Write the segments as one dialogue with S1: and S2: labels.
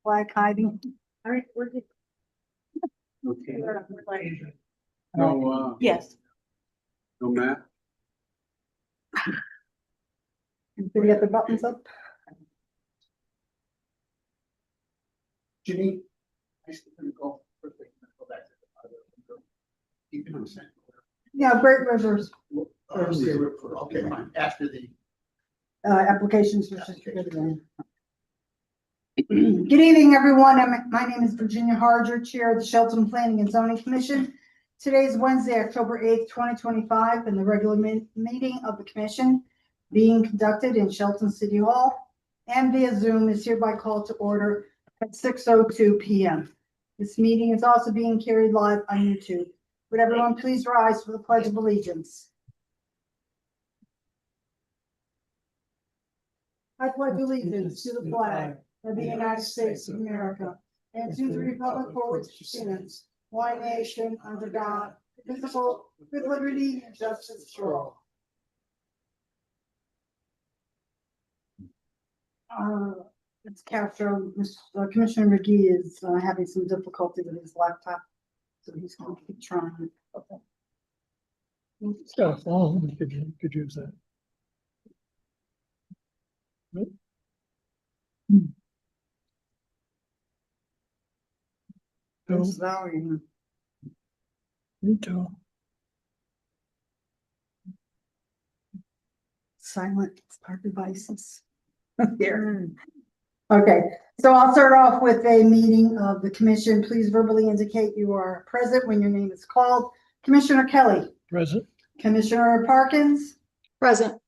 S1: flag hiding.
S2: All right, we're good.
S3: Okay.
S2: We're like,
S3: No,
S2: yes.
S3: no map?
S1: Did you get the buttons up?
S3: Jimmy? I still gonna go. Perfect. Go back to the other. Keep it on the same.
S1: Yeah, Great Rivers,
S3: Okay, fine, after the.
S1: applications for certificate. Good evening, everyone. My name is Virginia Harger, Chair of the Shelton Planning and Zoning Commission. Today is Wednesday, October 8th, 2025, and the regular meeting of the commission being conducted in Shelton City Hall and via Zoom is hereby called to order at 6:02 p.m. This meeting is also being carried live on YouTube. Would everyone please rise for the Pledge of Allegiance? I pledge allegiance to the flag of the United States of America and to the republic for which it stands, one nation under God, indivisible, with liberty and justice for all. It's Castro. Commissioner McGee is having some difficulty with his laptop, so he's going to keep trying. Okay.
S4: It's got a phone, you could use that.
S1: This volume.
S4: Me too.
S1: Silent start devices. Here. Okay, so I'll start off with a meeting of the commission. Please verbally indicate you are present when your name is called. Commissioner Kelly.
S4: Present.
S1: Commissioner Parkins.
S2: Present.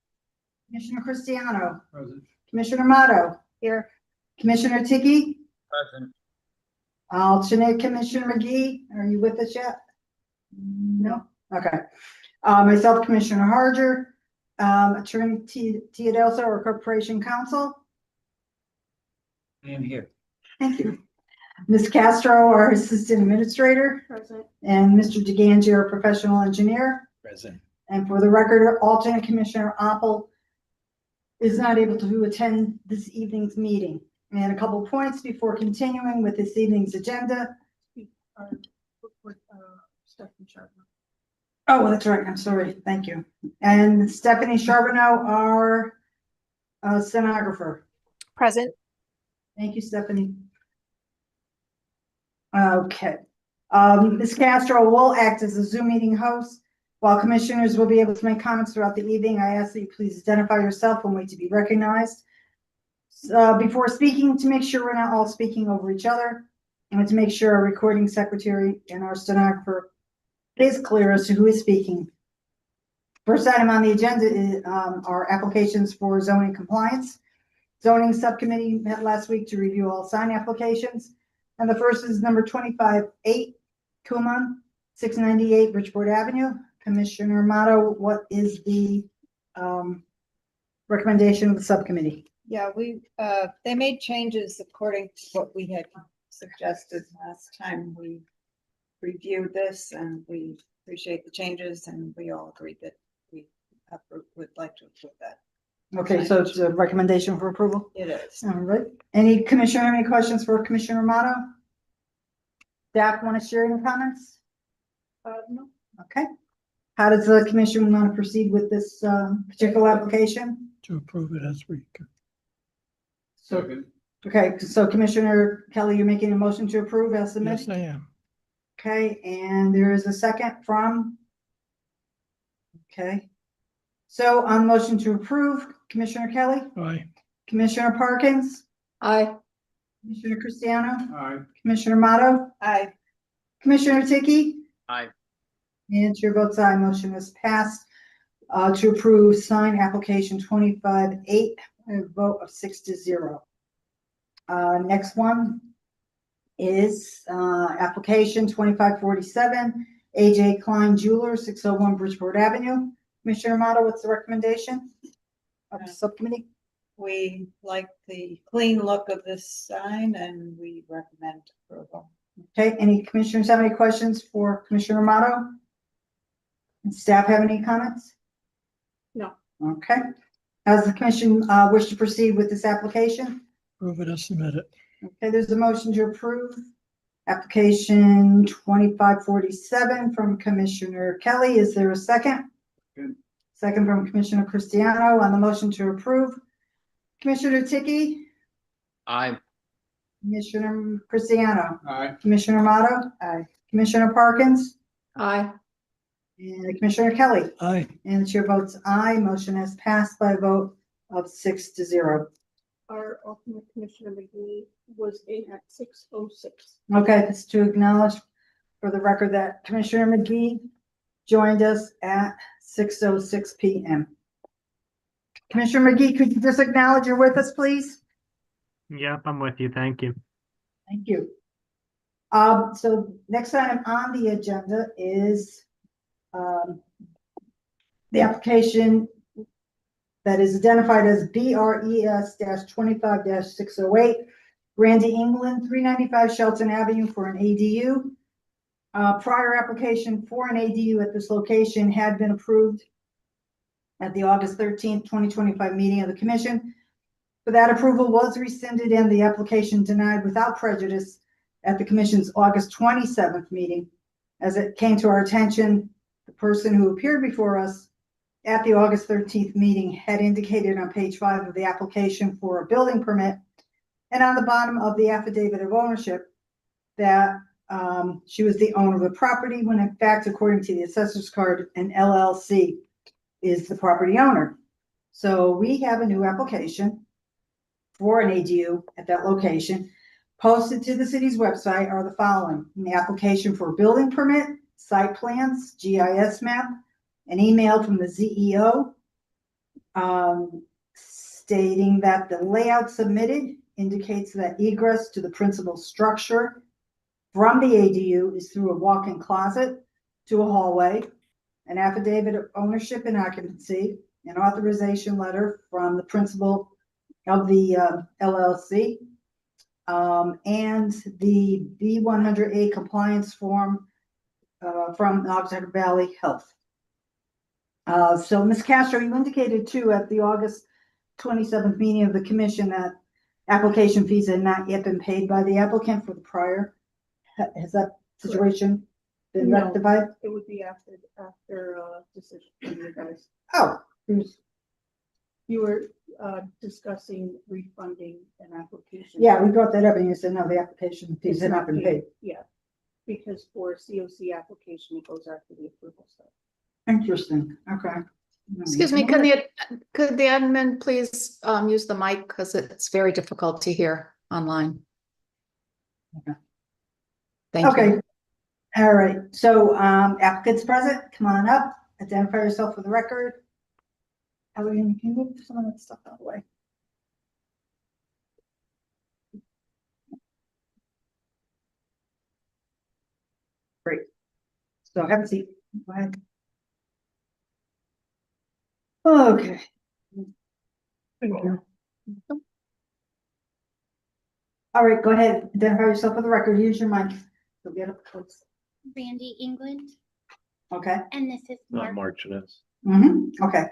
S1: Commissioner Cristiano.
S3: Present.
S1: Commissioner Motto. Here. Commissioner Tiki.
S3: Present.
S1: Alternate Commissioner McGee. Are you with us yet? No. Okay. Myself, Commissioner Harger. Attorney Teodosa or Corporation Counsel.
S3: I am here.
S1: Thank you. Ms. Castro, our Assistant Administrator.
S2: Present.
S1: And Mr. DeGangi, our Professional Engineer.
S3: Present.
S1: And for the record, alternate Commissioner Oppel is not able to attend this evening's meeting. And a couple points before continuing with this evening's agenda. Oh, that's right. I'm sorry. Thank you. And Stephanie Charbonneau, our stenographer.
S2: Present.
S1: Thank you, Stephanie. Okay. Ms. Castro will act as a Zoom meeting host. While commissioners will be able to make comments throughout the evening, I ask that you please identify yourself and wait to be recognized. Before speaking, to make sure we're not all speaking over each other, and to make sure our recording secretary and our stenographer is clear as to who is speaking. First item on the agenda is our applications for zoning compliance. Zoning subcommittee met last week to review all sign applications. And the first is number 25-8, Kuman, 698 Bridgeport Avenue. Commissioner Motto, what is the recommendation of the subcommittee?
S5: Yeah, they made changes according to what we had suggested last time we reviewed this, and we appreciate the changes, and we all agreed that we would like to approve that.
S1: Okay, so it's a recommendation for approval?
S5: It is.
S1: All right. Any commissioner have any questions for Commissioner Motto? Staff want to share any comments?
S5: No.
S1: Okay. How does the commission want to proceed with this particular application?
S4: To approve it as we.
S3: Second.
S1: Okay, so Commissioner Kelly, you're making a motion to approve as submitted?
S4: Yes, I am.
S1: Okay, and there is a second from? Okay. So on the motion to approve, Commissioner Kelly,
S4: Aye.
S1: Commissioner Parkins,
S5: Aye.
S1: Commissioner Cristiano,
S3: Aye.
S1: Commissioner Motto,
S5: Aye.
S1: Commissioner Tiki,
S3: Aye.
S1: and chair votes aye. Motion is passed to approve sign application 25-8, a vote of 6-0. Next one is application 2547, AJ Klein Jeweler, 601 Bridgeport Avenue. Commissioner Motto, what's the recommendation of the subcommittee?
S5: We like the clean look of this sign, and we recommend approval.
S1: Okay, any commissioners have any questions for Commissioner Motto? And staff have any comments?
S2: No.
S1: Okay. Does the commission wish to proceed with this application?
S4: Approve it as submitted.
S1: Okay, there's a motion to approve application 2547 from Commissioner Kelly. Is there a second?
S3: Good.
S1: Second from Commissioner Cristiano on the motion to approve. Commissioner Tiki,
S6: Aye.
S1: Commissioner Cristiano,
S3: Aye.
S1: Commissioner Motto,
S5: Aye.
S1: Commissioner Parkins,
S2: Aye.
S1: and Commissioner Kelly.
S4: Aye.
S1: And the chair votes aye. Motion has passed by a vote of 6-0.
S2: Our alternate Commissioner McGee was in at 6:06.
S1: Okay, it's to acknowledge for the record that Commissioner McGee joined us at 6:06 PM. Commissioner McGee, could you just acknowledge you're with us, please?
S7: Yep, I'm with you. Thank you.
S1: Thank you. So next item on the agenda is the application that is identified as BRES-25-608, Randy England, 395 Shelton Avenue for an ADU. Prior application for an ADU at this location had been approved at the August 13th, 2025 meeting of the commission. But that approval was rescinded and the application denied without prejudice at the commission's August 27th meeting. As it came to our attention, the person who appeared before us at the August 13th meeting had indicated on page 5 of the application for a building permit and on the bottom of the affidavit of ownership that she was the owner of the property, when in fact, according to the assessor's card, an LLC is the property owner. So we have a new application for an ADU at that location. Posted to the city's website are the following: an application for building permit, site plans, GIS map, an email from the CEO stating that the layout submitted indicates that egress to the principal structure from the ADU is through a walk-in closet to a hallway, an affidavit of ownership and occupancy, an authorization letter from the principal of the LLC, and the B100A compliance form from Oxford Valley Health. So Ms. Castro, you indicated too at the August 27th meeting of the commission that application fees had not yet been paid by the applicant for the prior. Has that situation been
S2: No.
S1: rectified?
S2: It would be after decision from you guys.
S1: Oh,
S2: You were discussing refunding an application.
S1: yeah, we brought that up and you said, no, the application fees
S2: It's
S1: had not been paid.
S2: Yeah, because for a COC application, it goes after the approval stuff.
S1: Interesting, okay.
S8: Excuse me, could the admin please use the mic because it's very difficult to hear online?
S1: Okay.
S8: Thank you.
S1: Okay, all right, so applicants present, come on up, identify yourself for the record. Can you move some of that stuff out of the way? Great. So have a seat. Go ahead. Okay.
S4: Thank you.
S1: All right, go ahead. Identify yourself for the record. Use your mic. So get up close.
S9: Randy England,
S1: Okay.
S9: and this is Mark.
S6: Martinez.
S1: Okay.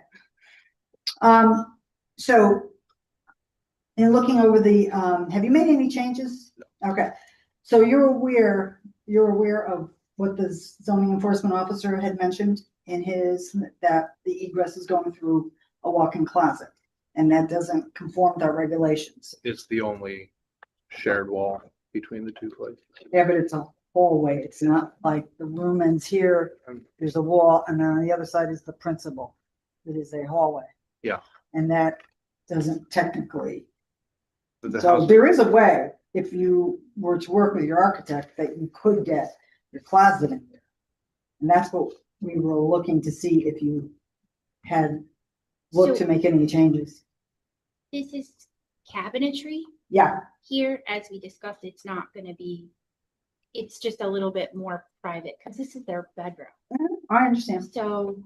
S1: So in looking over the, have you made any changes? Okay. So you're aware of what the zoning enforcement officer had mentioned in his, that the egress is going through a walk-in closet, and that doesn't conform to our regulations.
S6: It's the only shared wall between the two places.
S1: Yeah, but it's a hallway. It's not like the room ends here, there's a wall, and then on the other side is the principal. It is a hallway.
S6: Yeah.
S1: And that doesn't technically,
S6: But the
S1: so
S6: house,
S1: there is a way, if you were to work with your architect, that you could get your closet in there. And that's what we were looking to see if you had looked to
S9: So-
S1: make any changes.
S9: This is cabinetry.
S1: Yeah,
S9: Here, as we discussed, it's not gonna be, it's just a little bit more private, because this is their bedroom.
S1: I understand.
S9: So,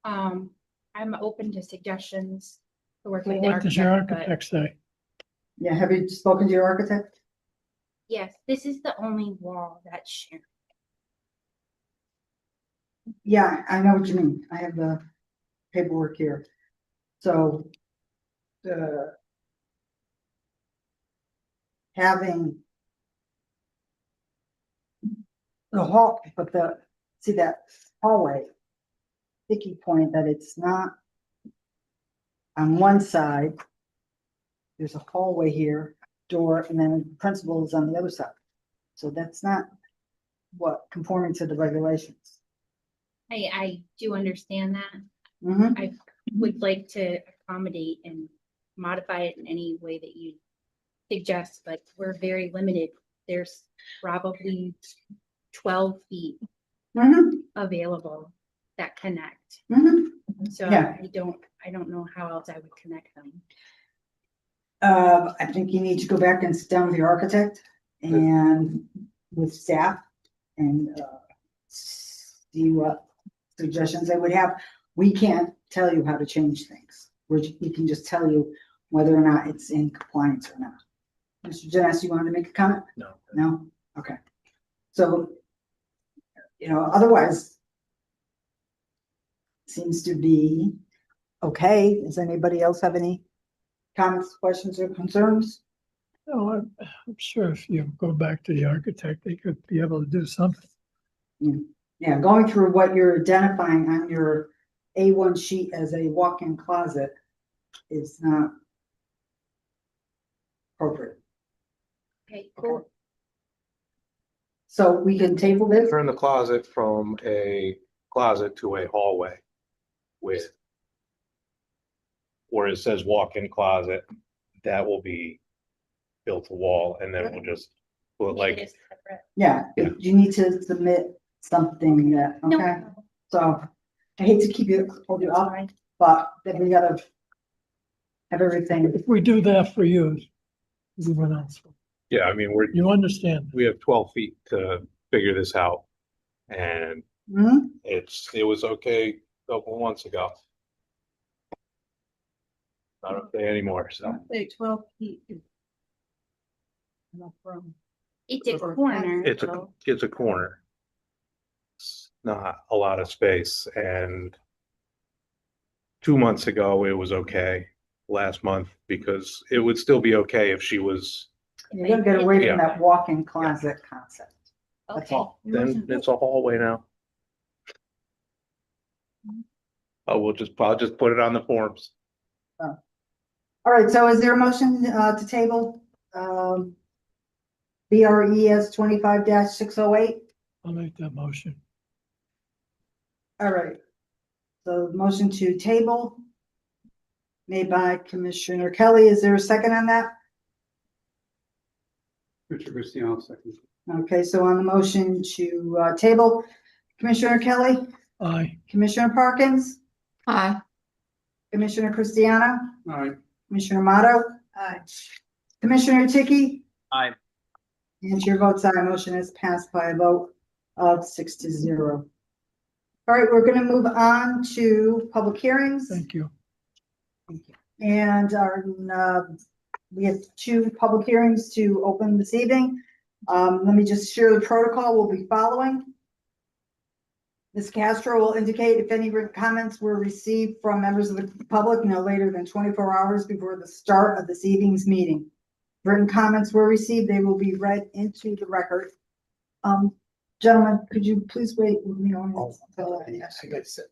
S9: I'm open to suggestions to work with the
S4: What does your
S9: architect, but
S4: architect say?
S1: Yeah, have you spoken to your architect?
S9: yes, this is the only wall that's shared.
S1: Yeah, I know what you mean. I have the paperwork here. So, having the hall, but see that hallway, sticky point that it's not on one side. There's a hallway here, door, and then the principal is on the other side. So that's not conforming to the regulations.
S9: I do understand that.
S1: Mhm.
S9: I would like to accommodate and modify it in any way that you suggest, but we're very limited. There's probably 12 feet
S1: Mhm.
S9: available that connect.
S1: Mhm.
S9: So
S1: Yeah.
S9: I don't know how else I would connect them.
S1: I think you need to go back and sit down with your architect and with staff and see what suggestions they would have. We can't tell you how to change things. We can just tell you whether or not it's in compliance or not. Mr. Janice, you wanted to make a comment?
S6: No.
S1: No? Okay. So, otherwise seems to be okay. Does anybody else have any comments, questions, or concerns?
S4: No, I'm sure if you go back to the architect, they could be able to do something.
S1: Yeah, going through what you're identifying on your A1 sheet as a walk-in closet is not appropriate.
S9: Okay, cool.
S1: Okay. So we can table this.
S6: Turn the closet from a closet to a hallway with where it says walk-in closet, that will be built to wall, and then we'll just put
S9: Make
S6: like,
S9: it separate.
S1: Yeah,
S6: Yeah.
S1: you need to submit something that,
S9: No
S1: okay?
S9: problem.
S1: So I hate to hold you
S9: That's
S1: up,
S9: fine.
S1: but then we gotta have everything.
S4: If we do that for you, everyone else,
S6: yeah, I mean,
S4: you understand.
S6: we have 12 feet to figure this out. And
S1: Mhm.
S6: it was okay a couple months ago. Not okay anymore, so.
S2: Say 12 feet. Enough room.
S9: It's a corner.
S6: It's
S9: so
S6: a corner. It's not a lot of space, and 2 months ago, it was okay. Last month, because it would still be okay if she was,
S1: You gotta get away
S6: Yeah.
S1: from that walk-in closet concept. That's
S9: Okay.
S1: all.
S6: then it's a hallway now. Oh, I'll just put it on the forms.
S1: All right, so is there a motion to table BRES 25-608?
S4: I'll make that motion.
S1: All right. So motion to table made by Commissioner Kelly. Is there a second on that?
S3: Richard Christian, second.
S1: Okay, so on the motion to table, Commissioner Kelly,
S4: Aye.
S1: Commissioner Parkins,
S8: Aye.
S1: Commissioner Christiana,
S3: All right.
S1: Commissioner Motto,
S2: Aye.
S1: Commissioner Tiki.
S3: Aye.
S1: And your vote's aye. Motion is passed by a vote of 6-0. All right, we're going to move on to public hearings.
S4: Thank you.
S1: And we have 2 public hearings to open this evening. Let me just share the protocol we'll be following. Ms. Castro will indicate if any written comments were received from members of the public no later than 24 hours before the start of this evening's meeting. Written comments were received, they will be read into the record. Gentlemen, could you please wait with me on this until
S3: I got to sit.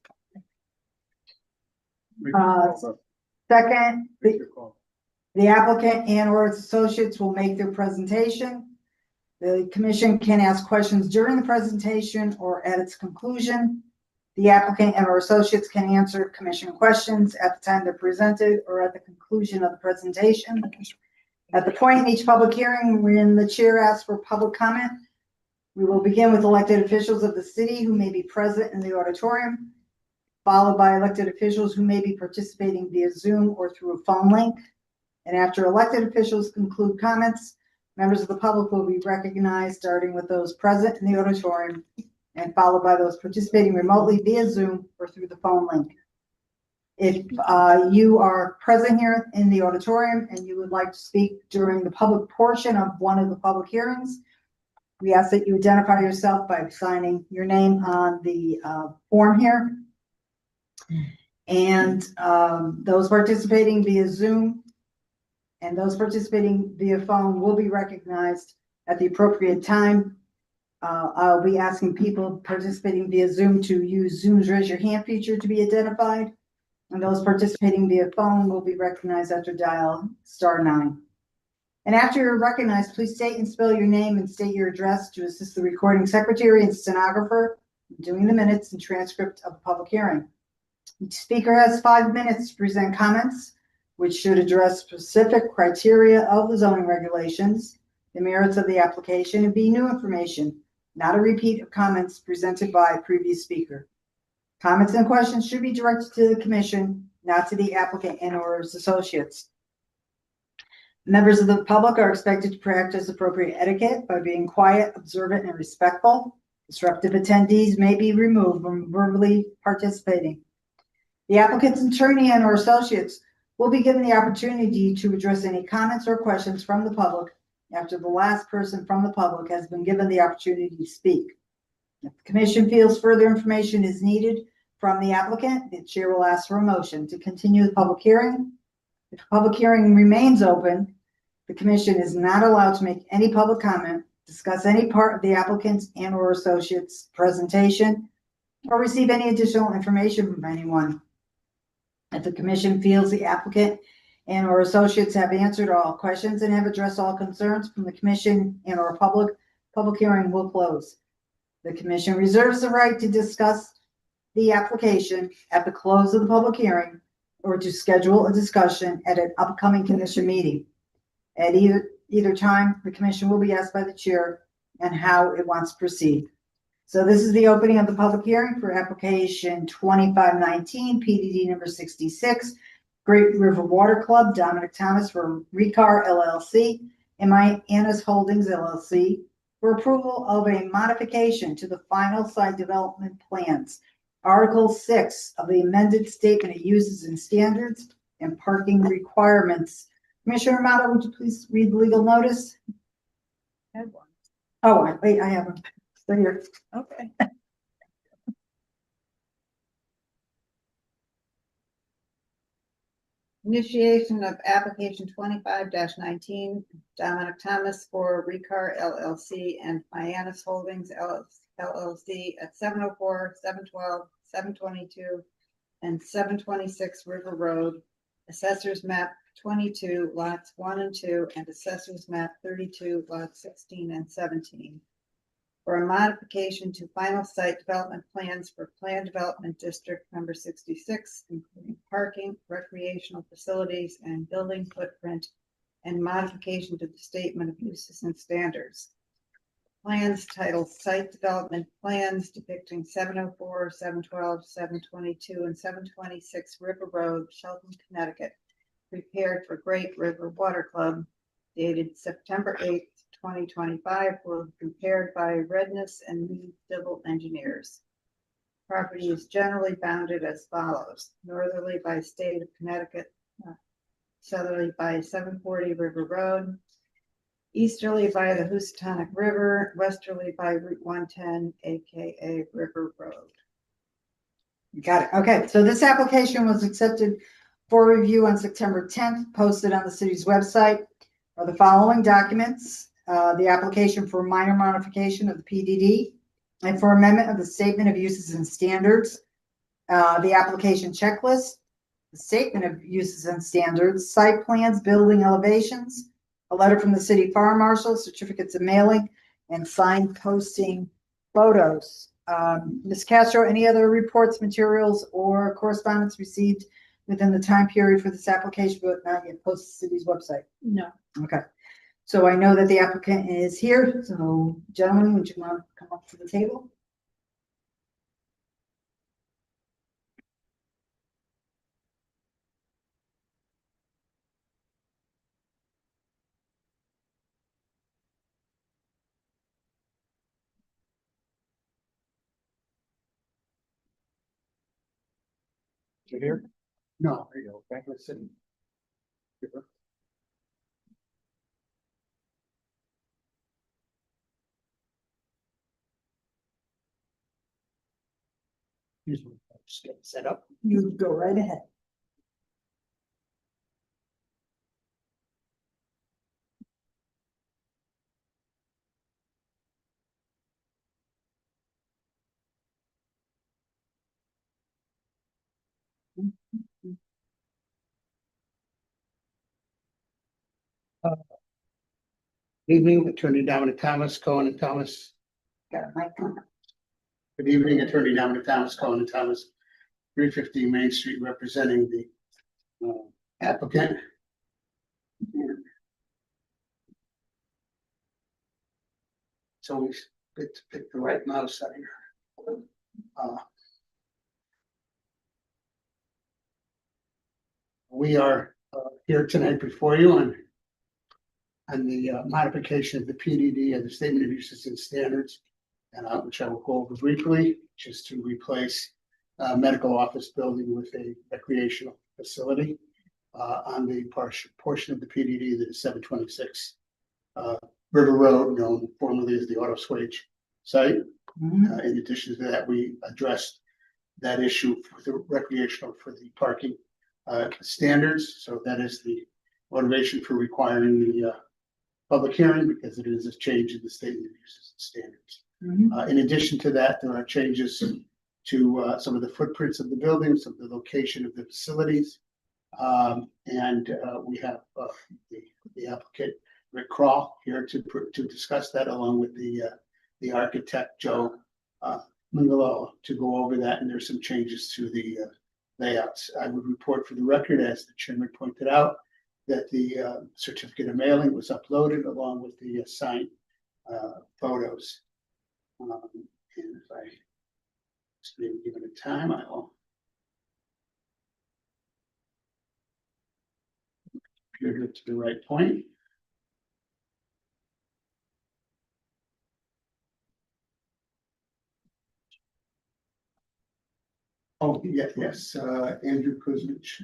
S1: second, the applicant and or its associates will make their presentation. The commission can ask questions during the presentation or at its conclusion. The applicant and or associates can answer commission questions at the time they're presented or at the conclusion of the presentation. At the point in each public hearing when the chair asks for public comment, we will begin with elected officials of the city who may be present in the auditorium, followed by elected officials who may be participating via Zoom or through a phone link. And after elected officials conclude comments, members of the public will be recognized, starting with those present in the auditorium and followed by those participating remotely via Zoom or through the phone link. If you are present here in the auditorium and you would like to speak during the public portion of one of the public hearings, we ask that you identify yourself by signing your name on the form here. And those participating via Zoom, and those participating via phone will be recognized at the appropriate time. I'll be asking people participating via Zoom to use Zoom's raise your hand feature to be identified. And those participating via phone will be recognized after dial *9. And after you're recognized, please state and spell your name and state your address to assist the recording secretary and stenographer in doing the minutes and transcript of the public hearing. Each speaker has 5 minutes to present comments, which should address specific criteria of the zoning regulations, the merits of the application, and be new information, not a repeat of comments presented by a previous speaker. Comments and questions should be directed to the commission, not to the applicant and or his associates. Members of the public are expected to practice appropriate etiquette by being quiet, observant, and respectful. Disruptive attendees may be removed from verbally participating. The applicant's attorney and or associates will be given the opportunity to address any comments or questions from the public after the last person from the public has been given the opportunity to speak. If the commission feels further information is needed from the applicant, the chair will ask for a motion to continue the public hearing. If the public hearing remains open, the commission is not allowed to make any public comment, discuss any part of the applicant's and or associate's presentation, or receive any additional information from anyone. If the commission feels the applicant and or associates have answered all questions and have addressed all concerns from the commission and or public hearing will close. The commission reserves the right to discuss the application at the close of the public hearing or to schedule a discussion at an upcoming commission meeting. At either time, the commission will be asked by the chair and how it wants to proceed. So this is the opening of the public hearing for application 2519, PDD number 66, Great River Water Club, Dominic Thomas for Recar LLC and My Anna's Holdings LLC for approval of a modification to the final site development plans. Article 6 of the amended statement of uses and standards and parking requirements. Commissioner Amato, would you please read the legal notice?
S5: Had one.
S1: Oh, wait, I have them. They're here.
S5: Okay. Initiation of application 25-19, Dominic Thomas for Recar LLC and Mayanis Holdings LLC at 704, 712, 722, and 726 River Road, Assessors Map 22, lots 1 and 2, and Assessors Map 32, lots 16 and 17. For a modification to final site development plans for Plan Development District number 66, including parking, recreational facilities, and building footprint, and modification to the statement of uses and standards. Plans titled Site Development Plans depicting 704, 712, 722, and 726 River Road, Shelton, Connecticut, prepared for Great River Water Club, dated September 8th, 2025, were prepared by Redness and Mead Civil Engineers. Property is generally bounded as follows: northerly by State of Connecticut, southerly by 740 River Road, easterly by the Housatonic River, westerly by Route 110, aka River Road.
S1: Got it. Okay, so this application was accepted for review on September 10th, posted on the city's website. Are the following documents: the application for minor modification of the PDD and for amendment of the statement of uses and standards, the application checklist, the statement of uses and standards, site plans, building elevations, a letter from the city fire marshal, certificates of mailing, and signed posting photos. Ms. Castro, any other reports, materials, or correspondence received within the time period for this application, but not yet posted to the city's website?
S2: No.
S1: Okay. So I know that the applicant is here. So gentlemen, would you want to come up to the table?
S3: You here? No, there you go. Back to the city. Just get set up.
S1: You go right ahead.
S3: Evening, Attorney Dominic Thomas, Cohen and Thomas.
S1: Got a mic on.
S3: Good evening, Attorney Dominic Thomas, Cohen and Thomas, 350 Main Street, representing the applicant. It's always good to pick the right mouse out here. We are here tonight before you on the modification of the PDD and the Statement of Uses and Standards, and which I will go over briefly, just to replace a medical office building with a recreational facility on the portion of the PDD that is 726 River Road, known formerly as the Auto Swage site. In addition to that, we addressed that issue for the recreational for the parking standards. So that is the motivation for requiring the public hearing, because it is a change in the Statement of Uses and Standards. In addition to that, there are changes to some of the footprints of the buildings, of the location of the facilities. And we have the applicant Rick Crawl here to discuss that, along with the architect Joe Mingalo, to go over that. And there's some changes to the layouts. I would report for the record, as the chairman pointed out, that the certificate of mailing was uploaded along with the signed photos. And if I just maybe give it a time, I will. Computer to the right point. Oh, yes, Andrew Kuzmich.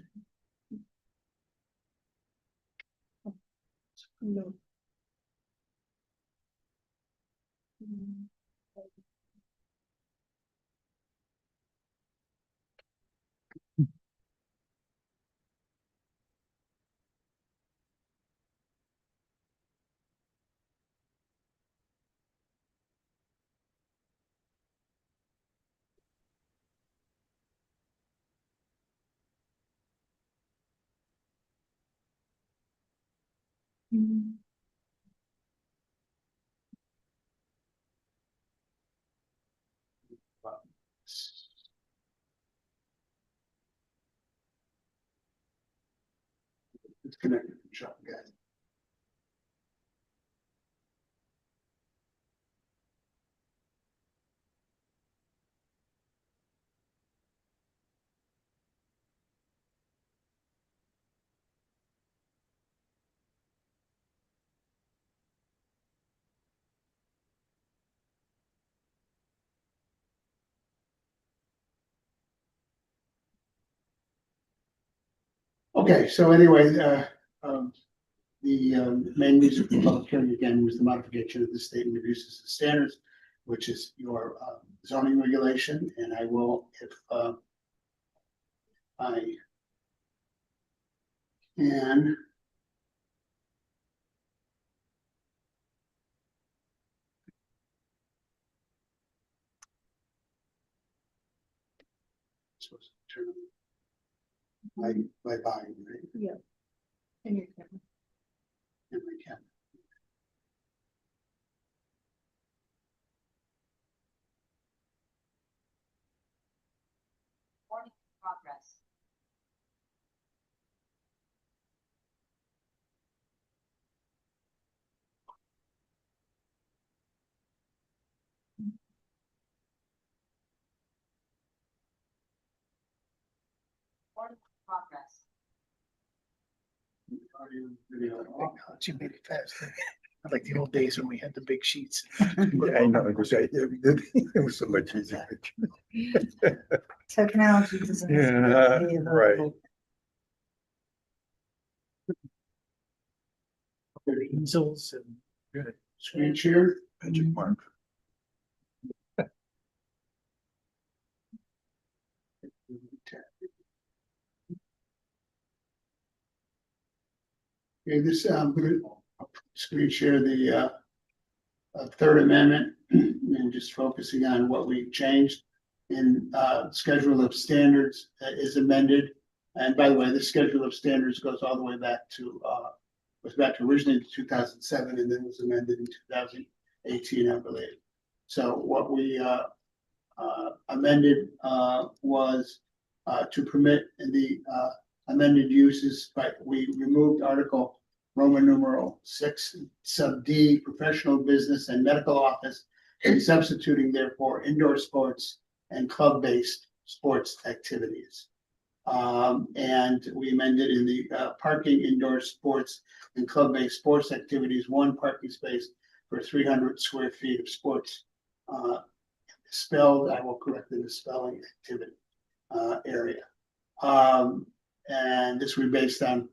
S2: No.
S3: It's connected from shop, guys. Okay, so anyway, the main reason for the public hearing again was the modification of the Statement of Uses and Standards, which is your zoning regulation. And I will, if I can. Supposed to turn my volume, right?
S2: Yeah. And your camera.
S3: And my camera.
S5: Progress. Progress.
S3: Audio, video.
S10: Technology made it faster. Not like the old days when we had the big sheets.
S11: Yeah, I know, because it was so much easier.
S1: Technology doesn't.
S11: Yeah,
S1: have to be
S11: right.
S1: available.
S10: Easels and
S3: Good. Screen share.
S11: Magic mark.
S3: Okay, this, I'm gonna screen share the Third Amendment and just focusing on what we changed. in schedule of standards is amended. And by the way, the schedule of standards goes all the way back to was back to originally 2007 and then was amended in 2018, I believe. So what we amended was to permit the amended uses, but we removed Article Roman numeral 6 sub D, professional business and medical office, and substituting therefore indoor sports and club-based sports activities. And we amended in the parking, indoor sports and club-based sports activities, 1 parking space for 300 square feet of sports. Spelled, I will correct the misspelling, activity area. And this was based on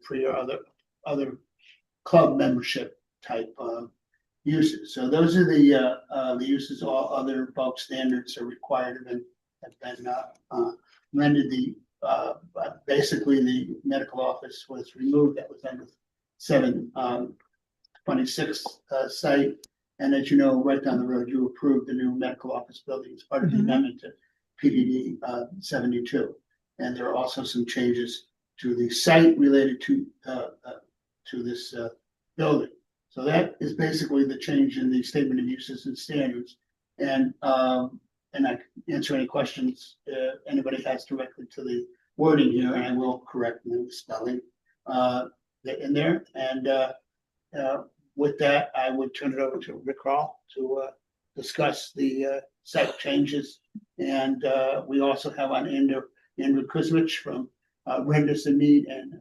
S3: other club membership type uses. So those are the uses. All other bulk standards are required and have been amended. Basically the medical office was removed. That was under 726 site. And as you know, right down the road, you approved the new medical office building as part of the amendment to PDD 72. And there are also some changes to the site related to this building. So that is basically the change in the statement of uses and standards. And I can answer any questions anybody has directly to the wording here, and I will correct the spelling in there. And with that, I would turn it over to Rick Hall to discuss the site changes. And we also have on Andrew Kuzmich from Renders and Mead, and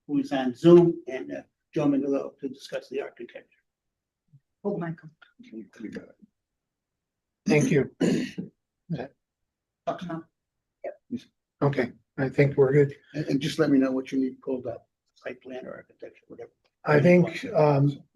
S3: who is on Zoom, and Joe Mingolo to discuss the architecture.
S1: Hold Michael.
S10: Thank you. Okay, I think we're good.
S3: And just let me know what you need pulled up, site plan or architecture, whatever.
S10: I think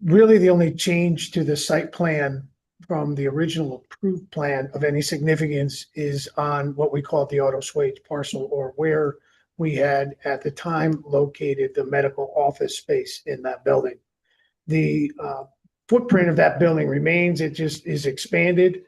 S10: really the only change to the site plan from the original approved plan of any significance is on what we call the auto swage parcel, or where we had at the time located the medical office space in that building. The footprint of that building remains. It just is expanded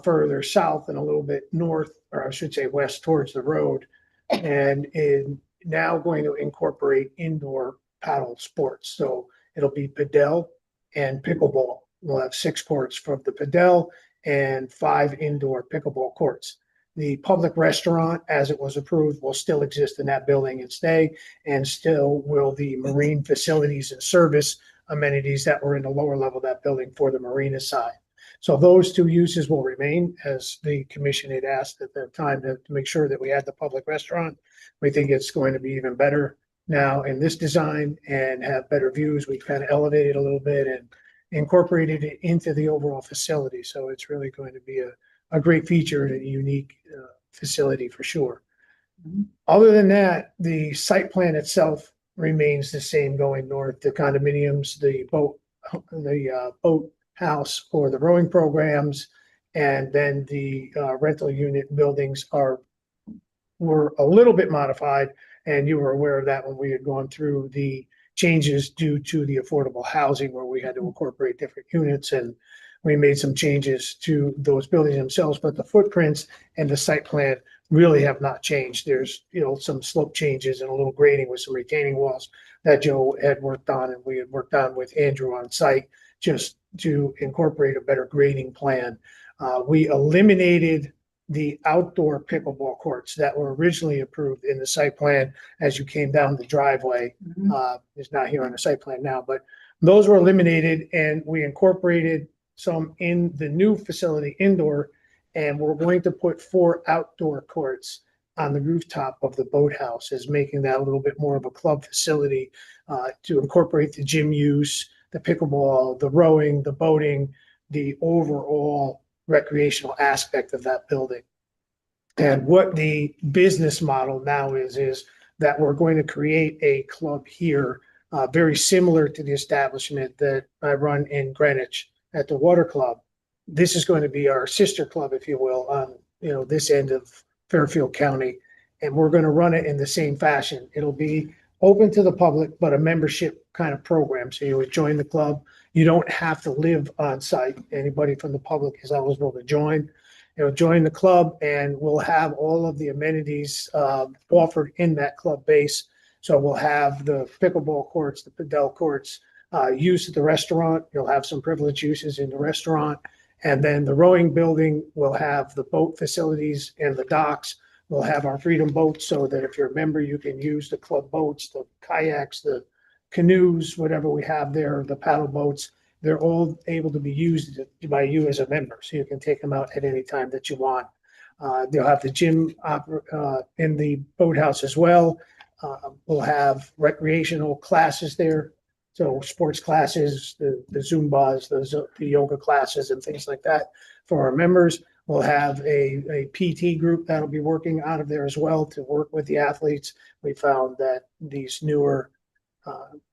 S10: further south and a little bit north, or I should say west towards the road, and is now going to incorporate indoor paddle sports. So it'll be padel and pickleball. We'll have 6 courts for the padel and 5 indoor pickleball courts. The public restaurant, as it was approved, will still exist in that building and stay, and still will the marine facilities and service amenities that were in the lower level of that building for the marina side. So those 2 uses will remain, as the commission had asked at the time to make sure that we had the public restaurant. We think it's going to be even better now in this design and have better views. We've kind of elevated a little bit and incorporated it into the overall facility. So it's really going to be a great feature and a unique facility for sure. Other than that, the site plan itself remains the same going north. The condominiums, the boat house or the rowing programs, and then the rental unit buildings were a little bit modified, and you were aware of that when we had gone through the changes due to the affordable housing, where we had to incorporate different units, and we made some changes to those buildings themselves, but the footprints and the site plan really have not changed. There's, some slope changes and a little grading with some retaining walls that Joe had worked on, and we had worked on with Andrew on site, just to incorporate a better grading plan. We eliminated the outdoor pickleball courts that were originally approved in the site plan as you came down the driveway. It's not here on the site plan now, but those were eliminated, and we incorporated some in the new facility indoor, and we're going to put 4 outdoor courts on the rooftop of the boathouse, as making that a little bit more of a club facility to incorporate the gym use, the pickleball, the rowing, the boating, the overall recreational aspect of that building. And what the business model now is that we're going to create a club here, very similar to the establishment that I run in Greenwich at the Water Club. This is going to be our sister club, if you will, on this end of Fairfield County, and we're going to run it in the same fashion. It'll be open to the public, but a membership kind of program. So you would join the club. You don't have to live on site. Anybody from the public is eligible to join. join the club, and we'll have all of the amenities offered in that club base. So we'll have the pickleball courts, the padel courts, use at the restaurant. You'll have some privileged uses in the restaurant. And then the rowing building will have the boat facilities and the docks. We'll have our Freedom boats so that if you're a member, you can use the club boats, the kayaks, the canoes, whatever we have there, the paddle boats. They're all able to be used by you as a member. So you can take them out at any time that you want. They'll have the gym in the boathouse as well. We'll have recreational classes there. So sports classes, the Zumbas, the yoga classes and things like that for our members. We'll have a PT group that'll be working out of there as well to work with the athletes. We found that these newer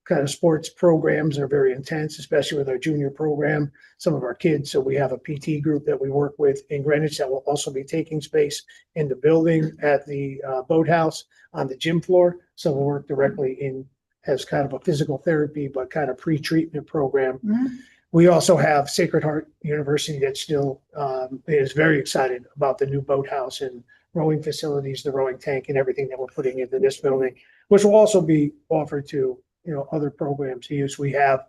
S10: kind of sports programs are very intense, especially with our junior program, some of our kids. So we have a PT group that we work with in Greenwich that will also be taking space in the building at the boathouse on the gym floor. So we'll work directly in as kind of a physical therapy, but kind of pre-treatment program. We also have Sacred Heart University that still is very excited about the new boathouse and rowing facilities, the rowing tank and everything that we're putting into this building, which will also be offered to, other programs to use. We have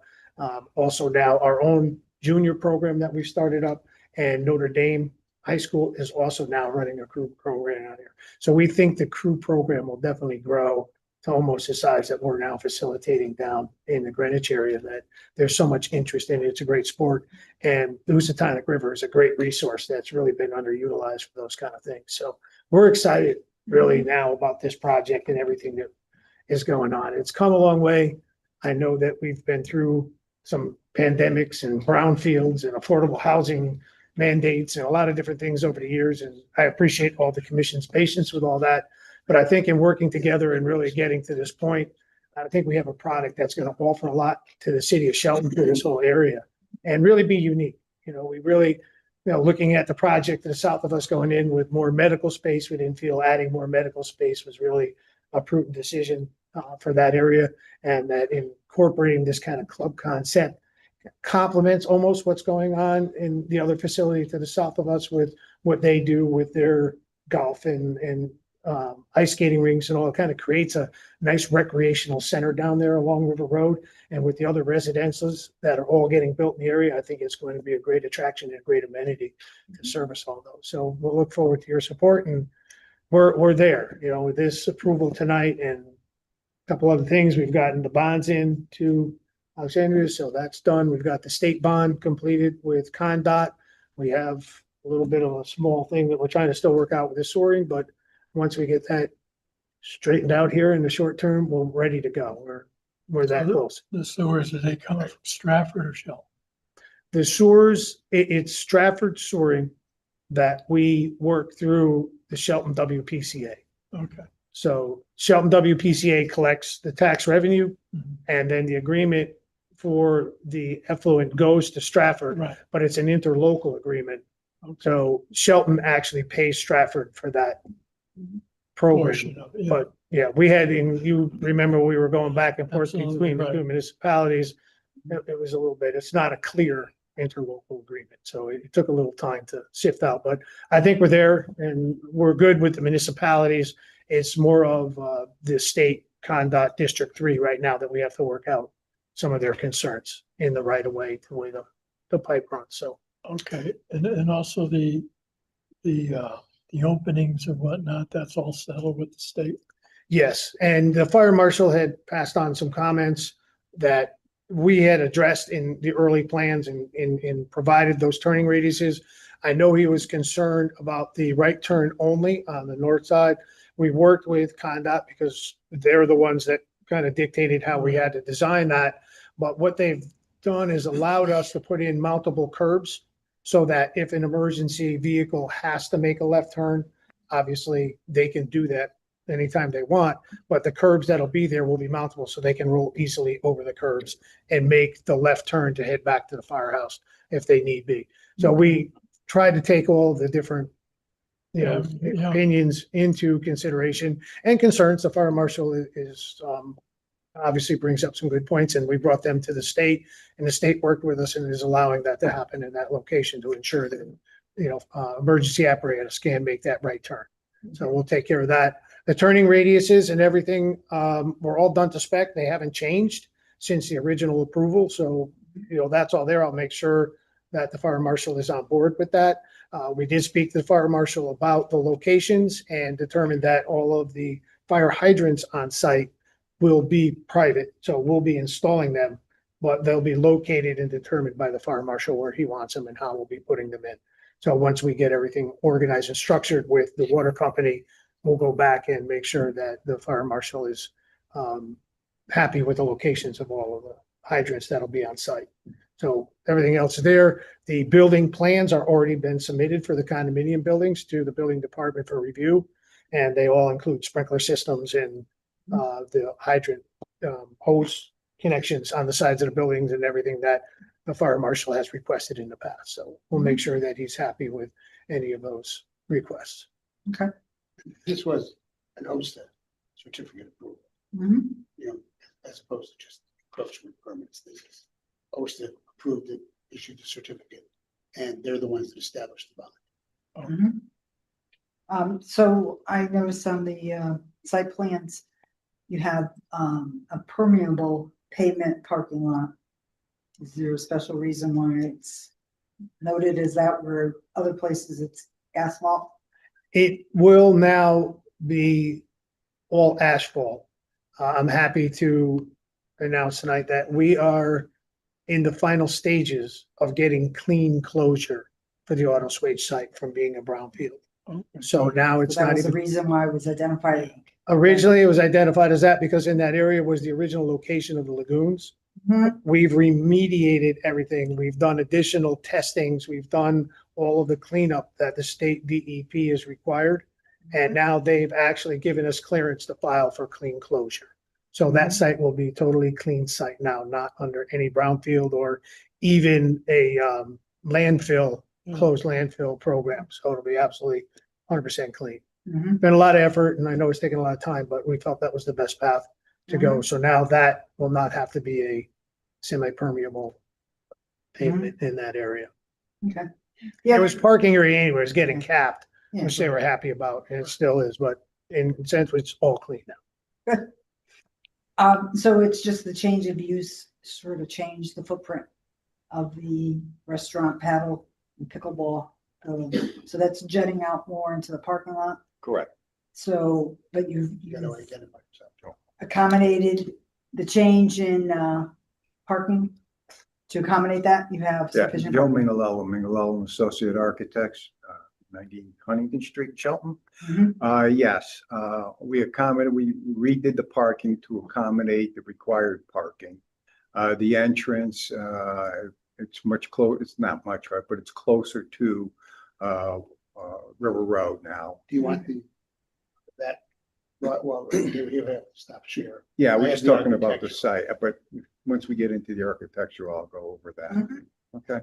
S10: also now our own junior program that we started up, and Notre Dame High School is also now running a crew program out here. So we think the crew program will definitely grow to almost the size that we're now facilitating down in the Greenwich area, that there's so much interest in it. It's a great sport. And the Housatonic River is a great resource that's really been underutilized for those kind of things. So we're excited really now about this project and everything that is going on. It's come a long way. I know that we've been through some pandemics and brownfields and affordable housing mandates and a lot of different things over the years. And I appreciate all the commission's patience with all that. But I think in working together and really getting to this point, I think we have a product that's going to offer a lot to the city of Shelton, to this whole area, and really be unique. We really, looking at the project to the south of us going in with more medical space, we didn't feel adding more medical space was really a prudent decision for that area, and that incorporating this kind of club concept complements almost what's going on in the other facility to the south of us with what they do with their golf and ice skating rinks and all. It kind of creates a nice recreational center down there along River Road. And with the other residences that are all getting built in the area, I think it's going to be a great attraction and a great amenity to service all those. So we'll look forward to your support, and we're there, with this approval tonight and a couple other things. We've gotten the bonds in to Alexandria, so that's done. We've got the state bond completed with ConDOT. We have a little bit of a small thing that we're trying to still work out with the soaring, but once we get that straightened out here in the short term, we're ready to go. We're that close.
S4: The sewers, do they come from Stratford or Shelton?
S10: The sewers, it's Stratford Soaring that we work through the Shelton WPCA.
S4: Okay.
S10: So Shelton WPCA collects the tax revenue, and then the agreement for the effluent goes to Stratford,
S4: Right.
S10: but it's an interlocal agreement. So Shelton actually pays Stratford for that program.
S4: Portion of it, yeah.
S10: But yeah, we had, you remember we were going back and forth
S4: Absolutely,
S10: between the
S4: right.
S10: two municipalities. It was a little bit, it's not a clear interlocal agreement. So it took a little time to sift out, but I think we're there and we're good with the municipalities. It's more of the state ConDOT District 3 right now that we have to work out some of their concerns in the right of way to the way the pipe runs. So.
S4: Okay, and also the openings and whatnot, that's all settled with the state?
S10: Yes, and the fire marshal had passed on some comments that we had addressed in the early plans and provided those turning radiuses. I know he was concerned about the right turn only on the north side. We worked with ConDOT because they're the ones that kind of dictated how we had to design that. But what they've done is allowed us to put in mountable curbs so that if an emergency vehicle has to make a left turn, obviously they can do that anytime they want, but the curbs that'll be there will be mountable so they can roll easily over the curbs and make the left turn to head back to the firehouse if they need be. So we tried to take all the different opinions into consideration and concerns. The fire marshal is obviously brings up some good points, and we brought them to the state, and the state worked with us and is allowing that to happen in that location to ensure that emergency apparatus can make that right turn. So we'll take care of that. The turning radiuses and everything, were all done to spec. They haven't changed since the original approval. So, that's all there. I'll make sure that the fire marshal is on board with that. We did speak to the fire marshal about the locations and determined that all of the fire hydrants on site will be private. So we'll be installing them, but they'll be located and determined by the fire marshal where he wants them and how we'll be putting them in. So once we get everything organized and structured with the water company, we'll go back and make sure that the fire marshal is happy with the locations of all of the hydrants that'll be on site. So everything else is there. The building plans are already been submitted for the condominium buildings to the building department for review. And they all include sprinkler systems and the hydrant hose connections on the sides of the buildings and everything that the fire marshal has requested in the past. So we'll make sure that he's happy with any of those requests.
S1: Okay.
S3: This was an OSTA certificate approval,
S1: Mhm.
S3: as opposed to just encroachment permits. This is OSTA approved it, issued the certificate, and they're the ones that established the bond.
S1: So I noticed on the site plans, you have a permeable pavement parking lot. Is there a special reason why it's noted as that where other places it's asphalt?
S10: It will now be all asphalt. I'm happy to announce tonight that we are in the final stages of getting clean closure for the auto swage site from being a brownfield. So now it's
S1: So that
S10: not
S1: was the
S10: even,
S1: reason why it was identified.
S10: originally it was identified as that because in that area was the original location of the lagoons.
S1: Mhm.
S10: We've remediated everything. We've done additional testings. We've done all of the cleanup that the state DEP is required. And now they've actually given us clearance to file for clean closure. So that site will be totally clean site now, not under any brownfield or even a landfill, closed landfill program. So it'll be absolutely 100% clean.
S1: Mhm.
S10: Been a lot of effort and I know it's taken a lot of time, but we felt that was the best path to go. So now that will not have to be a semi-permeable pavement in that area.
S1: Okay.
S10: It
S1: Yeah.
S10: was parking area anyway, it was getting
S1: Yeah.
S10: capped,
S1: Yeah.
S10: which they were happy about, and it still is, but in a sense, it's all clean now.
S1: So it's just the change of use, sort of change the footprint of the restaurant, paddle, and pickleball. So that's jutting out more into the parking lot.
S11: Correct.
S1: So, but
S3: You
S1: you've
S3: gotta identify yourself.
S1: accommodated the change in parking to accommodate that. You have
S11: Yeah,
S1: sufficient.
S11: Joe
S1: parking.
S11: Mingalello, Associate Architects, 19 Huntington Street, Shelton.
S1: Mhm.
S11: Yes, we redid the parking to accommodate the required parking. The entrance, it's much closer, it's not much, right, but it's closer to River Road now.
S3: Do you want that? Well, you have to stop share.
S11: Yeah,
S3: I
S11: we're
S3: have
S11: just
S3: the
S11: talking about the
S3: architecture.
S11: site, but once we get into the architecture, I'll go over that.
S1: Mhm.
S11: Okay.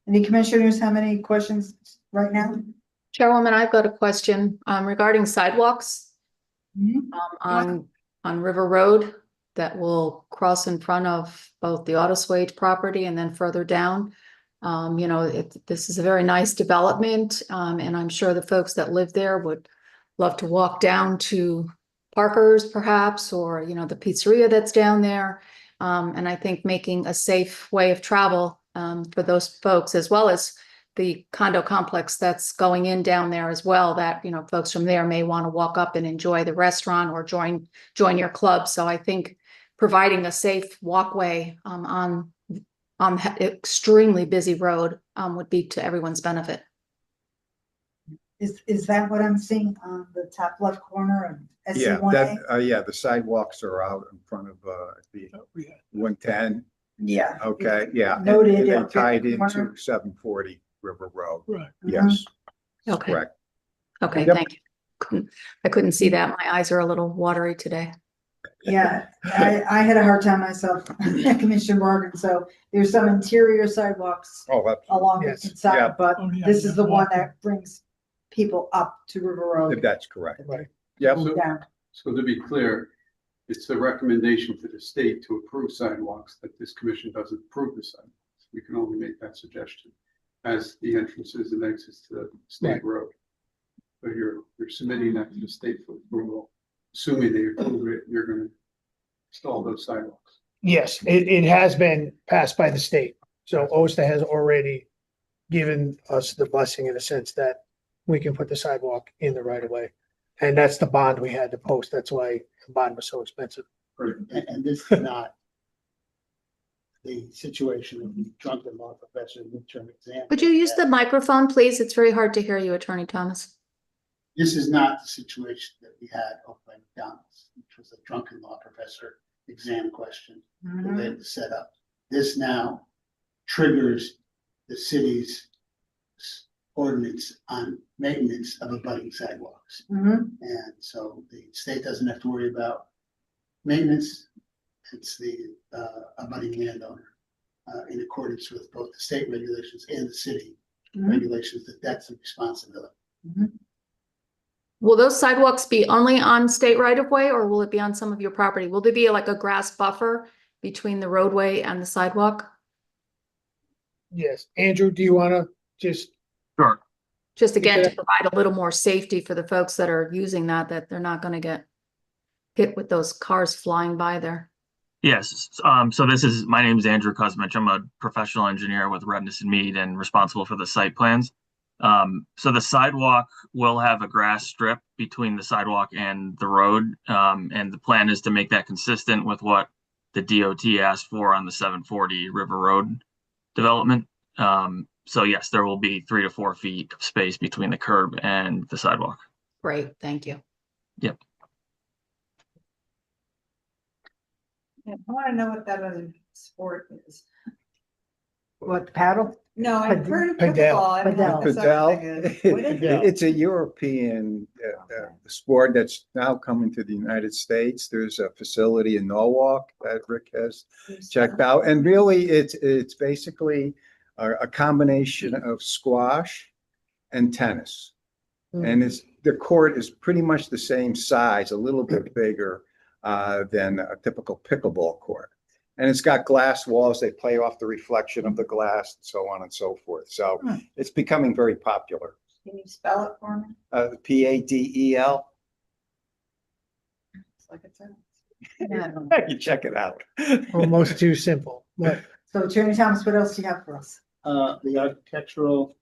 S1: Any commissioners have any questions right now?
S8: Chairwoman, I've got a question regarding sidewalks
S1: Mhm.
S8: on River Road that will cross in front of both the Auto Swage property and then further down. This is a very nice development, and I'm sure the folks that live there would love to walk down to Parker's perhaps, or, the pizzeria that's down there. And I think making a safe way of travel for those folks, as well as the condo complex that's going in down there as well, that, folks from there may want to walk up and enjoy the restaurant or join your club. So I think providing a safe walkway on the extremely busy road would be to everyone's benefit.
S1: Is that what I'm seeing on the top left corner of
S11: Yeah,
S1: SC1A?
S11: yeah, the sidewalks are out in front of the 110.
S1: Yeah.
S11: Okay, yeah.
S1: Noted
S11: And they
S1: up in the
S11: tied
S1: corner.
S11: into 740 River Road.
S4: Right.
S11: Yes.
S8: Okay.
S11: Correct.
S8: Okay,
S11: Yep.
S8: thank you. I couldn't see that. My eyes are a little watery today.
S1: Yeah, I had a hard time myself, Commissioner Morgan, so there's some interior sidewalks
S11: Oh, that's,
S1: along the
S10: Yes.
S11: Yeah.
S1: inside, but
S4: Oh, yeah,
S1: this is the one
S4: walking.
S1: that brings people up to River Road.
S11: that's correct.
S10: Right.
S11: Yep.
S1: Down.
S12: So to be clear, it's the recommendation for the state to approve sidewalks, that this commission doesn't approve the sidewalks. we can only make that suggestion as the entrances and exits to the
S10: Right.
S12: state road. But you're submitting that to the state for approval, assuming they approve it, you're gonna install those sidewalks.
S10: Yes, it has been passed by the state. So OSTA has already given us the blessing in a sense that we can put the sidewalk in the right of way. And that's the bond we had to post. That's why the bond was so expensive.
S3: And this is not the situation of the drunken law professor midterm exam.
S8: Would you use the microphone, please? It's very hard to hear you, Attorney Thomas.
S3: This is not the situation that we had over by McDonald's, which was a drunken law professor exam question the way it was set up. This now triggers the city's ordinance on maintenance of abutting sidewalks.
S1: Mhm.
S3: And so the state doesn't have to worry about maintenance. It's the abutting landowner in accordance with both the state regulations and the city
S1: Mhm.
S3: regulations, that's a responsibility.
S8: Will those sidewalks be only on state right of way, or will it be on some of your property? Will there be like a grass buffer between the roadway and the sidewalk?
S10: Yes. Andrew, do you want to just,
S7: Sure.
S8: Just again, to
S10: Okay.
S8: provide a little more safety for the folks that are using that they're not gonna get hit with those cars flying by there.
S13: Yes, so my name is Andrew Kuzmich. I'm a professional engineer with Redness and Mead and responsible for the site plans. So the sidewalk will have a grass strip between the sidewalk and the road. And the plan is to make that consistent with what the DOT asked for on the 740 River Road development. So yes, there will be 3 to 4 feet of space between the curb and the sidewalk.
S8: Great, thank you.
S5: I want to know what that other sport is.
S1: What, paddle?
S5: No, I've heard of
S10: Padel.
S5: pickleball. I don't know what this other thing is. What is it?
S11: It's a European sport that's now coming to the United States. There's a facility in Norwalk that Rick has checked out. And really, it's basically a combination of squash and tennis. And the court is pretty much the same size, a little bit bigger than a typical pickleball court. And it's got glass walls. They play off the reflection of the glass and so on and so forth. So it's becoming very popular.
S5: Can you spell it for me?
S11: Padel.
S5: It's like it's in.
S11: You check it out.
S10: almost too simple, but
S1: So Attorney Thomas, what else do you have for us?
S3: The architectural,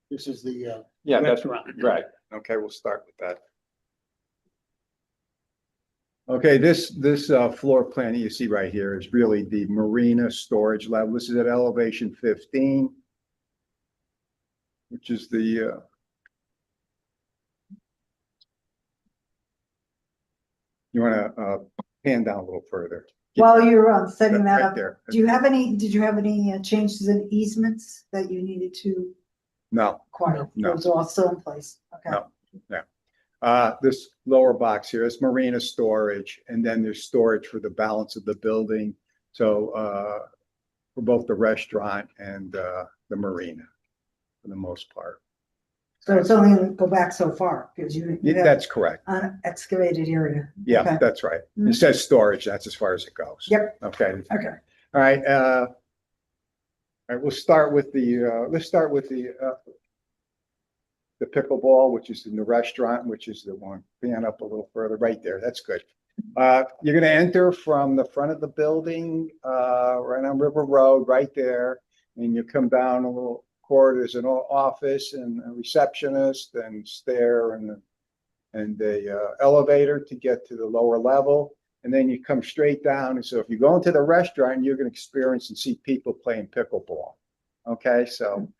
S3: this is the
S11: Yeah, that's
S3: restaurant.
S11: right. Okay, we'll start with that. Okay, this floor plan that you see right here is really the marina storage level. This is at elevation 15, which is the you want to pan down a little further.
S1: While you're setting that
S11: Right
S1: up,
S11: there.
S1: did you have any changes in easements that you needed to
S11: No,
S1: acquire?
S11: No.
S1: Those are all still in place, okay?
S11: No. This lower box here is marina storage, and then there's storage for the balance of the building. So for both the restaurant and the marina, for the most part.
S1: So it's only gonna go back so far, because you
S11: Yeah,
S1: have
S11: that's correct.
S1: an excavated area.
S11: Yeah,
S1: Okay.
S11: that's right.
S1: Mhm.
S11: It says storage, that's as far as it goes.
S1: Yep,
S11: Okay,
S1: okay.
S11: all right. All right, we'll start with let's start with the pickleball, which is in the restaurant, which is the one, pan up a little further, right there, that's good. You're gonna enter from the front of the building, right on River Road, right there. And you come down a little corridor, there's an office and a receptionist and stair and the elevator to get to the lower level. And then you come straight down. And so if you go into the restaurant, you're gonna experience and see people playing pickleball. Okay, so,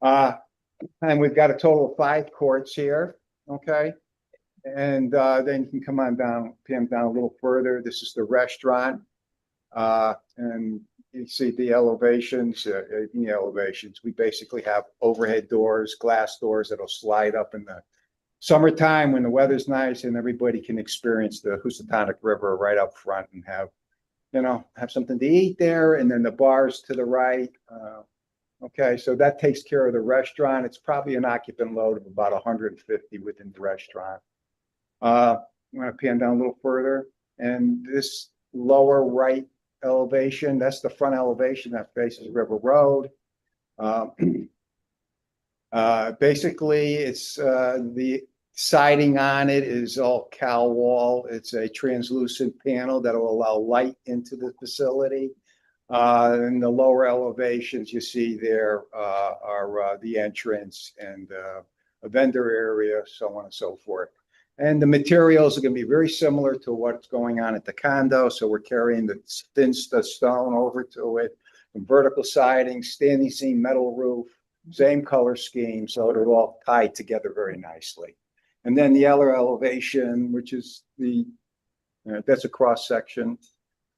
S11: and we've got a total of 5 courts here, okay? And then you can come on down, pan down a little further. This is the restaurant. And you see the elevations, we basically have overhead doors, glass doors that'll slide up in the summertime when the weather's nice and everybody can experience the Housatonic River right up front and have something to eat there. And then the bars to the right. Okay, so that takes care of the restaurant. It's probably an occupant load of about 150 within the restaurant. I'm going to pan down a little further, and this lower right elevation. That's the front elevation that faces River Road. Basically, it's the siding on it is all cowl wall. It's a translucent panel that will allow light into the facility. In the lower elevations, you see there are the entrance and a vendor area, so on and so forth. And the materials are going to be very similar to what's going on at the condo. So we're carrying the thin stone over to it, and vertical siding, standing seam, metal roof, same color scheme. So it'll all tie together very nicely. And then the other elevation, which is that's a cross section.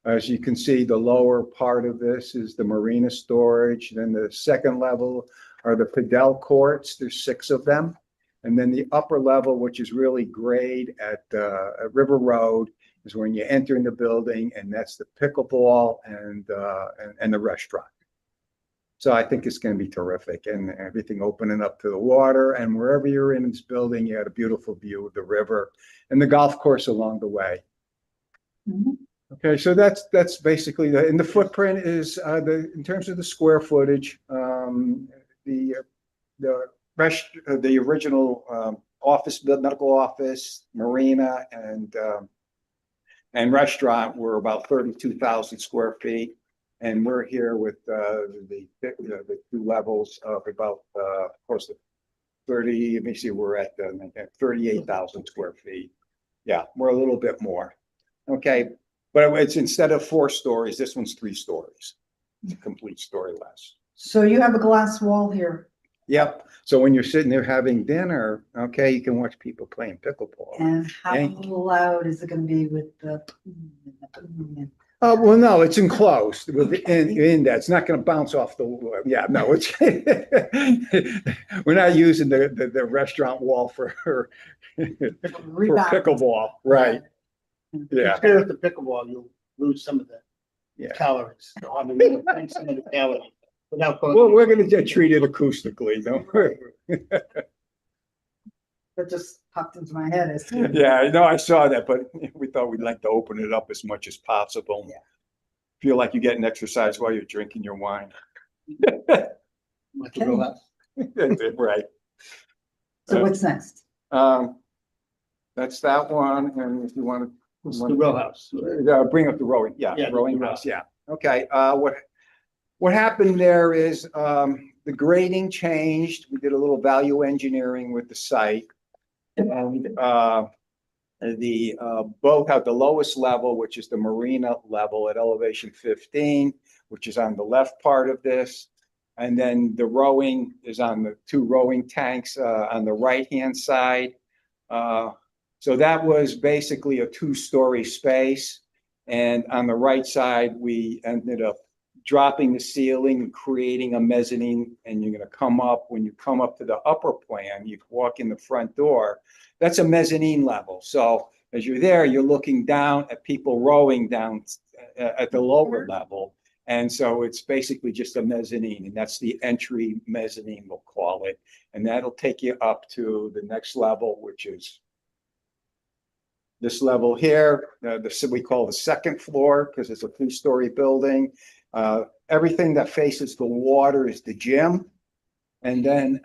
S11: As you can see, the lower part of this is the marina storage. Then the second level are the padel courts. There's 6 of them. And then the upper level, which is really grade at River Road, is when you enter in the building, and that's the pickleball and the restaurant. So I think it's going to be terrific, and everything opening up to the water. And wherever you're in this building, you had a beautiful view of the river and the golf course along the way.
S1: Mhm.
S11: Okay, so that's basically and the footprint is in terms of the square footage, the original office, medical office, marina, and restaurant were about 32,000 square feet. And we're here with the 2 levels of about close to 30. Let me see, we're at 38,000 square feet. Yeah, we're a little bit more. Okay, but it's instead of 4 stories, this one's 3 stories. It's a complete story less.
S1: So you have a glass wall here.
S11: Yep. So when you're sitting there having dinner, okay, you can watch people playing pickleball.
S1: And how
S11: And-
S1: loud is it gonna be with the?
S11: Oh, well, no, it's enclosed in that. It's not going to bounce off the, yeah, no, it's, we're not using the restaurant wall for
S1: Rebound.
S11: pickleball, right? Yeah.
S3: Instead of the pickleball, you'll lose some of the
S11: Yeah.
S3: calories. So, I mean, you'll gain some of the calories without going.
S11: Well, we're going to get treated acoustically, don't worry.
S1: That just popped into my head as soon as.
S11: Yeah, I know, I saw that, but we thought we'd like to open it up as much as possible.
S1: Yeah.
S11: Feel like you're getting exercise while you're drinking your wine.
S3: Like the real house.
S11: Right.
S1: So what's next?
S11: That's that one, and if you want to.
S3: It's the row house.
S11: Bring up the rowing,
S3: Yeah, the
S11: rowing
S3: row
S11: house,
S3: house.
S11: yeah. Okay, what happened there is, the grading changed. We did a little value engineering with the site. And, both have the lowest level, which is the marina level at elevation 15, which is on the left part of this. And then the rowing is on the 2 rowing tanks, on the right-hand side. So that was basically a 2-story space. And on the right side, we ended up dropping the ceiling and creating a mezzanine. And you're going to come up, when you come up to the upper plan, you walk in the front door. That's a mezzanine level. So as you're there, you're looking down at people rowing down at the lower level. And so it's basically just a mezzanine, and that's the entry mezzanine, we'll call it. And that'll take you up to the next level, which is this level here. We call the second floor because it's a 3-story building. Everything that faces the water is the gym. And then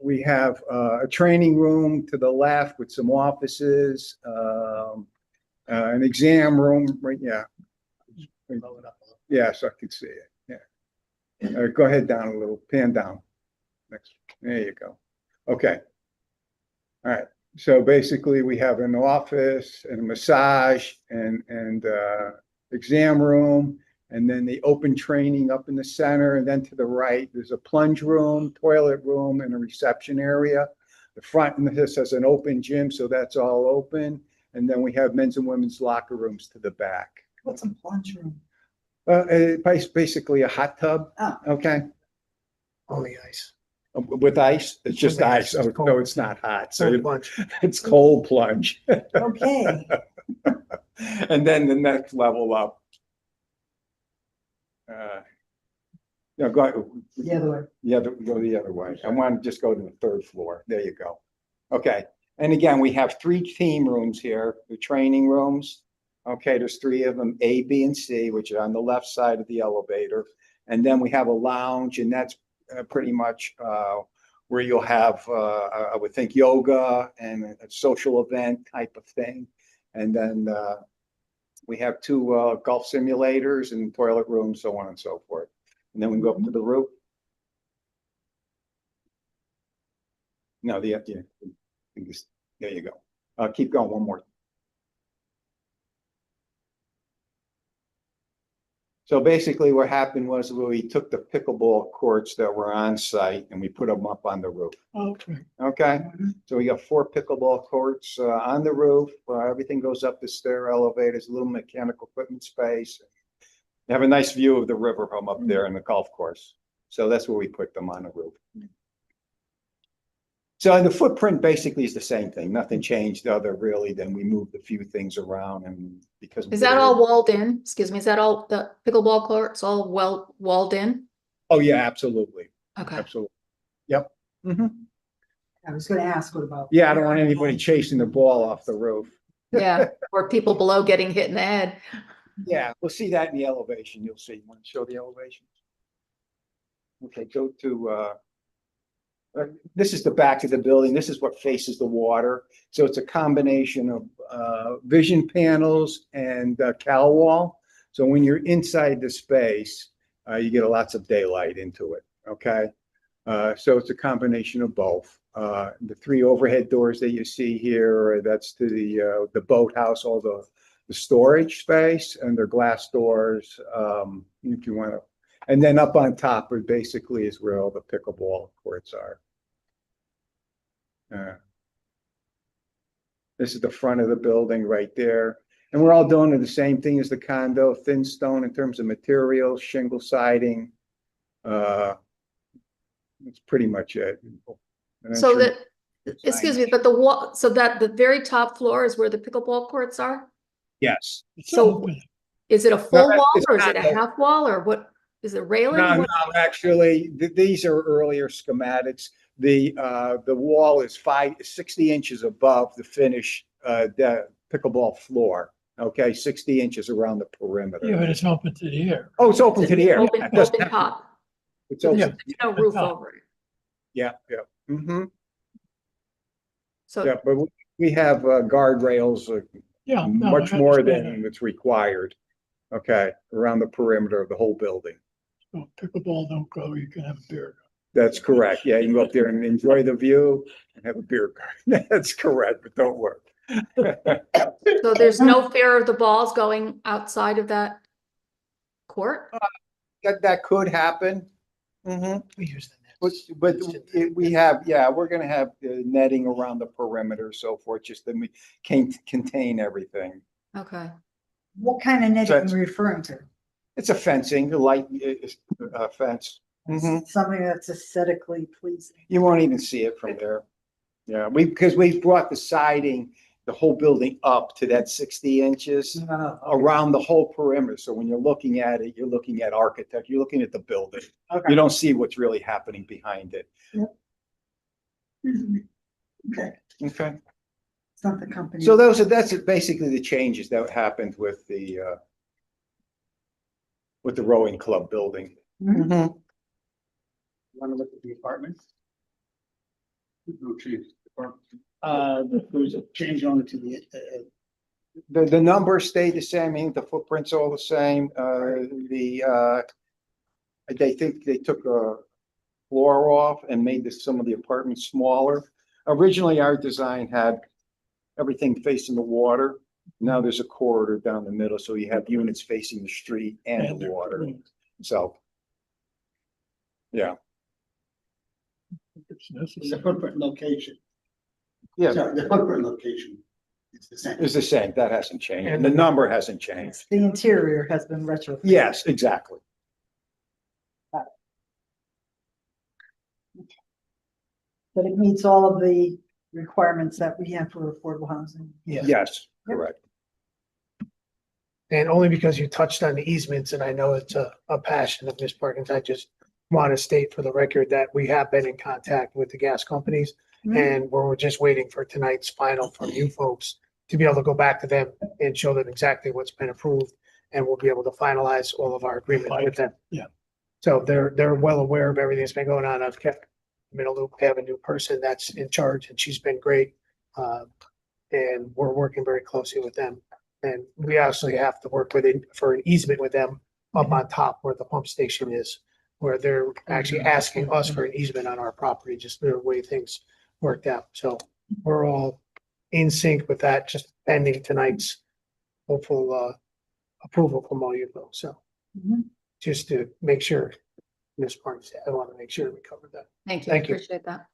S11: we have a training room to the left with some offices, an exam room, right? Yeah. Yeah, so I can see it. Yeah. Go ahead down a little, pan down. Next, there you go. Okay. All right. So basically, we have an office and a massage and exam room. And then the open training up in the center, and then to the right, there's a plunge room, toilet room, and a reception area. The front of this has an open gym, so that's all open. And then we have men's and women's locker rooms to the back.
S1: What's a plunge room?
S11: It's basically a hot tub.
S1: Oh.
S11: Okay.
S10: Only ice.
S11: With ice, it's just
S10: Only
S11: ice.
S10: ice.
S11: Oh, no, it's not hot. So
S10: Cold plunge.
S11: it's cold plunge.
S1: Okay.
S11: And then the next level up. No, go
S1: The other way.
S11: go the other way. I want to just go to the 3rd floor. There you go. Okay. And again, we have 3 team rooms here, the training rooms. Okay, there's three of them, A, B, and C, which are on the left side of the elevator. And then we have a lounge, and that's pretty much where you'll have, I would think, yoga and a social event type of thing. And then we have two golf simulators and toilet rooms, so on and so forth. And then we go up to the roof. No, there you go. Keep going one more. So basically what happened was we took the pickleball courts that were on site and we put them up on the roof.
S4: Okay.
S11: Okay, so we got 4 pickleball courts on the roof. Everything goes up the stair elevators, a little mechanical equipment space. You have a nice view of the river from up there in the golf course. So that's where we put them on the roof. So the footprint basically is the same thing. Nothing changed other really than we moved a few things around and because.
S8: Is that all walled in? Excuse me, is that all the pickleball courts all walled in?
S11: Oh, yeah, absolutely.
S8: Okay.
S11: Absolutely. Yep. Mm-hmm.
S1: I was gonna ask what about.
S11: Yeah, I don't want anybody chasing the ball off the roof.
S8: Yeah, or people below getting hit in the head.
S11: Yeah, we'll see that in the elevation. You'll see. Want to show the elevation? Okay, go to, this is the back of the building. This is what faces the water. So it's a combination of vision panels and cowl wall. So when you're inside the space, you get lots of daylight into it. Okay. So it's a combination of both. The 3 overhead doors that you see here, that's to the boathouse, all the storage space, and they're glass doors, if you want to. And then up on top basically is where all the pickleball courts are. This is the front of the building right there. And we're all doing the same thing as the condo, thin stone in terms of materials, shingle siding. That's pretty much it.
S8: So that, excuse me, but the wall, so that the very top floor is where the pickleball courts are?
S11: Yes.
S8: So is it a full
S11: No,
S8: wall
S11: it's
S8: or is
S11: not
S8: it a
S11: a-
S8: half wall or what? Is it railing?
S11: No,
S8: What-
S11: no, actually, these are earlier schematics. The wall is 60 inches above the finished the pickleball floor. Okay, 60 inches around the perimeter.
S4: Yeah, but it's open to the air.
S11: Oh, it's open to the air.
S8: Open,
S11: Yeah, it doesn't
S8: open
S11: have to-
S8: top.
S11: It's
S8: So
S11: open.
S8: there's no roof
S4: top.
S8: over it.
S11: Yeah, yeah. Mm-hmm.
S8: So
S11: Yeah, but we have guardrails,
S4: Yeah. no,
S11: much
S4: I
S11: more
S4: understand
S11: than it's required. Okay, around the perimeter of the whole building.
S4: that. So pickleball don't go, you can have a beer.
S11: That's correct. Yeah, you can go up there and enjoy the view and have a beer garden. That's correct, but don't work.
S8: so there's no fear of the balls going outside of that court?
S11: That could happen. Mm-hmm.
S4: We use the
S11: But
S4: nets.
S11: we have, yeah, we're gonna have netting around the perimeter, so forth, just then we can contain everything.
S8: Okay.
S1: What kind of netting
S11: So
S1: are
S11: it's-
S1: you referring to?
S11: It's a fencing, a light fence. Mhm.
S1: Something that's aesthetically pleasing.
S11: You won't even see it from there. Yeah, because we brought the siding, the whole building up to that 60 inches around the whole perimeter. So when you're looking at it, you're looking at architect, you're looking at the building.
S1: Okay.
S11: You don't see what's really happening behind it.
S1: Okay,
S11: Okay.
S1: it's not the company.
S11: So that's basically the changes that happened with the rowing club building.
S1: Mhm.
S3: Want to look at the apartments?
S12: No change.
S3: There's a change on it to the,
S11: The numbers stay the same, I mean, the footprint's all the same, they think they took a floor off and made some of the apartments smaller. Originally, our design had everything facing the water. Now there's a corridor down the middle, so you have units facing the street and the water, so. Yeah,
S3: the footprint location.
S11: yeah,
S3: Sorry, the footprint location is the same.
S11: it's the same, that hasn't changed, and the number hasn't changed.
S1: The interior has been retrofitted.
S11: Yes, exactly.
S1: But it meets all of the requirements that we have for affordable housing.
S11: Yes, correct.
S10: And only because you touched on the easements, and I know it's a passion of Ms. Perkins, I just want to state for the record that we have been in contact with the gas companies, and we're just waiting for tonight's final from you folks to be able to go back to them and show them exactly what's been approved. And we'll be able to finalize all of our agreement with them.
S4: Yeah.
S10: So they're well aware of everything that's been going on. I've kept them in a loop. They have a new person that's in charge and she's been great. And we're working very closely with them. And we actually have to work with it for an easement with them up on top where the pump station is, where they're actually asking us for an easement on our property, just the way things worked out. So we're all in sync with that, just pending tonight's hopeful approval from all you folks. So
S1: Mhm.
S10: just to make sure, Ms. Barnes, I want to make sure we covered that.
S8: Thank you,
S10: Thank you.
S8: appreciate that.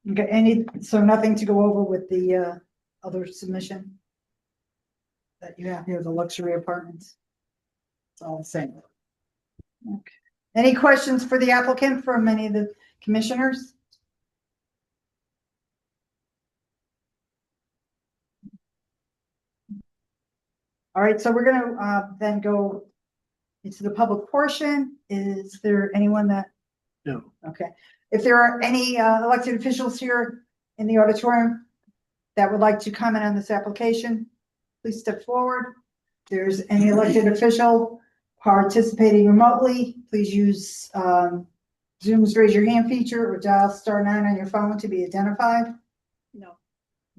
S1: Okay, so nothing to go over with the other submission that you have here, the luxury apartments? It's all the same. Okay. Any questions for the applicant from any of the commissioners? All right, so we're gonna then go into the public portion. Is there anyone that?
S10: No.
S1: Okay, if there are any elected officials here in the auditorium that would like to comment on this application, please step forward. If there's any elected official participating remotely, please use Zoom's raise your hand feature or dial *9 on your phone to be identified.
S2: No.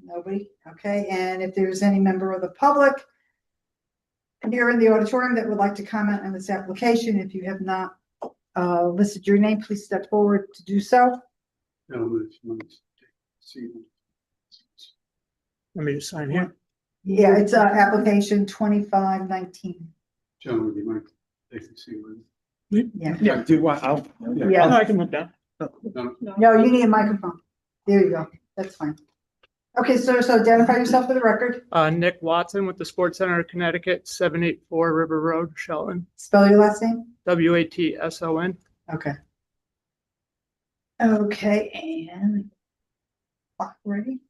S1: Nobody, okay, and if there's any member of the public here in the auditorium that would like to comment on this application, if you have not listed your name, please step forward to do so.
S12: Gentlemen, if you want to see.
S10: Let me just sign here.
S1: Yeah, it's application 2519.
S12: Gentlemen, you might take the seat with
S1: Yeah,
S11: Yeah, do what? I'll.
S1: Yeah.
S10: I can move down.
S12: no,
S1: no, you need a microphone. There you go, that's fine. Okay, so identify yourself for the record.
S14: Nick Watson with the Sports Center of Connecticut, 784 River Road, Shelton,
S1: Spell your last name.
S14: WATSON.
S1: Okay. Okay, and clock ready?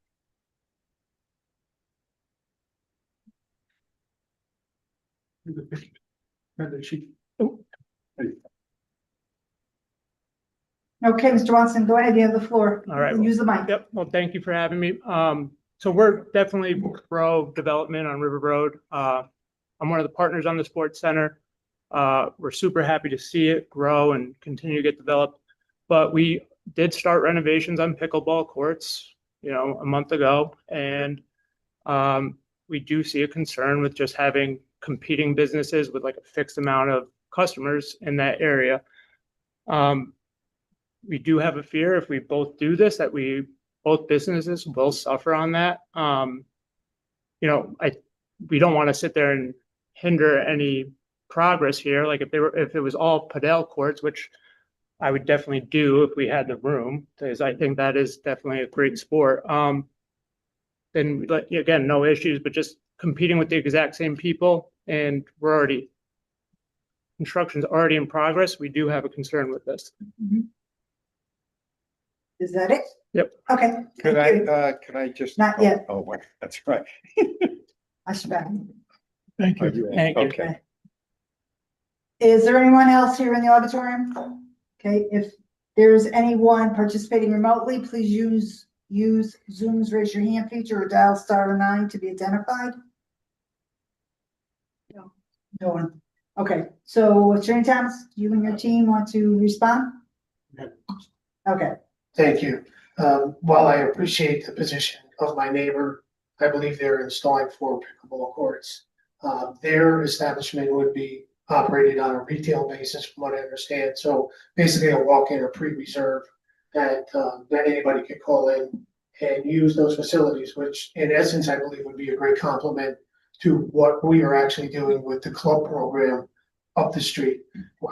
S1: Okay, Mr. Watson, go ahead, you have the floor.
S14: All right.
S1: Use the mic.
S14: Yep, well, thank you for having me. So we're definitely pro development on River Road. I'm one of the partners on the Sports Center. We're super happy to see it grow and continue to get developed. But we did start renovations on pickleball courts, a month ago. And we do see a concern with just having competing businesses with like a fixed amount of customers in that area. We do have a fear if we both do this, that both businesses will suffer on that. We don't want to sit there and hinder any progress here. Like if it was all padel courts, which I would definitely do if we had the room, because I think that is definitely a great sport. Then again, no issues, but just competing with the exact same people, and construction's already in progress. We do have a concern with this.
S1: Mhm. Is that it?
S14: Yep.
S1: Okay.
S11: Could
S1: thank you.
S11: can I just?
S1: Not yet.
S11: Oh, wait, that's right.
S1: I should back.
S4: Thank
S11: Are
S4: you.
S11: you-
S14: Thank you.
S11: Okay.
S1: Is there anyone else here in the auditorium? Okay, if there's anyone participating remotely, please use Zoom's raise your hand feature or dial *9 to be identified.
S2: No.
S1: No one. Okay, so Attorney Thomas, you and your team want to respond? Okay,
S10: Thank you. While I appreciate the position of my neighbor, I believe they're installing 4 pickleball courts. Their establishment would be operated on a retail basis, from what I understand. So basically a walk-in or pre-reserve that anybody could call in and use those facilities, which in essence, I believe would be a great complement to what we are actually doing with the club program up the street.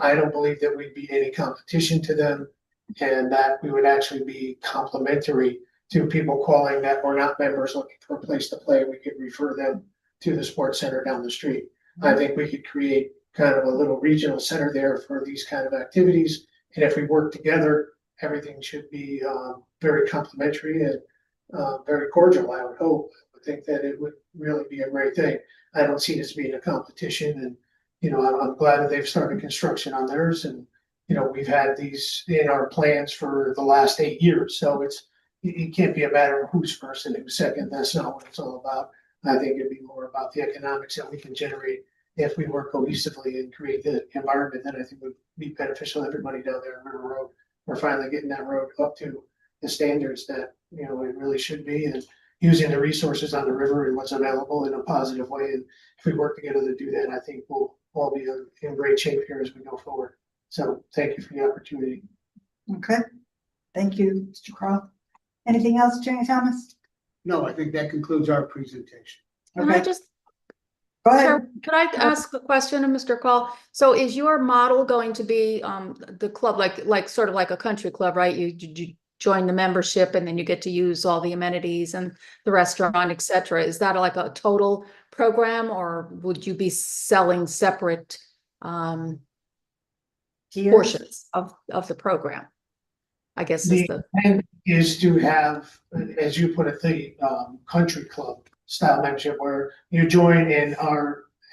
S10: I don't believe that we'd be any competition to them, and that we would actually be complementary to people calling that were not members looking for a place to play. We could refer them to the sports center down the street. I think we could create kind of a little regional center there for these kind of activities. And if we work together, everything should be very complimentary and very cordial, I would hope. I think that it would really be a great thing. I don't see this being a competition, and I'm glad that they've started construction on theirs, and we've had these in our plans for the last 8 years. So it can't be a matter of who's first and who's second. That's not what it's all about. I think it'd be more about the economics that we can generate if we work cohesively and create the environment that I think would be beneficial to everybody down there on River Road. We're finally getting that road up to the standards that, you know, it really should be, and using the resources on the river and what's available in a positive way. And if we work together to do that, I think we'll all be in great shape here as we go forward. So thank you for the opportunity.
S1: Okay, thank you, Mr. Crowe. Anything else, Jenny Thomas?
S3: No, I think that concludes our presentation.
S8: Can I
S1: Okay,
S8: just,
S1: go ahead.
S8: sir, could I ask a question of Mr. Call? So is your model going to be the club, like sort of like a country club, right? You join the membership and then you get to use all the amenities and the restaurant, et cetera. Is that like a total program, or would you be selling separate
S1: Tiers?
S8: portions of the program? I guess is
S10: The
S8: the,
S10: plan is to have, as you put it, the country club style membership where you join and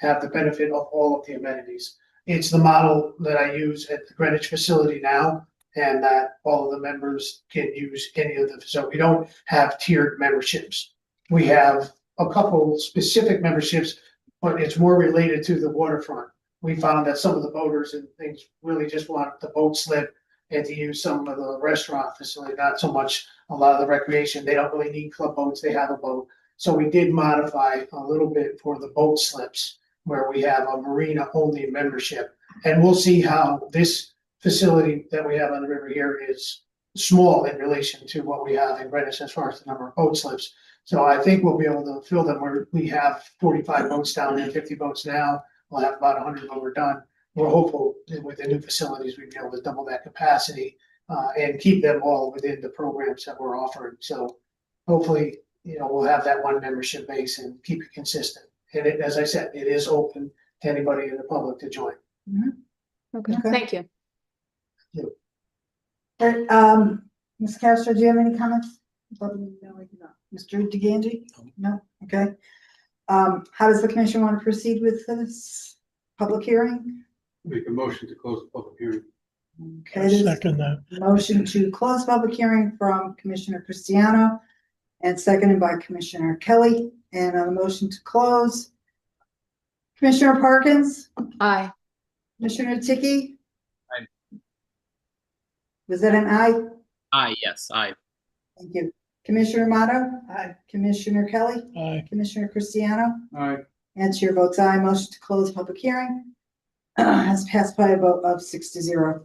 S10: have the benefit of all of the amenities. It's the model that I use at the Greenwich facility now, and that all of the members can use any of them. So we don't have tiered memberships. We have a couple specific memberships, but it's more related to the waterfront. We found that some of the boaters and things really just want the boat slip and to use some of the restaurant facility, not so much a lot of the recreation. They don't really need club boats, they have a boat. So we did modify a little bit for the boat slips, where we have a marina only membership. And we'll see how this facility that we have on the river here is small in relation to what we have in Greenwich as far as the number of boat slips. So I think we'll be able to fill them where we have 45 boats down there, 50 boats now. We'll have about 100 when we're done. We're hopeful that with the new facilities, we'd be able to double that capacity and keep them all within the programs that we're offering. So hopefully, you know, we'll have that one membership base and keep it consistent. And it, as I said, it is open to anybody in the public to join.
S8: okay,
S1: Okay.
S8: thank you.
S1: Ms. Castro, do you have any comments?
S2: No, I do not.
S1: Mr. DeGangi? No, okay. How does the commission want to proceed with this public hearing?
S12: Make a motion to close the public hearing.
S1: Okay,
S4: I
S1: there's
S4: second that.
S1: a motion to close public hearing from Commissioner Cristiano and seconded by Commissioner Kelly. And on the motion to close, Commissioner Parkins,
S8: Aye.
S1: Commissioner Tiki?
S15: Aye.
S1: Was that an aye?
S15: Aye, yes, aye.
S1: Thank you. Commissioner Amato? Aye. Commissioner Kelly?
S4: Aye.
S1: Commissioner Cristiano?
S12: Aye.
S1: And chair votes aye. Motion to close public hearing has passed by a vote of 6-0.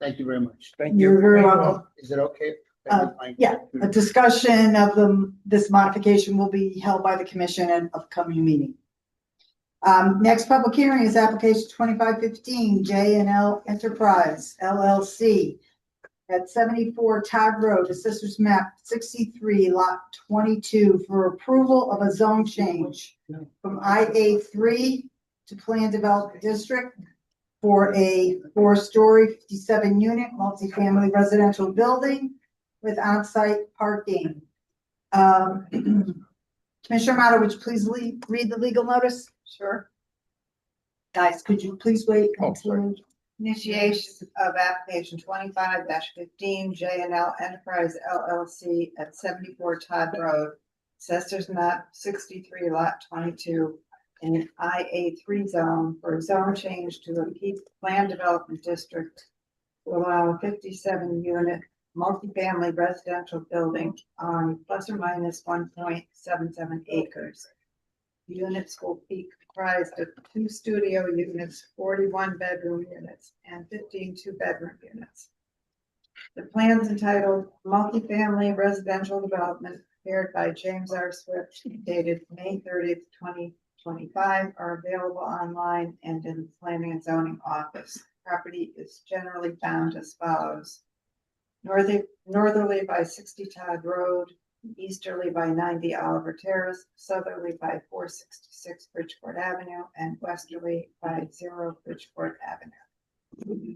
S3: Thank you very much. Thank you.
S1: You're very welcome.
S3: Is it okay?
S1: Yeah, a discussion of this modification will be held by the commission at an upcoming meeting. Next public hearing is application 2515 J&L Enterprise LLC at 74 Todd Road, Assessor's Map 63, Lot 22, for approval of a zone change from IA3 to Plan Development District for a 4-story, 57-unit multifamily residential building with on-site parking. Commissioner Amato, would you please read the legal notice?
S5: Sure.
S1: Guys, could you please wait
S3: Oh, sorry.
S1: until
S5: Initiation of application 25-15 J&L Enterprise LLC at 74 Todd Road, Assessor's Map 63, Lot 22, in an IA3 zone for a zone change to a P Plan Development District to allow a 57-unit multifamily residential building on plus or minus 1.77 acres. The units will be comprised of 2 studio units, 41 bedroom units, and 15 2-bedroom units. The plans entitled Multifamily Residential Development prepared by James R. Swift dated May 30th, 2025 are available online and in the Planning and Zoning Office. Property is generally found as follows. Northerly by 60 Todd Road, easterly by 90 Oliver Terrace, southerly by 466 Bridgeport Avenue, and westerly by 0 Bridgeport Avenue.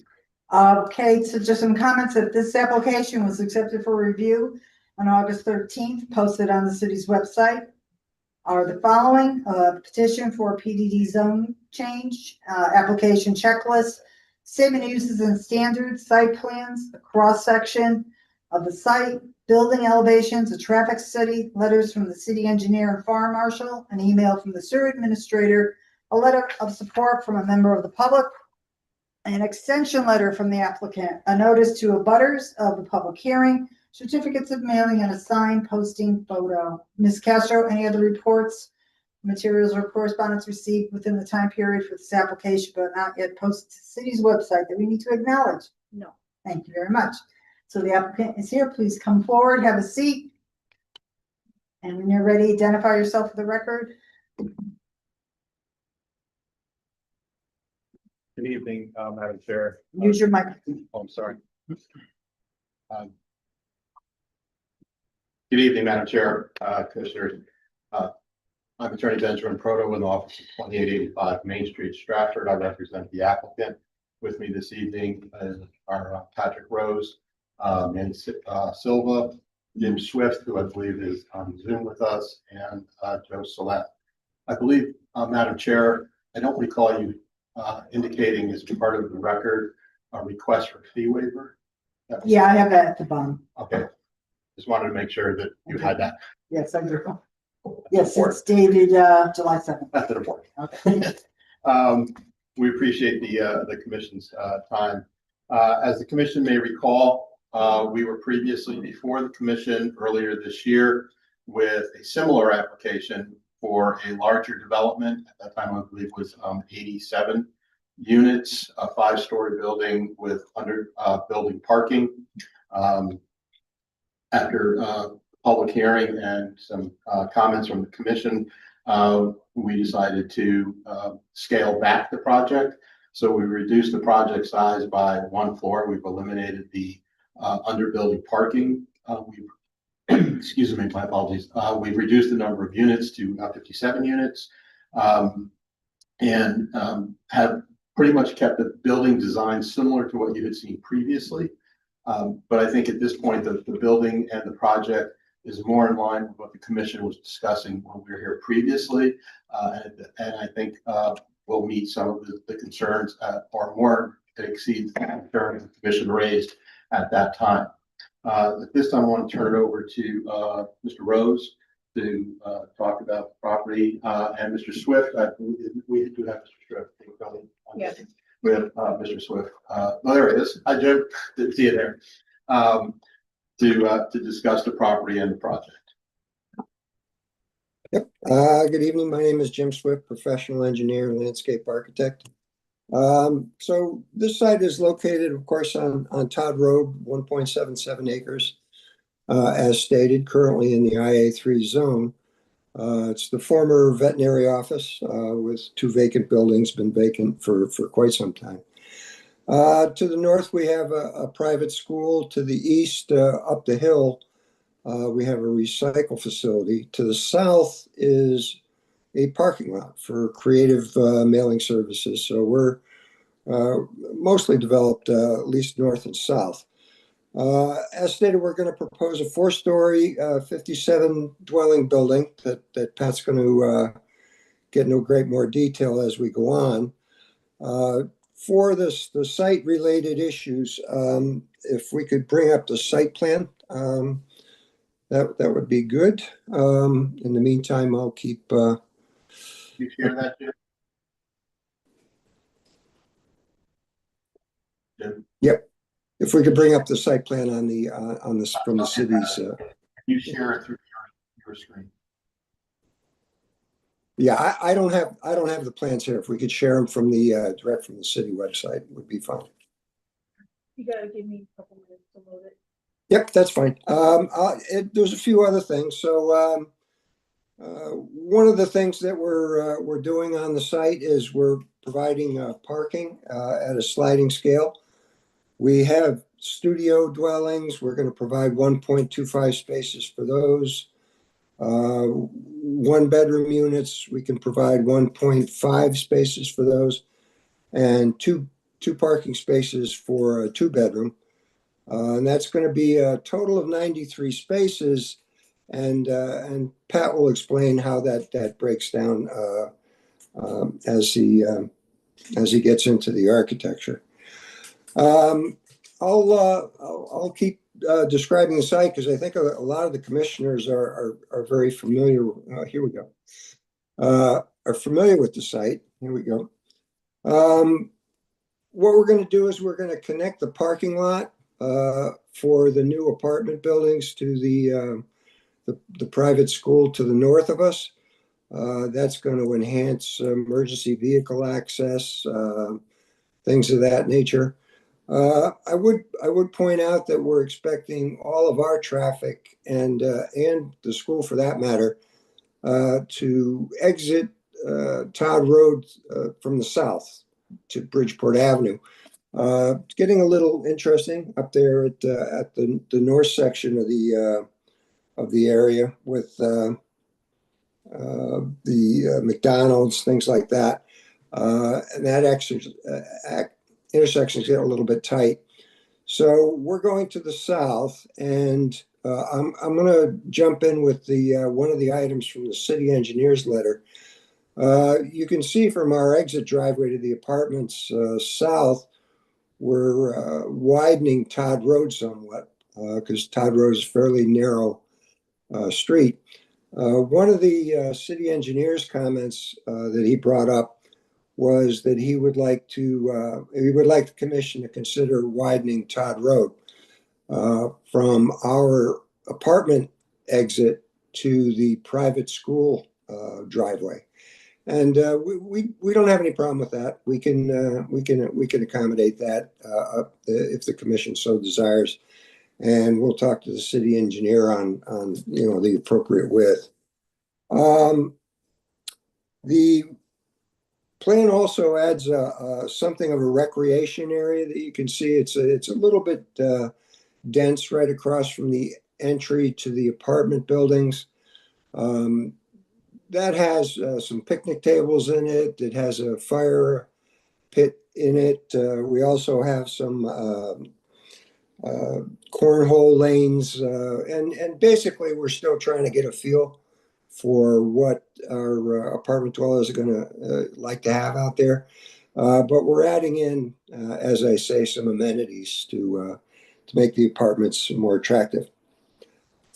S1: Okay, so just some comments that this application was accepted for review on August 13th, posted on the city's website are the following: petition for PDD zone change, application checklist, statement of uses and standards, site plans, a cross section of the site, building elevations, a traffic study, letters from the city engineer and fire marshal, an email from the sewer administrator, a letter of support from a member of the public, an extension letter from the applicant, a notice to abutters of the public hearing, certificates of mailing, and a sign posting photo. Ms. Castro, any other reports, materials, or correspondence received within the time period for this application but not yet posted to the city's website that we need to acknowledge?
S2: No.
S1: Thank you very much. So the applicant is here. Please come forward, have a seat. And when you're ready, identify yourself for the record.
S15: Good evening, Madam Chair.
S1: Use your microphone.
S15: Oh, I'm sorry. Good evening, Madam Chair, Commissioners. I'm Attorney Benjamin Proto in the office of 2885 Main Street, Stratford. I represent the applicant. With me this evening are Patrick Rose, and Silva, Jim Swift, who I believe is on Zoom with us, and Joe Salette. I believe, Madam Chair, I don't recall you indicating as part of the record a request for fee waiver.
S1: Yeah, I have that at the bottom.
S15: Okay. Just wanted to make sure that you had that.
S1: Yes, I do. Yes, it's dated July 7th.
S15: That's the report.
S1: Okay.
S15: We appreciate the commission's time. As the commission may recall, we were previously before the commission earlier this year with a similar application for a larger development. At that time, I believe was 87 units, a 5-story building with under building parking. After public hearing and some comments from the commission, we decided to scale back the project. So we reduced the project size by 1 floor. We've eliminated the underbuilding parking. Excuse me, my apologies. We've reduced the number of units to 57 units, and have pretty much kept the building design similar to what you had seen previously. But I think at this point, the building and the project is more in line with what the commission was discussing when we were here previously. And I think will meet some of the concerns or more that exceed the concerns the commission raised at that time. At this time, I want to turn it over to Mr. Rose to talk about the property, and Mr. Swift. We do have Mr. Swift.
S2: Yes.
S15: We have Mr. Swift. Oh, there it is. Hi, Jim. Didn't see you there. To discuss the property and the project.
S16: Yep. Good evening. My name is Jim Swift, professional engineer and landscape architect. So this site is located, of course, on Todd Road, 1.77 acres, as stated, currently in the IA3 zone. It's the former veterinary office with 2 vacant buildings, been vacant for quite some time. To the north, we have a private school. To the east, up the hill, we have a recycle facility. To the south is a parking lot for creative mailing services. So we're mostly developed at least north and south. As stated, we're going to propose a 4-story, 57 dwelling building that Pat's going to get into great more detail as we go on. For the site related issues, if we could bring up the site plan, that would be good. In the meantime, I'll keep.
S15: You share that, Jim? Jim?
S16: Yep. If we could bring up the site plan on this from the city's.
S15: You share it through your screen.
S16: Yeah, I don't have the plans here. If we could share them from the direct from the city website, would be fine.
S2: You gotta give me a couple minutes to load it.
S16: Yep, that's fine. There's a few other things. So one of the things that we're doing on the site is we're providing parking at a sliding scale. We have studio dwellings. We're going to provide 1.25 spaces for those. 1-bedroom units, we can provide 1.5 spaces for those, and two parking spaces for a 2-bedroom. And that's going to be a total of 93 spaces. And Pat will explain how that breaks down as he gets into the architecture. I'll keep describing the site because I think a lot of the commissioners are very familiar. Here we go. Are familiar with the site. Here we go. What we're going to do is we're going to connect the parking lot for the new apartment buildings to the private school to the north of us. That's going to enhance emergency vehicle access, things of that nature. I would point out that we're expecting all of our traffic and the school for that matter to exit Todd Road from the south to Bridgeport Avenue. It's getting a little interesting up there at the north section of the area with the McDonald's, things like that. And that intersections get a little bit tight. So we're going to the south, and I'm going to jump in with the one of the items from the city engineer's letter. You can see from our exit driveway to the apartments south, we're widening Todd Road somewhat because Todd Road is a fairly narrow street. One of the city engineer's comments that he brought up was that he would like the commission to consider widening Todd Road from our apartment exit to the private school driveway. And we don't have any problem with that. We can accommodate that if the commission so desires. And we'll talk to the city engineer on the appropriate width. The plan also adds something of a recreation area that you can see. It's a little bit dense right across from the entry to the apartment buildings. That has some picnic tables in it. It has a fire pit in it. We also have some cornhole lanes, and basically we're still trying to get a feel for what our apartment dwellers are going to like to have out there. But we're adding in, as I say, some amenities to make the apartments more attractive.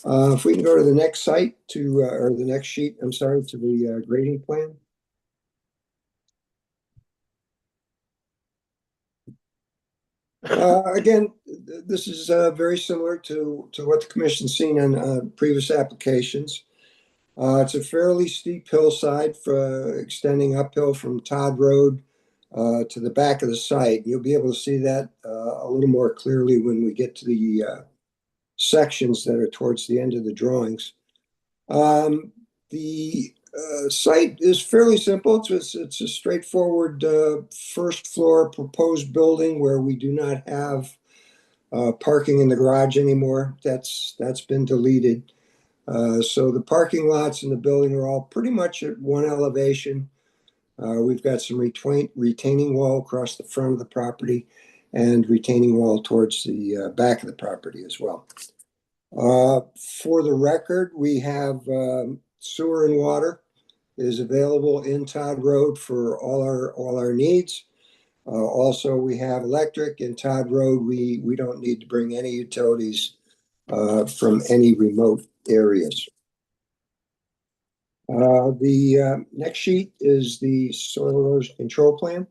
S16: If we can go to the next site or the next sheet, I'm sorry, to the grading plan. Again, this is very similar to what the commission's seen on previous applications. It's a fairly steep hillside extending uphill from Todd Road to the back of the site. You'll be able to see that a little more clearly when we get to the sections that are towards the end of the drawings. The site is fairly simple. It's a straightforward first floor proposed building where we do not have parking in the garage anymore. That's been deleted. So the parking lots in the building are all pretty much at one elevation. We've got some retaining wall across the front of the property and retaining wall towards the back of the property as well. For the record, we have sewer and water is available in Todd Road for all our needs. Also, we have electric in Todd Road. We don't need to bring any utilities from any remote areas. The next sheet is the soil erosion control plan.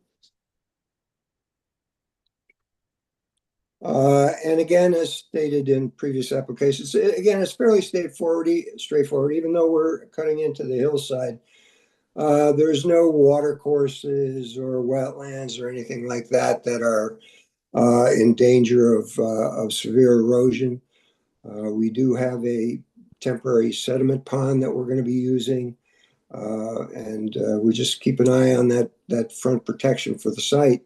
S16: And again, as stated in previous applications, again, it's fairly straightforward, even though we're cutting into the hillside. There's no water courses or wetlands or anything like that that are in danger of severe erosion. We do have a temporary sediment pond that we're going to be using. And we just keep an eye on that front protection for the site,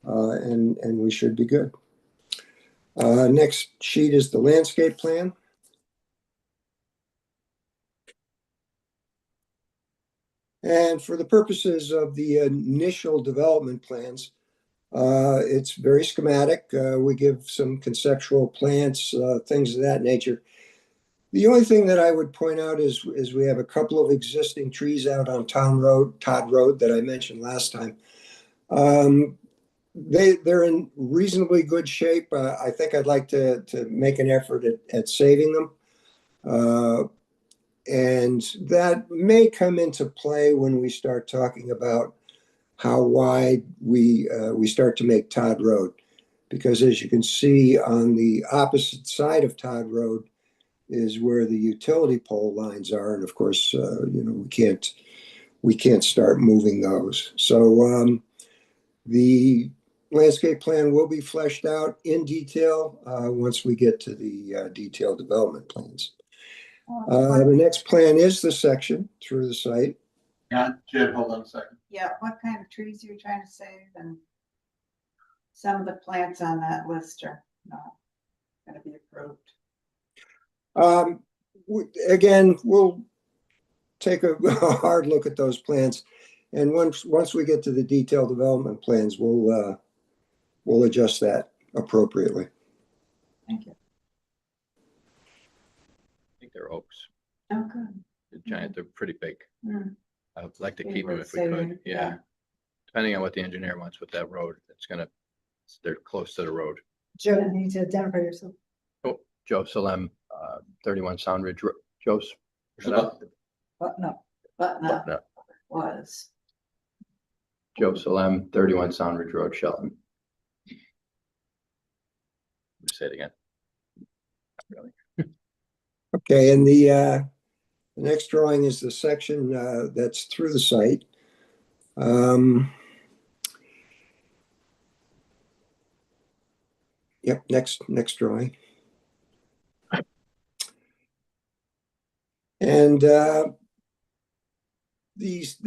S16: and we should be good. Next sheet is the landscape plan. And for the purposes of the initial development plans, it's very schematic. We give some conceptual plants, things of that nature. The only thing that I would point out is we have a couple of existing trees out on Todd Road that I mentioned last time. they're in reasonably good shape. I think I'd like to make an effort at saving them. And that may come into play when we start talking about how wide we start to make Todd Road. Because as you can see on the opposite side of Todd Road is where the utility pole lines are. And of course, we can't start moving those. So the landscape plan will be fleshed out in detail once we get to the detailed development plans. The next plan is the section through the site.
S15: Yeah, Jim, hold on a second.
S5: Yeah, what kind of trees are you trying to save? And some of the plants on that list are not gonna be approved.
S16: Again, we'll take a hard look at those plans. And once we get to the detailed development plans, we'll adjust that appropriately.
S5: Thank you.
S17: I think they're oaks.
S5: Oh, good.
S17: They're giant, they're pretty big.
S5: Mm.
S17: I would like to
S5: Be
S17: keep them
S5: worth
S17: if we could,
S5: saving,
S17: yeah.
S5: yeah.
S17: Depending on what the engineer wants with that road, they're close to the road.
S1: Joe, you need to identify yourself.
S17: Oh, Joe Salem, 31 Sound Ridge, Joe's.
S5: Button up
S17: No,
S5: was.
S17: Joe Salem, 31 Sound Ridge Road, Shelton. Say it again. Not really.
S16: Okay, and the next drawing is the section that's through the site. Yep, next drawing. And the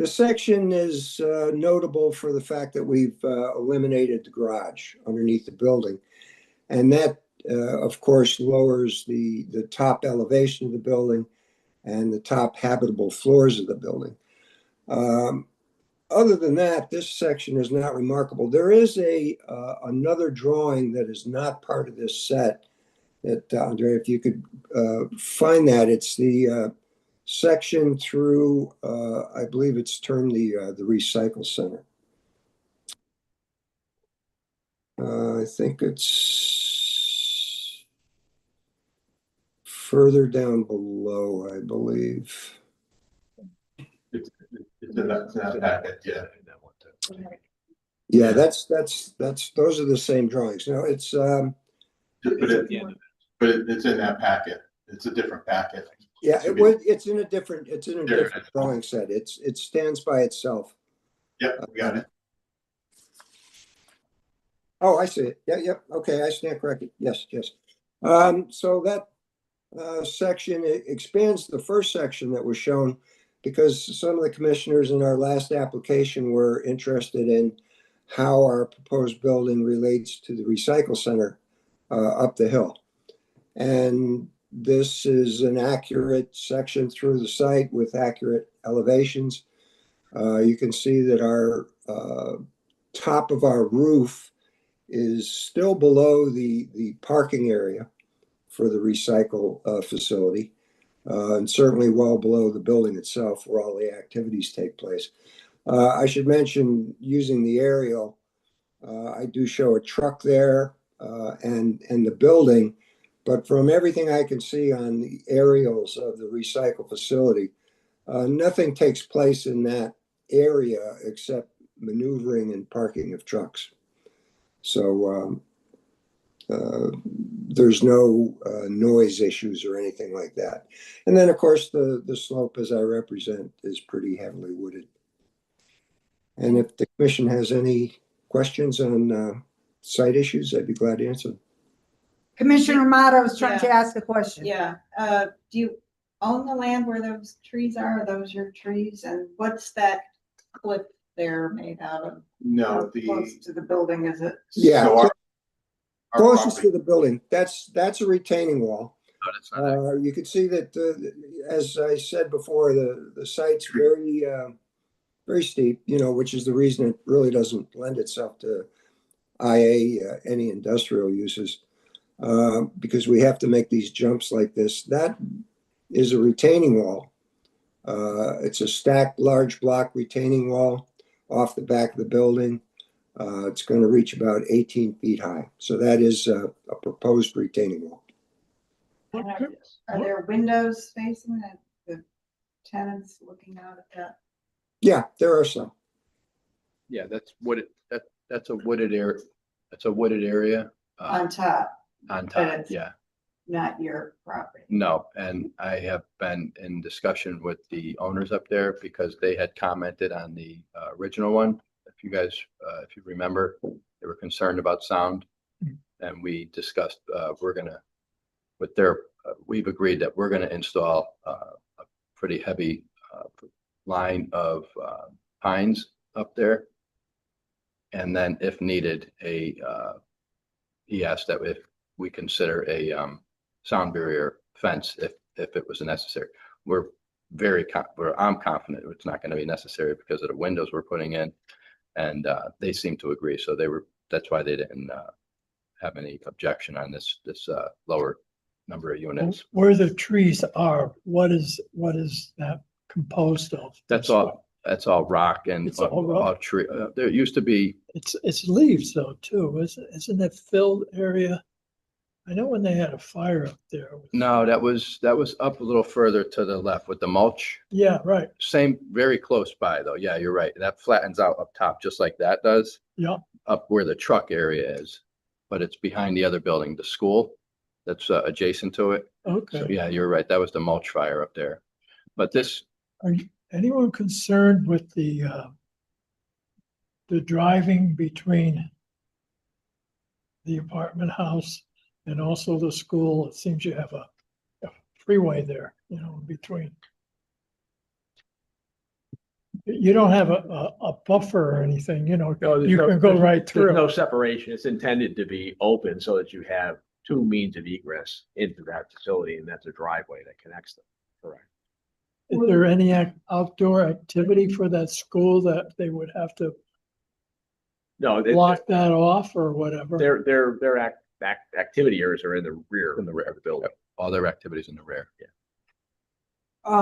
S16: section is notable for the fact that we've eliminated the garage underneath the building. And that, of course, lowers the top elevation of the building and the top habitable floors of the building. Other than that, this section is not remarkable. There is another drawing that is not part of this set that, Andre, if you could find that, it's the section through, I believe it's termed the recycle center. I think it's further down below, I believe.
S15: It's in that packet, yeah.
S16: Yeah, that's those are the same drawings. No, it's
S15: But it's in that packet. It's a different packet.
S16: yeah, it's in a different drawing set. It stands by itself.
S15: Yep, we got it.
S16: Oh, I see it. Yep. Okay, I stand corrected. Yes. So that section expands the first section that was shown because some of the commissioners in our last application were interested in how our proposed building relates to the recycle center up the hill. And this is an accurate section through the site with accurate elevations. You can see that our top of our roof is still below the parking area for the recycle facility, and certainly well below the building itself where all the activities take place. I should mention, using the aerial, I do show a truck there and the building, but from everything I can see on the aerials of the recycle facility, nothing takes place in that area except maneuvering and parking of trucks. So there's no noise issues or anything like that. And then, of course, the slope, as I represent, is pretty heavily wooded. And if the commission has any questions on site issues, I'd be glad to answer them.
S1: Commissioner Amato was trying to
S5: Yeah.
S1: ask a question.
S5: Yeah, do you own the land where those trees are? Are those your trees? And what's that cliff there made out of?
S15: No,
S5: How close to the building is it?
S16: Yeah,
S15: So our
S16: closest
S15: property-
S16: to the building, that's a retaining wall.
S17: But it's not.
S16: You can see that, as I said before, the site's very steep, which is the reason it really doesn't lend itself to IA, any industrial uses, because we have to make these jumps like this. That is a retaining wall. It's a stacked large block retaining wall off the back of the building. It's going to reach about 18 feet high. So that is a proposed retaining wall.
S5: And are there windows facing the tenants looking out at that?
S16: Yeah, there are some.
S17: Yeah, that's wooded, that's a wooded area. That's a wooded area.
S5: On top,
S17: On
S5: but
S17: top,
S5: it's
S17: yeah.
S5: not your property.
S17: No, and I have been in discussion with the owners up there because they had commented on the original one. If you guys, if you remember, they were concerned about sound. And we discussed, we're gonna, with their, we've agreed that we're gonna install a pretty heavy line of pines up there. And then if needed, he asked that if we consider a sound barrier fence if it was necessary. I'm confident it's not going to be necessary because of the windows we're putting in, and they seem to agree. So that's why they didn't have any objection on this lower number of units.
S4: Where the trees are, what is that composed of?
S17: That's all rock and
S4: It's all rock?
S17: all tree. There used to be.
S4: It's leaves though too, isn't it filled area? I know when they had a fire up there.
S17: No, that was up a little further to the left with the mulch.
S4: Yeah, right.
S17: Same, very close by though. Yeah, you're right. That flattens out up top just like that does.
S4: Yeah.
S17: Up where the truck area is, but it's behind the other building, the school that's adjacent to it.
S4: Okay.
S17: So yeah, you're right. That was the mulch fire up there. But this,
S4: Are anyone concerned with the driving between the apartment house and also the school? It seems you have a freeway there, in between. You don't have a buffer or anything,
S18: No,
S4: you can go right
S18: There's
S4: through.
S18: no separation. It's intended to be open so that you have two means of egress into that facility, and that's a driveway that connects them. Correct.
S4: Is there any outdoor activity for that school that they would have to
S18: No,
S4: block that off or whatever?
S18: their activity areas are in the rear of the building.
S17: all their activities in the rear.
S18: Yeah.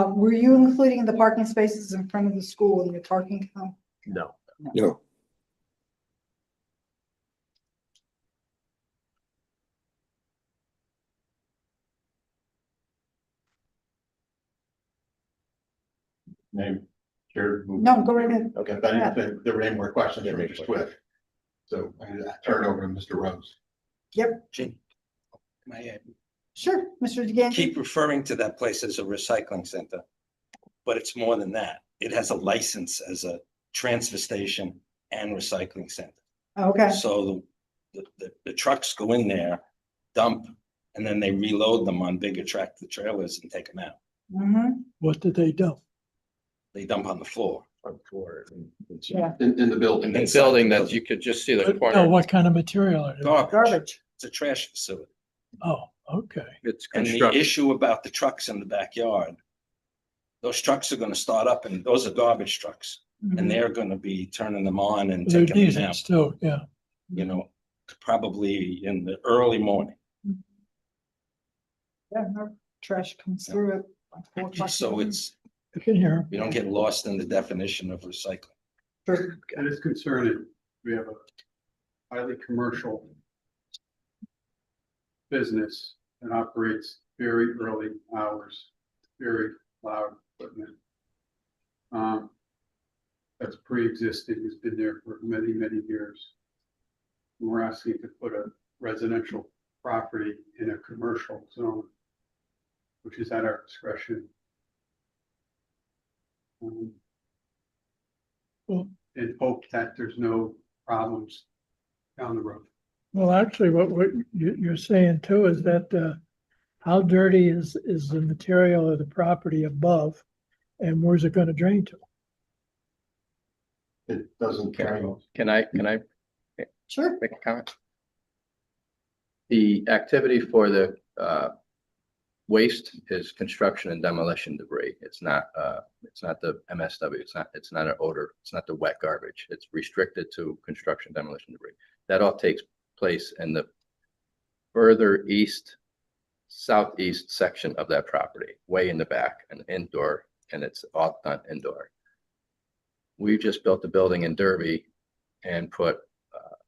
S1: Were you including the parking spaces in front of the school in your parking count?
S18: No.
S16: No.
S15: Name, Chair.
S1: No, go right ahead.
S15: Okay, but I think there were any more questions for Mr. Swift. So I'm gonna turn it over to Mr. Rose.
S1: Yep,
S19: Gene, am I
S1: sure, Mr. DeGan.
S19: keep referring to that place as a recycling center, but it's more than that. It has a license as a transfer station and recycling center.
S1: Okay,
S19: So the trucks go in there, dump, and then they reload them on bigger tractor trailers and take them out.
S4: What did they do?
S19: They dump on the floor.
S1: Yeah.
S15: In the building.
S17: In the building that you could just see the
S4: No,
S17: corner.
S4: what kind of material are they?
S19: Garbage. It's a trash facility.
S4: Oh, okay.
S17: It's
S19: And the
S17: construction.
S19: issue about the trucks in the backyard, those trucks are gonna start up and those are garbage trucks. And they're gonna be turning them on and
S4: They're
S19: taking them out,
S4: diesels too, yeah.
S19: probably in the early morning.
S1: Yeah, no trash comes through it.
S19: So
S4: I can hear.
S19: you don't get lost in the definition of recycling.
S12: And it's concerning. We have a highly commercial business that operates very early hours, very loud equipment. That's pre-existing, has been there for many, many years. We're asking to put a residential property in a commercial zone, which is at our discretion. And hope that there's no problems down the road.
S4: Well, actually, what you're saying too is that how dirty is the material of the property above, and where's it going to drain to?
S15: It doesn't carry.
S17: Can I
S1: Sure.
S17: make a comment? The activity for the waste is construction and demolition debris. It's not the MSW. It's not an odor. It's not the wet garbage. It's restricted to construction demolition debris. That all takes place in the further southeast section of that property, way in the back and indoor, and it's all done indoor. We just built a building in Derby and put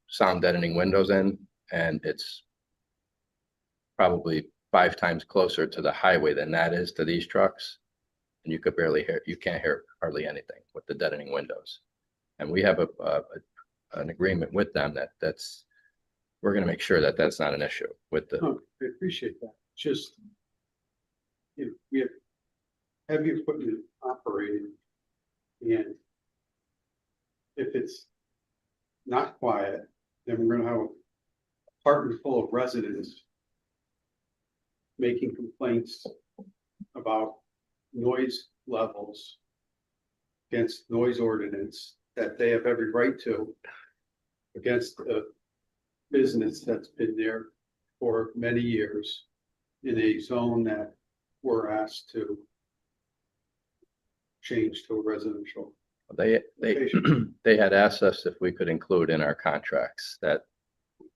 S17: sound deadening windows in, and it's probably 5 times closer to the highway than that is to these trucks. And you could barely hear, you can't hear hardly anything with the deadening windows. And we have an agreement with them we're gonna make sure that that's not an issue with the.
S12: Oh, I appreciate that. Just, we have heavy equipment operating, and if it's not quiet, then we're gonna have an apartment full of residents making complaints about noise levels against noise ordinance that they have every right to against a business that's been there for many years in a zone that we're asked to change to a residential.
S17: They
S12: location.
S17: they had asked us if we could include in our contracts that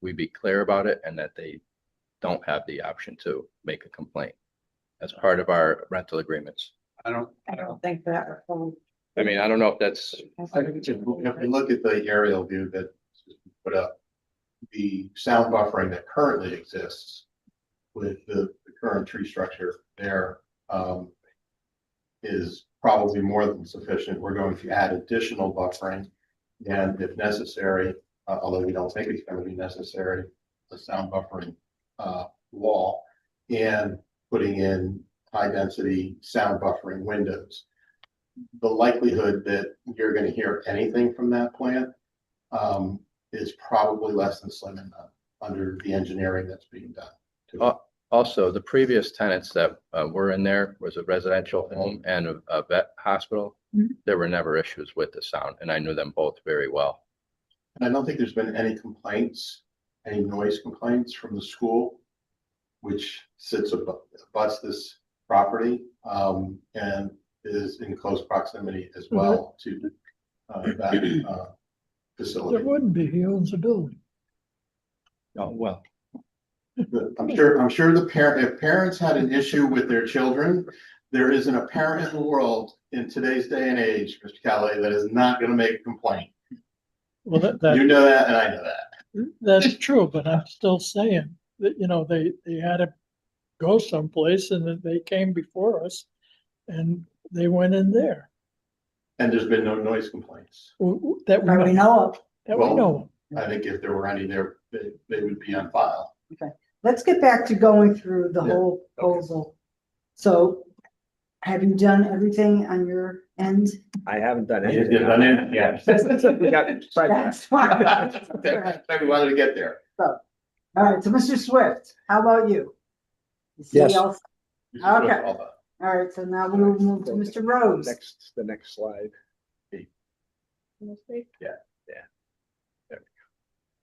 S17: we be clear about it and that they don't have the option to make a complaint as part of our rental agreements.
S12: I don't
S5: think that.
S17: I mean, I don't know if that's,
S15: I think if you look at the aerial view that put up, the sound buffering that currently exists with the current tree structure there is probably more than sufficient. We're going to add additional buffering, and if necessary, although we don't think it's going to be necessary, a sound buffering wall, and putting in high density sound buffering windows. The likelihood that you're going to hear anything from that plant is probably less than slim enough under the engineering that's being done.
S17: also the previous tenants that were in there was a residential home and a vet hospital. There were never issues with the sound, and I knew them both very well.
S15: And I don't think there's been any complaints, any noise complaints from the school, which abuts this property and is in close proximity as well to that facility.
S4: There wouldn't be, he owns a building.
S17: Oh, well.
S15: I'm sure if parents had an issue with their children, there isn't a parent in the world in today's day and age, Mr. Calais, that is not going to make a complaint.
S4: Well,
S15: You know that, and I know that.
S4: that's true, but I'm still saying that, they had to go someplace and then they came before us and they went in there.
S15: And there's been no noise complaints.
S4: That
S1: we know of.
S4: That we know of.
S15: I think if there were any there, they would be on file.
S1: Okay, let's get back to going through the whole proposal. So have you done everything on your end?
S18: I haven't done
S15: You
S18: anything.
S15: haven't done anything yet.
S18: We got-
S1: That's fine.
S15: We wanted to get there.
S1: So, all right, so Mr. Swift, how about you? You see
S16: Yes.
S1: else? Okay, all right, so now we'll move to Mr. Rose.
S18: The next slide.
S12: Yeah.
S18: Yeah. There we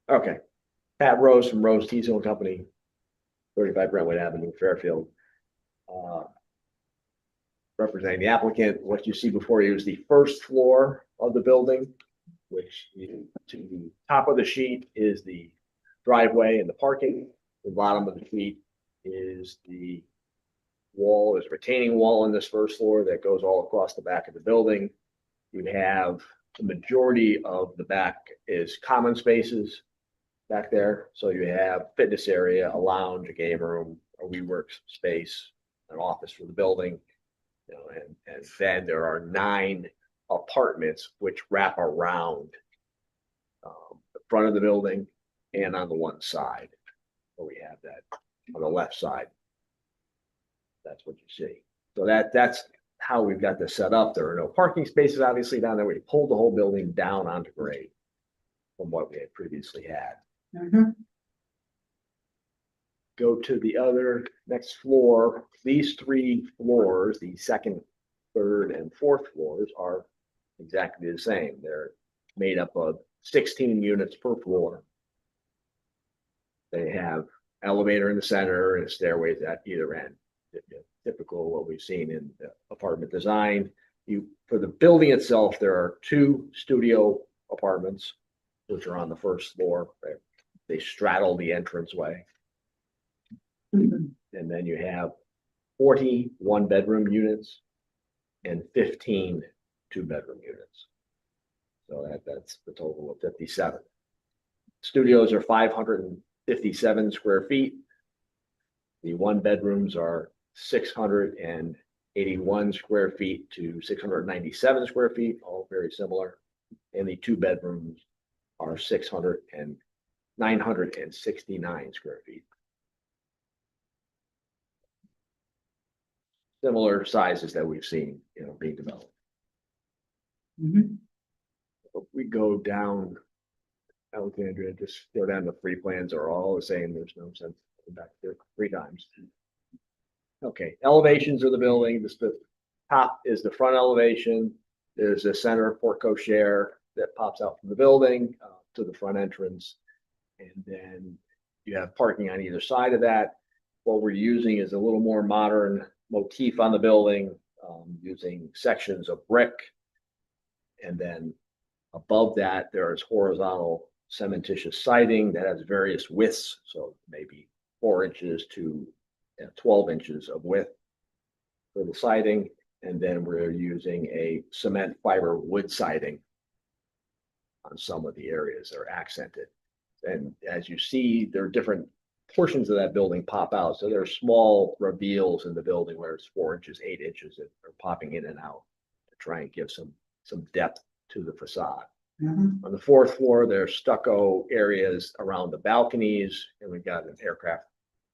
S18: go. Okay. Pat Rose from Rose Diesel and Company, 35 Brentwood Avenue, Fairfield. Representing the applicant, what you see before you is the first floor of the building, which to the top of the sheet is the driveway and the parking. The bottom of the sheet is the wall, is retaining wall in this first floor that goes all across the back of the building. You have the majority of the back is common spaces back there. So you have fitness area, a lounge, a game room, a WeWork space, an office for the building. And then there are 9 apartments which wrap around the front of the building and on the one side. So we have that on the left side. That's what you see. So that's how we've got this set up. There are no parking spaces obviously down there. We pulled the whole building down onto grade from what we had previously had. Go to the other next floor. These 3 floors, the second, third, and fourth floors are exactly the same. They're made up of 16 units per floor. They have elevator in the center and stairways at either end. Typical what we've seen in the apartment design. For the building itself, there are 2 studio apartments, which are on the first floor. They straddle the entranceway. And then you have 40 1-bedroom units and 15 2-bedroom units. So that's the total of 57. Studios are 557 square feet. The one bedrooms are 681 square feet to 697 square feet, all very similar. And the two bedrooms are 969 square feet. Similar sizes that we've seen, being developed. If we go down, Alexandria, just go down, the three plans are all the same. There's no sense going back there 3 times. Okay, elevations of the building. The top is the front elevation. There's a center portico share that pops out from the building to the front entrance. And then you have parking on either side of that. What we're using is a little more modern motif on the building, using sections of brick. And then above that, there is horizontal cementitious siding that has various widths. So maybe 4 inches to 12 inches of width for the siding. And then we're using a cement fiber wood siding on some of the areas that are accented. And as you see, there are different portions of that building pop out. So there are small reveals in the building where it's 4 inches, 8 inches that are popping in and out to try and give some depth to the facade. On the 4th floor, there's stucco areas around the balconies, and we've got an aircraft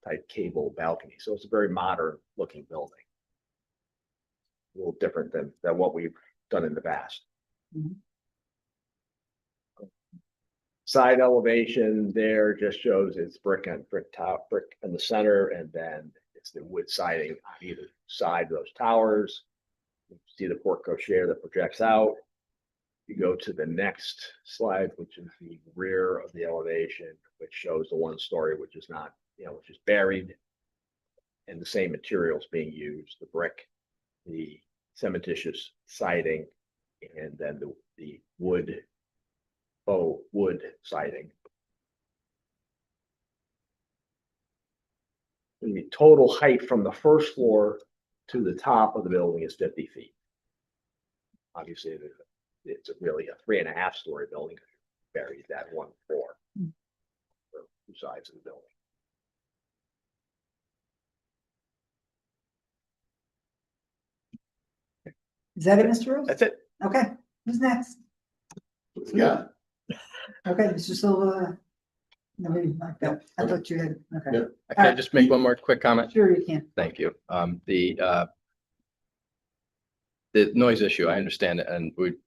S18: type cable balcony. So it's a very modern looking building. A little different than what we've done in the past. Side elevation there just shows it's brick on brick top, brick in the center, and then it's the wood siding on either side of those towers. You see the portico share that projects out. You go to the next slide, which is the rear of the elevation, which shows the 1-story, which is not, which is buried, and the same materials being used: the brick, the cementitious siding, and then the wood, faux wood siding. The total height from the 1st floor to the top of the building is 50 feet. Obviously, it's really a 3.5-story building. Buried that 1 floor for 2 sides of the building.
S1: Is that it, Mr. Rose?
S18: That's it.
S1: Okay, who's next?
S15: Yeah.
S1: Okay, Mr. Silva. Nobody like that. I thought you had, okay.
S17: Can I just make one more quick comment?
S1: Sure you can.
S17: Thank you. The noise issue, I understand it, and we've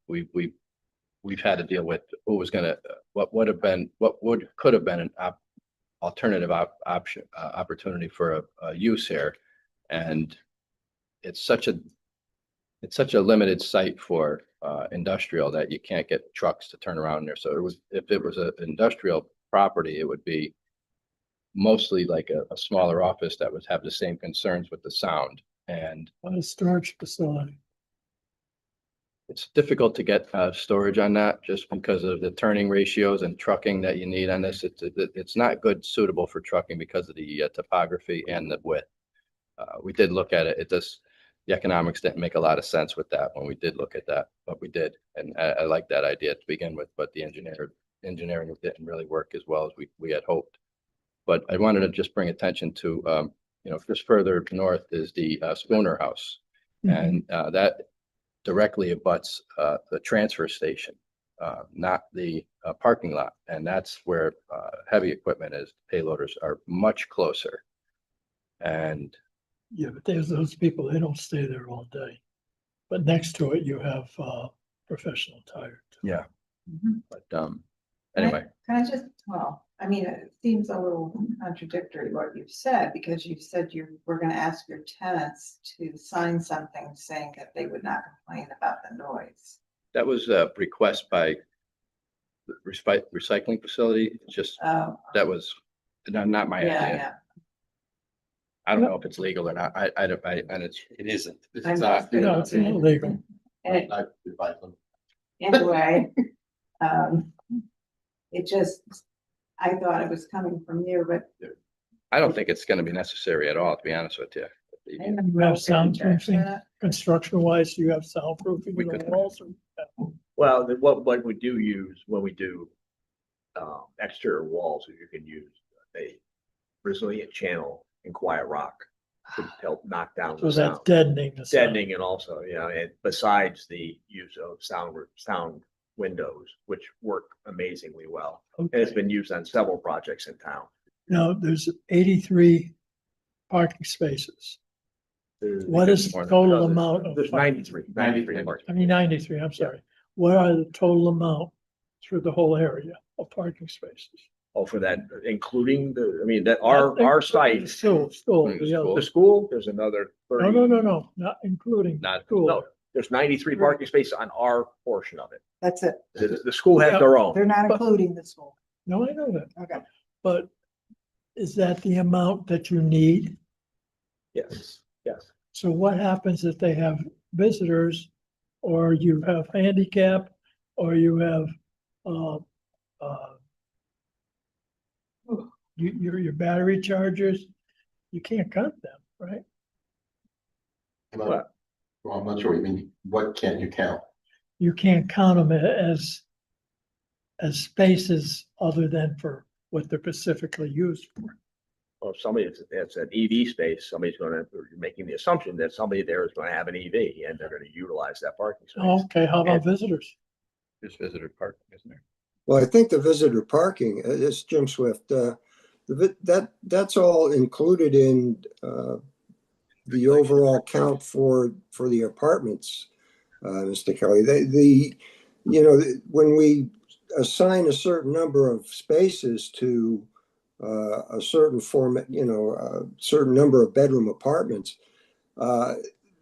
S17: had to deal with who was gonna, what could have been an alternative option, opportunity for a use here. And it's such a limited site for industrial that you can't get trucks to turn around there. So if it was an industrial property, it would be mostly like a smaller office that would have the same concerns with the sound. And
S4: On a storage facility.
S17: it's difficult to get storage on that just because of the turning ratios and trucking that you need on this. It's not good suitable for trucking because of the topography and the width. We did look at it. The economics didn't make a lot of sense with that when we did look at that, but we did. And I like that idea to begin with, but the engineering didn't really work as well as we had hoped. But I wanted to just bring attention to, just further north is the Spooner House. And that directly abuts the transfer station, not the parking lot. And that's where heavy equipment is. Payloaders are much closer. And
S4: Yeah, but there's those people, they don't stay there all day. But next to it, you have professional tire.
S17: yeah, but anyway,
S5: Can I just, well, I mean, it seems a little contradictory what you've said, because you've said you were gonna ask your tenants to sign something saying that they would not complain about the noise.
S17: that was a request by the recycling facility. It's just, that was not my
S5: Yeah,
S17: idea.
S5: yeah.
S17: I don't know if it's legal or not. And
S19: It isn't.
S17: it's not.
S4: No, it's not legal.
S5: And anyway, it just, I thought it was coming from you, but.
S17: I don't think it's gonna be necessary at all, to be honest with you.
S4: You have soundproofing, construction wise, you have soundproofing in the walls.
S18: Well, what we do use when we do exterior walls that you can use a resilient channel and quiet rock to help knock down
S4: So
S18: the
S4: that's
S18: sound.
S4: deadening the sound.
S18: Deadening and also, you know, and besides the use of sound windows, which work amazingly well. And it's been used on several projects in town.
S4: Now, there's 83 parking spaces. What is the total amount of?
S18: There's 93.
S4: I mean, 93, I'm sorry. What are the total amount through the whole area of parking spaces?
S18: Oh, for that, including the, I mean, that our site.
S4: School,
S18: The school, there's another 30.
S4: No, not including school.
S18: No, there's 93 parking spaces on our portion of it.
S1: That's it.
S18: The school has their own.
S1: They're not including the school.
S4: No, I know that.
S1: Okay.
S4: But is that the amount that you need?
S18: Yes, yes.
S4: So what happens if they have visitors, or you have handicap, or you have, your battery chargers? You can't count them, right?
S15: Well, I'm not sure what you mean. What can't you count?
S4: You can't count them as spaces other than for what they're specifically used for.
S18: Well, if somebody, it's an EV space, somebody's gonna, you're making the assumption that somebody there is gonna have an EV and they're gonna utilize that parking space.
S4: Okay, how about visitors?
S17: There's visitor parking, isn't there?
S16: Well, I think the visitor parking, it's Jim Swift, that's all included in the overall count for the apartments, Mr. Kelly. When we assign a certain number of spaces to a certain format, a certain number of bedroom apartments,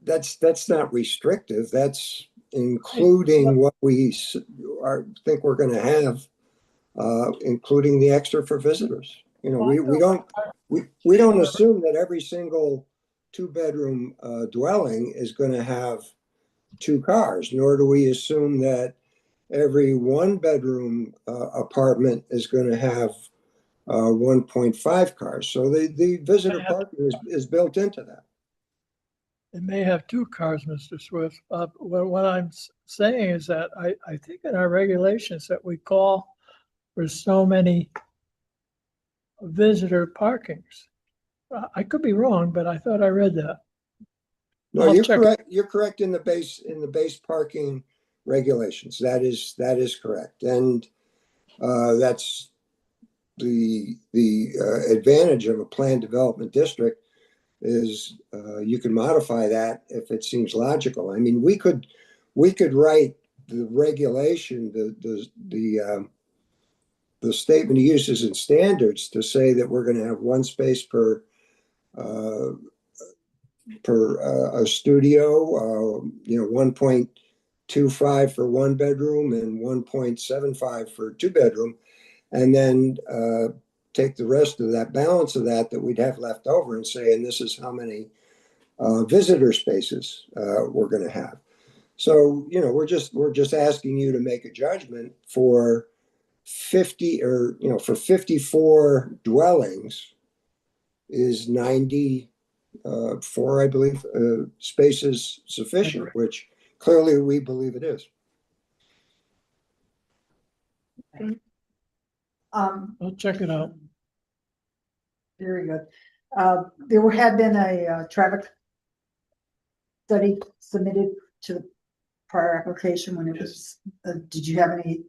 S16: that's not restrictive. That's including what we think we're going to have, including the extra for visitors. We don't assume that every single 2-bedroom dwelling is going to have 2 cars, nor do we assume that every 1-bedroom apartment is going to have 1.5 cars. So the visitor parking is built into that.
S4: It may have 2 cars, Mr. Swift. What I'm saying is that I think in our regulations that we call for so many visitor parkings. I could be wrong, but I thought I read that.
S16: No, you're correct. You're correct in the base parking regulations. That is correct, and that's the advantage of a planned development district is you can modify that if it seems logical. I mean, we could write the regulation, the statement of uses and standards to say that we're going to have 1 space per a studio, 1.25 for 1-bedroom and 1.75 for 2-bedroom, and then take the rest of that balance of that we'd have left over and say, and this is how many visitor spaces we're going to have. So, we're just asking you to make a judgment for 50 or, for 54 dwellings is 94, I believe, spaces sufficient, which clearly we believe it is.
S4: I'll check it out.
S1: Very good. There had been a traffic study submitted to the prior application when it was, did you have a new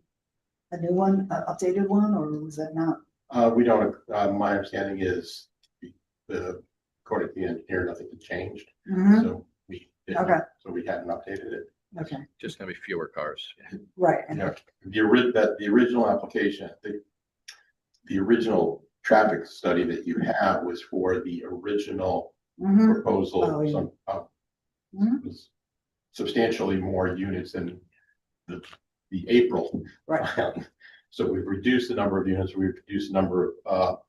S1: one, updated one, or was that not?
S15: We don't, my understanding is according to the engineer, nothing had changed.
S1: Mhm.
S15: So we hadn't updated it.
S1: Okay,
S17: Just gonna be fewer cars.
S1: right.
S15: Yeah, the original application, the original traffic study that you have was for the original
S1: Mhm.
S15: proposal.
S1: Oh, yeah.
S15: Was substantially more units than the April.
S1: Right.
S15: So we've reduced the number of units, we've reduced the number of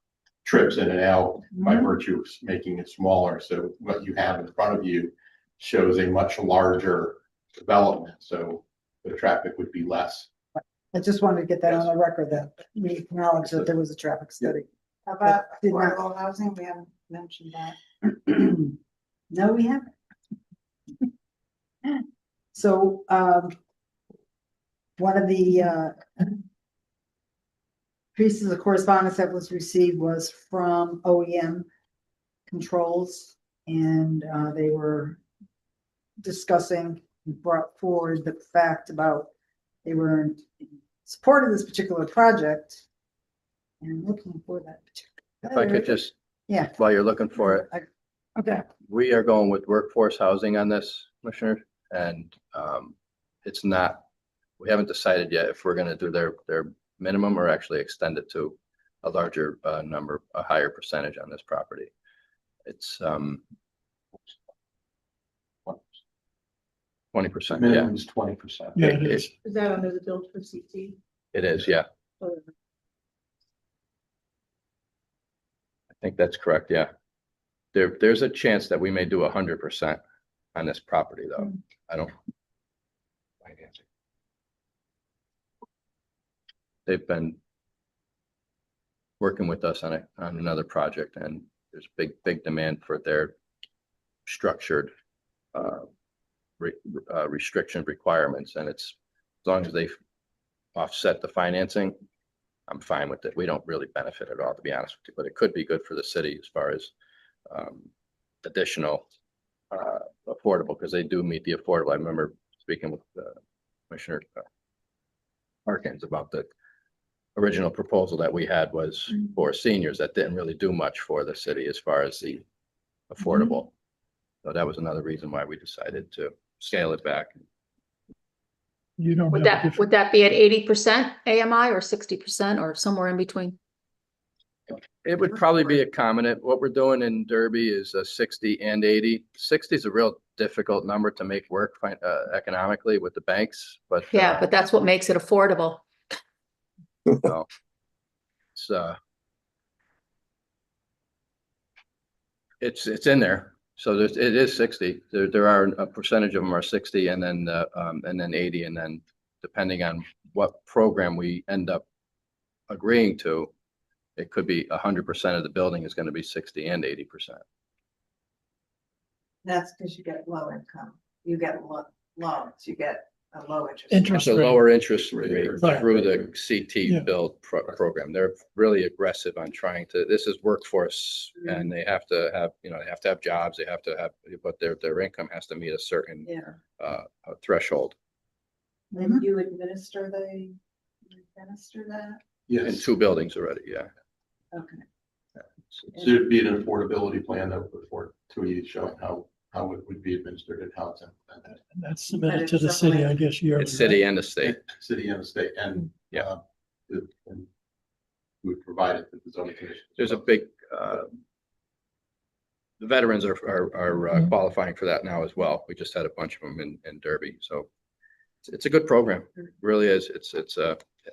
S15: trips in and out by virtue of making it smaller. So what you have in front of you shows a much larger development. So the traffic would be less.
S1: I just wanted to get that on the record that we acknowledge that there was a traffic study.
S5: How about
S1: Did not-
S5: affordable housing? We haven't mentioned that.
S1: No, we haven't. So, one of the pieces of correspondence that was received was from OEM Controls, and they were discussing, brought forward the fact about they were in support of this particular project. And I'm looking for that.
S17: If I could just,
S1: Yeah.
S17: while you're looking for it,
S1: Okay.
S17: we are going with workforce housing on this, Commissioner, and it's not, we haven't decided yet if we're gonna do their minimum or actually extend it to a larger number, a higher percentage on this property. It's 20%, yeah.
S15: Minimum is 20%.
S4: Yeah, it is.
S2: Is that under the build for CT?
S17: It is, yeah. I think that's correct, yeah. There's a chance that we may do 100% on this property, though. I don't. They've been working with us on another project, and there's big demand for their structured restriction requirements, and it's, as long as they offset the financing, I'm fine with it. We don't really benefit at all, to be honest with you, but it could be good for the city as far as additional affordable, because they do meet the affordable. I remember speaking with Commissioner Harkins about the original proposal that we had was for seniors that didn't really do much for the city as far as the affordable. So that was another reason why we decided to scale it back.
S4: You don't
S8: Would
S4: have a
S8: would that be at 80% AMI or 60% or somewhere in between?
S17: It would probably be a combinate. What we're doing in Derby is a 60 and 80. 60 is a real difficult number to make work economically with the banks, but
S8: Yeah, but that's what makes it affordable.
S17: no, it's in there. So it is 60. There are a percentage of them are 60, and then 80, and then depending on what program we end up agreeing to, it could be 100% of the building is going to be 60 and 80%.
S5: That's because you get low income. You get loans, you get a low interest.
S4: Interest
S17: It's a
S4: rate.
S17: lower interest rate
S4: Right.
S17: through the CT
S4: Yeah.
S17: build program. They're really aggressive on trying to, this is workforce, and they have to have, they have to have jobs, they have to have, but their income has to meet a certain threshold.
S5: And you administer that?
S17: In
S15: Yes,
S17: 2 buildings already, yeah.
S5: Okay.
S15: so there'd be an affordability plan that would report to you showing how it would be administered and how it's implemented.
S4: And that's submitted to the city, I guess, yearly.
S17: It's city and the state.
S15: City and the state, and
S17: Yeah.
S15: and we provide it to the zoning commission.
S17: There's a big, the veterans are qualifying for that now as well. We just had a bunch of them in Derby, so it's a good program. It really is. It's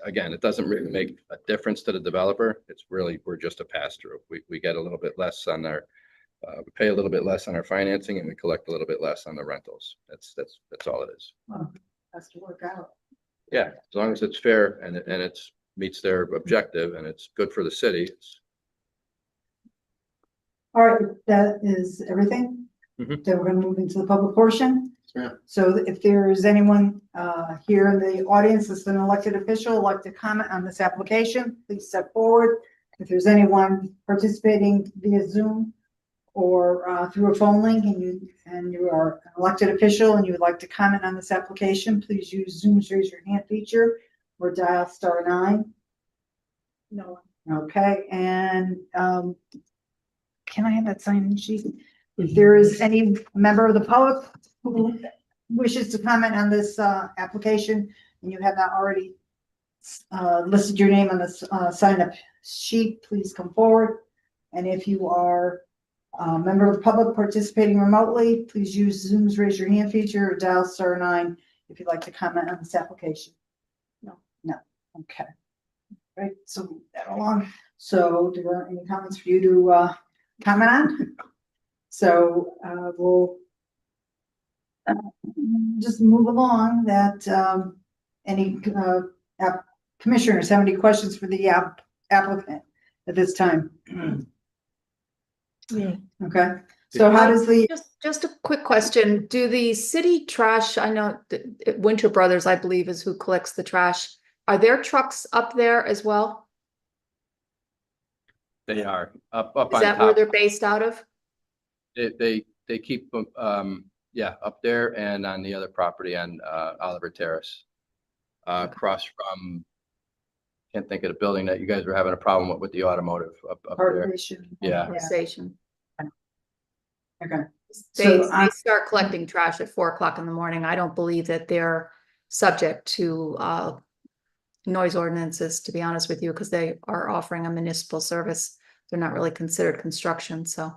S17: again, it doesn't really make a difference to the developer. It's really, we're just a pass through. We get a little bit less on our, we pay a little bit less on our financing, and we collect a little bit less on the rentals. That's all it is.
S5: Well, has to work out.
S17: Yeah, as long as it's fair and it's meets their objective and it's good for the city.
S1: All right, that is everything.
S17: Mhm.
S1: Then we're gonna move into the public portion.
S15: Yeah.
S1: So if there is anyone here in the audience that's an elected official, would like to comment on this application, please step forward. If there's anyone participating via Zoom or through a phone link and you are an elected official and you would like to comment on this application, please use Zoom's raise your hand feature or dial *9.
S2: No.
S1: Okay, and can I have that sign-in sheet? If there is any member of the public who wishes to comment on this application and you have not already listed your name on this sign-up sheet, please come forward. And if you are a member of the public participating remotely, please use Zoom's raise your hand feature or dial *9 if you'd like to comment on this application. No, okay. Right, so move that along. So do there any comments for you to comment on? So we'll just move along that any commissioners have any questions for the applicant at this time?
S4: Yeah.
S1: Okay, so how does the,
S8: Just a quick question. Do the city trash, I know that Winter Brothers, I believe, is who collects the trash. Are there trucks up there as well?
S17: They are up on
S8: Is that where
S17: top.
S8: they're based out of?
S17: They keep, yeah, up there and on the other property on, Oliver Terrace. Across from, can't think of the building that you guys were having a problem with the automotive up there.
S1: Corporation.
S17: Yeah.
S8: Station.
S1: Okay.
S8: They,
S1: So,
S8: they start collecting trash at 4 o'clock in the morning. I don't believe that they're subject to noise ordinances, to be honest with you, because they are offering a municipal service. They're not really considered construction, so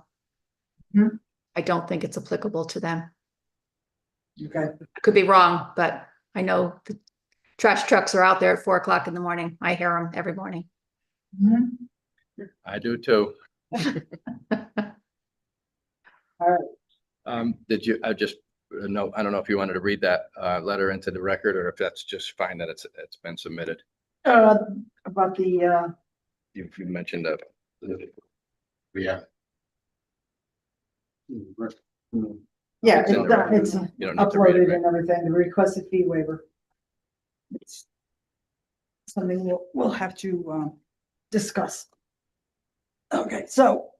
S1: Mhm.
S8: I don't think it's applicable to them.
S1: Okay.
S8: I could be wrong, but I know the trash trucks are out there at 4 o'clock in the morning. I hear them every morning.
S1: Mhm.
S17: I do too.
S1: All right.
S17: Did you, I just, no, I don't know if you wanted to read that, letter into the record or if that's just fine that it's been submitted.
S1: About the,
S17: You mentioned that.
S15: Yeah.
S1: yeah,
S17: It's in the record.
S1: it's
S17: You don't need to read it,
S1: uploaded
S17: right?
S1: and everything, the requested fee waiver. It's something we'll have to discuss. Okay, so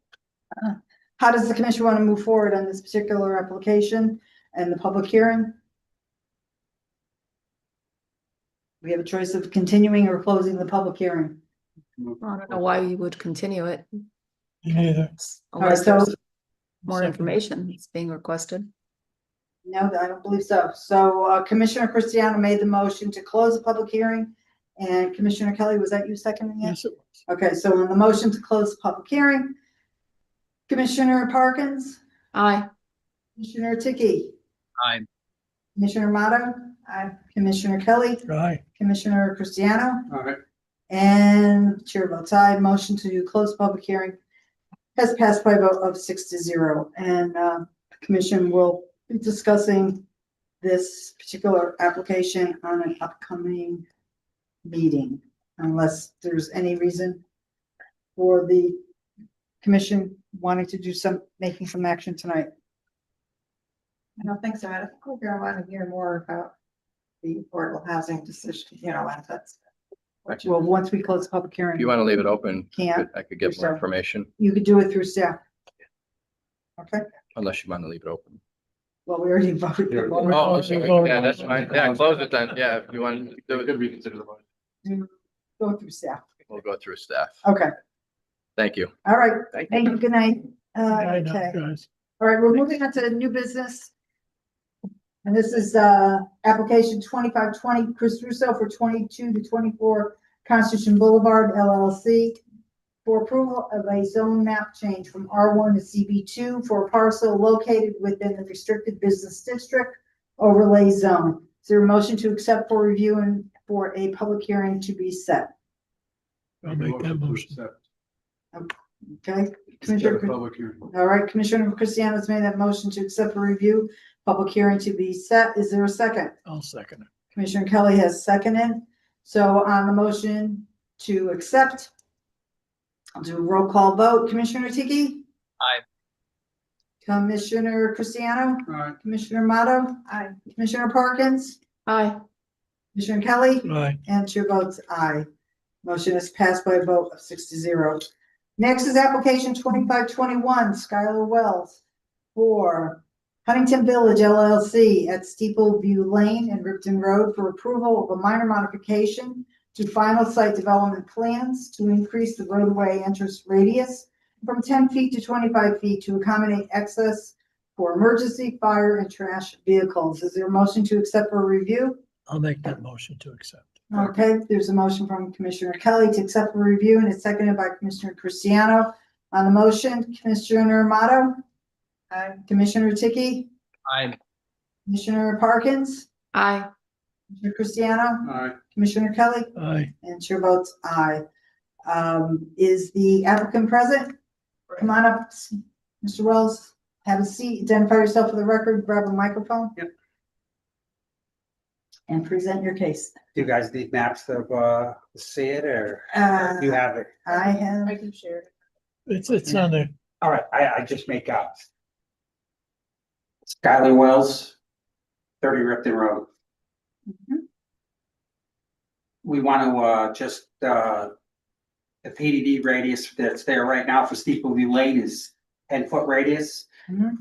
S1: how does the commission want to move forward on this particular application and the public hearing? We have a choice of continuing or closing the public hearing.
S8: I don't know why you would continue it
S4: Neither.
S8: unless
S1: so-
S8: there's more
S4: Second.
S8: information that's being requested.
S1: No, I don't believe so. So Commissioner Cristiano made the motion to close the public hearing. And Commissioner Kelly, was that you seconding it?
S4: Yes, it was.
S1: Okay, so on the motion to close the public hearing, Commissioner Parkins,
S8: Aye.
S1: Commissioner Tiki,
S13: Aye.
S1: Commissioner Motto, aye, Commissioner Kelly,
S4: Aye.
S1: Commissioner Cristiano,
S12: All right.
S1: and chair votes aye. Motion to close public hearing has passed by a vote of 6-0. And the commission will be discussing this particular application on an upcoming meeting, unless there's any reason for the commission wanting to do making some action tonight.
S5: I don't think so. I think we're gonna want to hear more about the affordable housing decision, you know, and that's.
S1: Well, once we close the public
S17: If you
S1: hearing,
S17: want to leave it open,
S1: Can't.
S17: I could get more
S1: Yourself.
S17: information
S1: you could do it through staff. Okay,
S17: unless you want to leave it open.
S1: well, we already voted.
S17: Oh, sorry. Yeah, that's fine. Yeah, close it then. Yeah, if you want to do it,
S15: reconsider the motion.
S1: Go through staff.
S17: we'll go through staff.
S1: Okay,
S17: Thank you.
S1: all right. Thank you. Good night.
S4: I know,
S1: Okay.
S4: guys.
S1: All right, we're moving on to new business. And this is application 2520 Chris Russo for 22 to 24 Constitution Boulevard LLC for approval of a zone map change from R1 to CB2 for a parcel located within the restricted business district overlay zone. Is there a motion to accept for review and for a public hearing to be set?
S4: I'll make that motion.
S1: Okay,
S12: Set
S1: Commissioner.
S12: a public hearing.
S1: All right, Commissioner Cristiano's made that motion to accept for review, public hearing to be set. Is there a second?
S4: I'll second it.
S1: Commissioner Kelly has seconded. So on the motion to accept, I'll do a roll call vote. Commissioner Tiki?
S13: Aye.
S1: Commissioner Cristiano?
S12: All right.
S1: Commissioner Motto? Aye. Commissioner Parkins?
S8: Aye.
S1: Commissioner Kelly?
S4: Aye.
S1: And chair votes aye. Motion is passed by a vote of 6-0. Next is application 2521 Skylar Wells for Huntington Village LLC at Steeple View Lane and Ripton Road for approval of a minor modification to final site development plans to increase the roadway entrance radius from 10 feet to 25 feet to accommodate access for emergency, fire, and trash vehicles. Is there a motion to accept for review?
S4: I'll make that motion to accept.
S1: Okay, there's a motion from Commissioner Kelly to accept for review, and it's seconded by Commissioner Cristiano. On the motion, Commissioner Motto? Aye. Commissioner Tiki?
S13: Aye.
S1: Commissioner Parkins?
S8: Aye.
S1: Commissioner Cristiano?
S12: All right.
S1: Commissioner Kelly?
S4: Aye.
S1: And chair votes aye. Is the applicant present? Come on up, Mr. Wells, have a seat, identify yourself for the record, grab a microphone.
S20: Yep.
S1: And present your case.
S20: Do you guys need maps of, see it, or you have it?
S1: I have.
S2: I can share it.
S4: It's on there.
S20: All right, I just make up. Skylar Wells, 30 Ripton Road.
S1: Mhm.
S20: We want to, just, the PDD radius that's there right now for Steeple View Lane is 10-foot radius.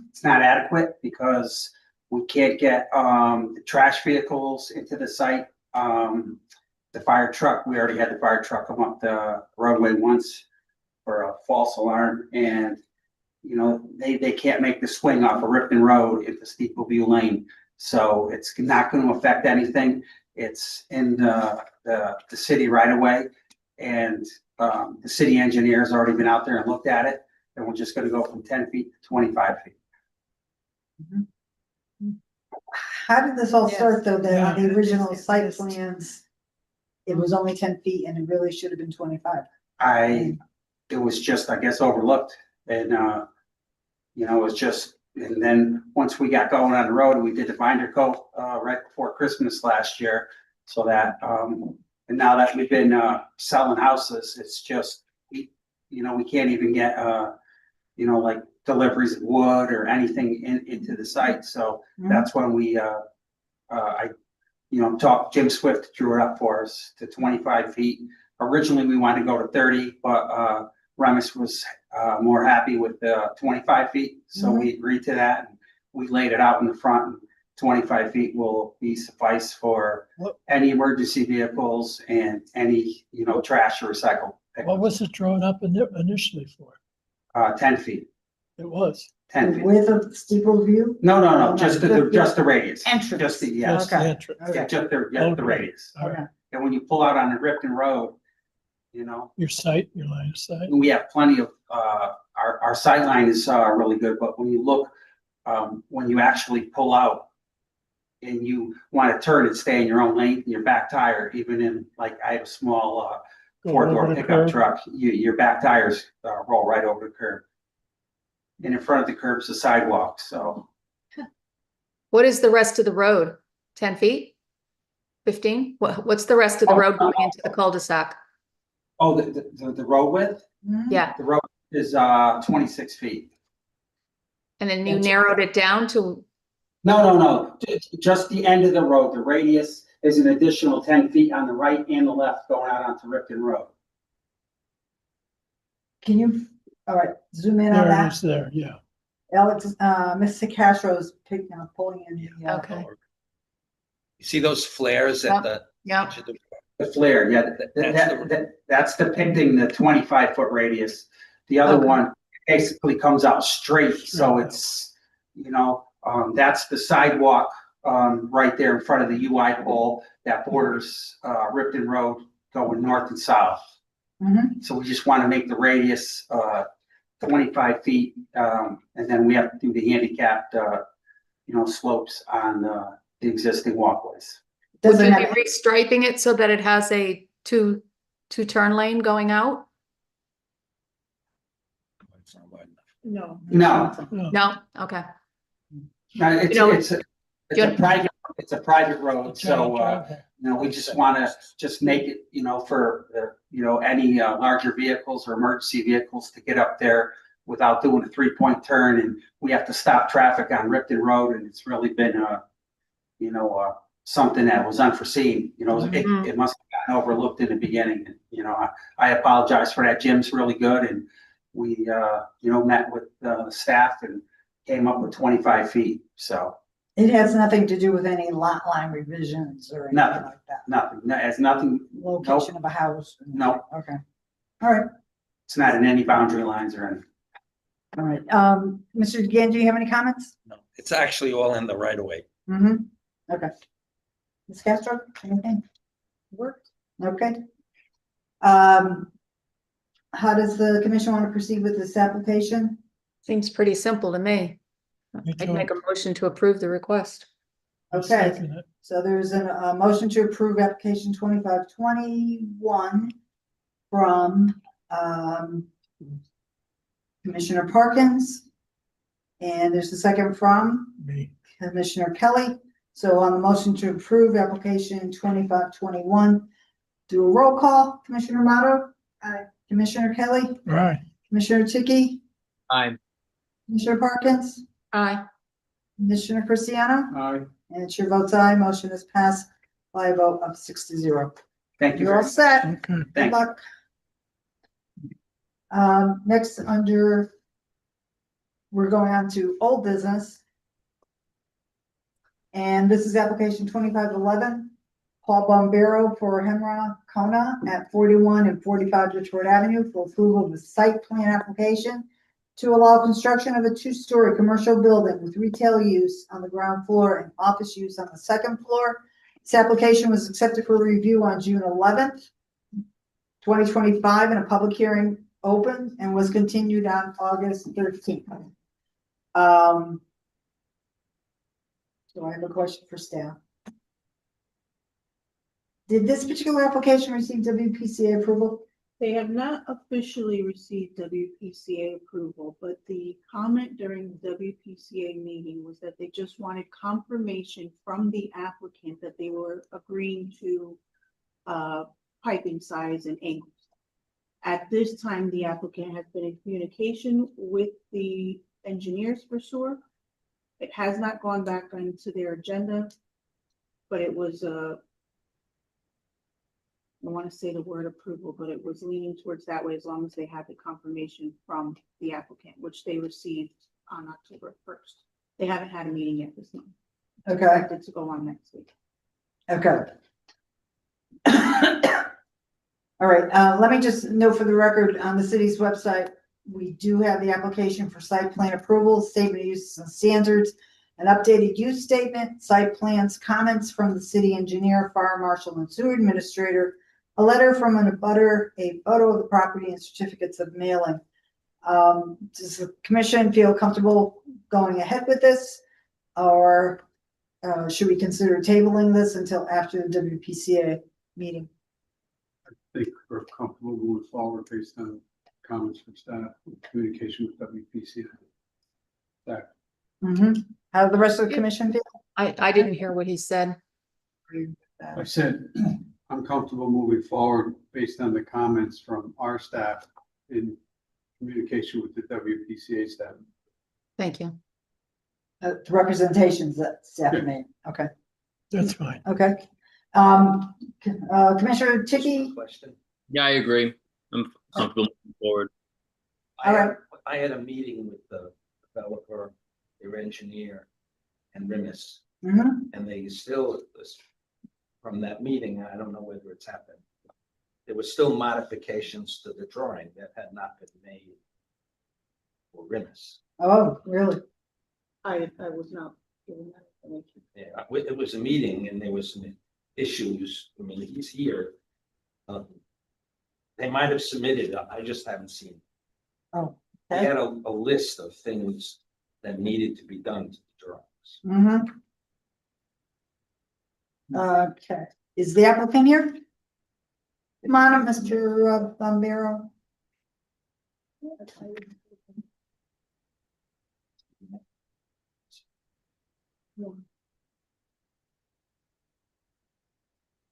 S20: It's not adequate because we can't get, the trash vehicles into the site. The fire truck, we already had the fire truck come up the roadway once for a false alarm, and you know, they can't make the swing off of Ripton Road into Steeple View Lane. So it's not going to affect anything. It's in the city right away, and the city engineer's already been out there and looked at it, and we're just going to go from 10 feet to 25 feet.
S1: How did this all
S5: Yes.
S1: start, though, that
S4: Yeah.
S1: on the original site plans, it was only 10 feet and it really should have been 25?
S20: It was just, I guess, overlooked, and you know, it was just, and then once we got going on the road, we did the binder coat right before Christmas last year, so that and now that we've been selling houses, it's just, you know, we can't even get you know, like deliveries of wood or anything into the site. So that's when we I you know, talked, Jim Swift drew it up for us to 25 feet. Originally, we wanted to go to 30, but Remus was more happy with the 25 feet. So we agreed to that. And we laid it out in the front. And 25 feet will be suffice for any emergency vehicles and any, you know, trash or recycle.
S4: What was it drawn up initially for?
S20: 10 feet.
S4: It was.
S20: 10
S1: The
S20: feet.
S1: width of Steeple View?
S20: No, just the radius.
S1: Entrance.
S20: Just the, yeah.
S4: Just the entrance.
S20: Yeah, just the radius.
S4: All right.
S20: And when you pull out on the Ripton Road, you know,
S4: Your line of sight.
S20: we have plenty of, our sight line is really good, but when you look, when you actually pull out and you want to turn and stay in your own lane, your back tire, even in, like, I have a small
S4: Go
S20: four-door
S4: over the
S20: pickup
S4: curb.
S20: truck, your back tires roll right over the curb. And in front of the curb's the sidewalk, so.
S8: What is the rest of the road? 10 feet? 15? What's the rest of the road going into the cul-de-sac?
S20: Oh, the road width?
S8: Yeah,
S20: The road is 26 feet.
S8: and then you narrowed it down to,
S20: No, just the end of the road. The radius is an additional 10 feet on the right and the left going out onto Ripton Road.
S1: Can you, all right, zoom in on
S4: There it
S1: that?
S4: is there, yeah.
S1: Alex, Mr. Castro's pulling in the.
S8: okay,
S19: You see those flares at the
S8: yeah.
S19: edge of the
S20: The flare, yeah, that's depicting the 25-foot radius. The other
S8: Okay.
S20: one basically comes out straight, so it's, you know, that's the sidewalk right there in front of the UI pole that borders Ripton Road going north and south. So we just want to make the radius 25 feet, and then we have to do the handicapped, you know, slopes on the existing walkways.
S8: Would
S1: Does it
S8: you be
S1: have,
S8: restriping it so that it has a two-turn lane going out?
S2: No.
S20: No,
S8: No, okay.
S20: no,
S8: You know,
S20: it's a private road, so, you know, we just want to just make it, you know, for, you know, any larger vehicles or emergency vehicles to get up there without doing a 3-point turn, and we have to stop traffic on Ripton Road, and it's really been, you know, something that was unforeseen, you know, it must have gotten overlooked in the beginning, and, you know, I apologize for that. Jim's really good, and we, you know, met with the staff and came up with 25 feet, so.
S1: it has nothing to do with any lot line revisions or anything
S20: Nothing.
S1: like that?
S20: Nothing, no, it has nothing,
S1: Location of a house?
S20: no,
S1: Okay, all right,
S20: it's not in any boundary lines or anything.
S1: all right. Mr. DeGan, do you have any comments?
S19: No, it's actually all in the right of way.
S1: Okay. Ms. Castro, anything? Work? Okay. How does the commission want to proceed with this application?
S8: Seems pretty simple to me. I'd make a motion to approve the request.
S1: Okay,
S4: Second it.
S1: so there's a motion to approve application 2521 from Commissioner Parkins. And there's a second from
S4: Me.
S1: Commissioner Kelly. So on the motion to approve application 2521, do a roll call. Commissioner Motto? Aye. Commissioner Kelly?
S4: Right.
S1: Commissioner Tiki?
S20: Aye.
S1: Commissioner Parkins?
S8: Aye.
S1: Commissioner Cristiano?
S12: Aye.
S1: And the chair votes aye. Motion is passed by a vote of 6-0.
S20: Thank you.
S1: You're all set.
S4: Okay.
S1: Good
S20: Thanks.
S1: luck. Next under, we're going on to old business. And this is application 2511, Paul Bombero for Hemra Kona at 41 and 45 Detroit Avenue for approval of the site plan application to allow construction of a two-story commercial building with retail use on the ground floor and office use on the second floor. This application was accepted for review on June 11th, 2025, and a public hearing opened and was continued on August 13th. So I have a question for staff. Did this particular application receive WPCA approval?
S2: They have not officially received WPCA approval, but the comment during the WPCA meeting was that they just wanted confirmation from the applicant that they were agreeing to piping size and angles. At this time, the applicant has been in communication with the engineers for sewer. It has not gone back into their agenda, but it was I want to say the word approval, but it was leaning towards that way as long as they had the confirmation from the applicant, which they received on October 1st. They haven't had a meeting yet this month.
S1: Okay.
S2: Expected to go on next week.
S1: Okay. All right, let me just note for the record, on the city's website, we do have the application for site plan approval, statement of uses and standards, an updated use statement, site plans, comments from the city engineer, fire marshal, and sewer administrator, a letter from an abutter, a photo of the property, and certificates of mailing. Does the commission feel comfortable going ahead with this, or should we consider tabling this until after the WPCA meeting?
S12: I think we're comfortable moving forward based on comments from staff, communication with WPCA.
S1: How did the rest of the commission feel?
S8: I didn't hear what he said.
S12: I said, I'm comfortable moving forward based on the comments from our staff in communication with the WPCA staff.
S8: Thank you.
S1: The representations that staff made, okay.
S4: That's fine.
S1: Okay. Commissioner Ticky?
S21: Question.
S22: Yeah, I agree. I'm comfortable moving forward.
S1: All right.
S21: I had a meeting with the developer, their engineer, and Rimis, and they still, from that meeting, I don't know whether it's happened. There were still modifications to the drawing that had not been made for Rimis.
S1: Oh, really?
S2: I was not given that information.
S21: Yeah, it was a meeting and there was some issues. I mean, he's here. They might have submitted, I just haven't seen it.
S1: Oh.
S21: They had a list of things that needed to be done to the drawings.
S1: Okay. Is the applicant here? Come on, Mr. Bombero.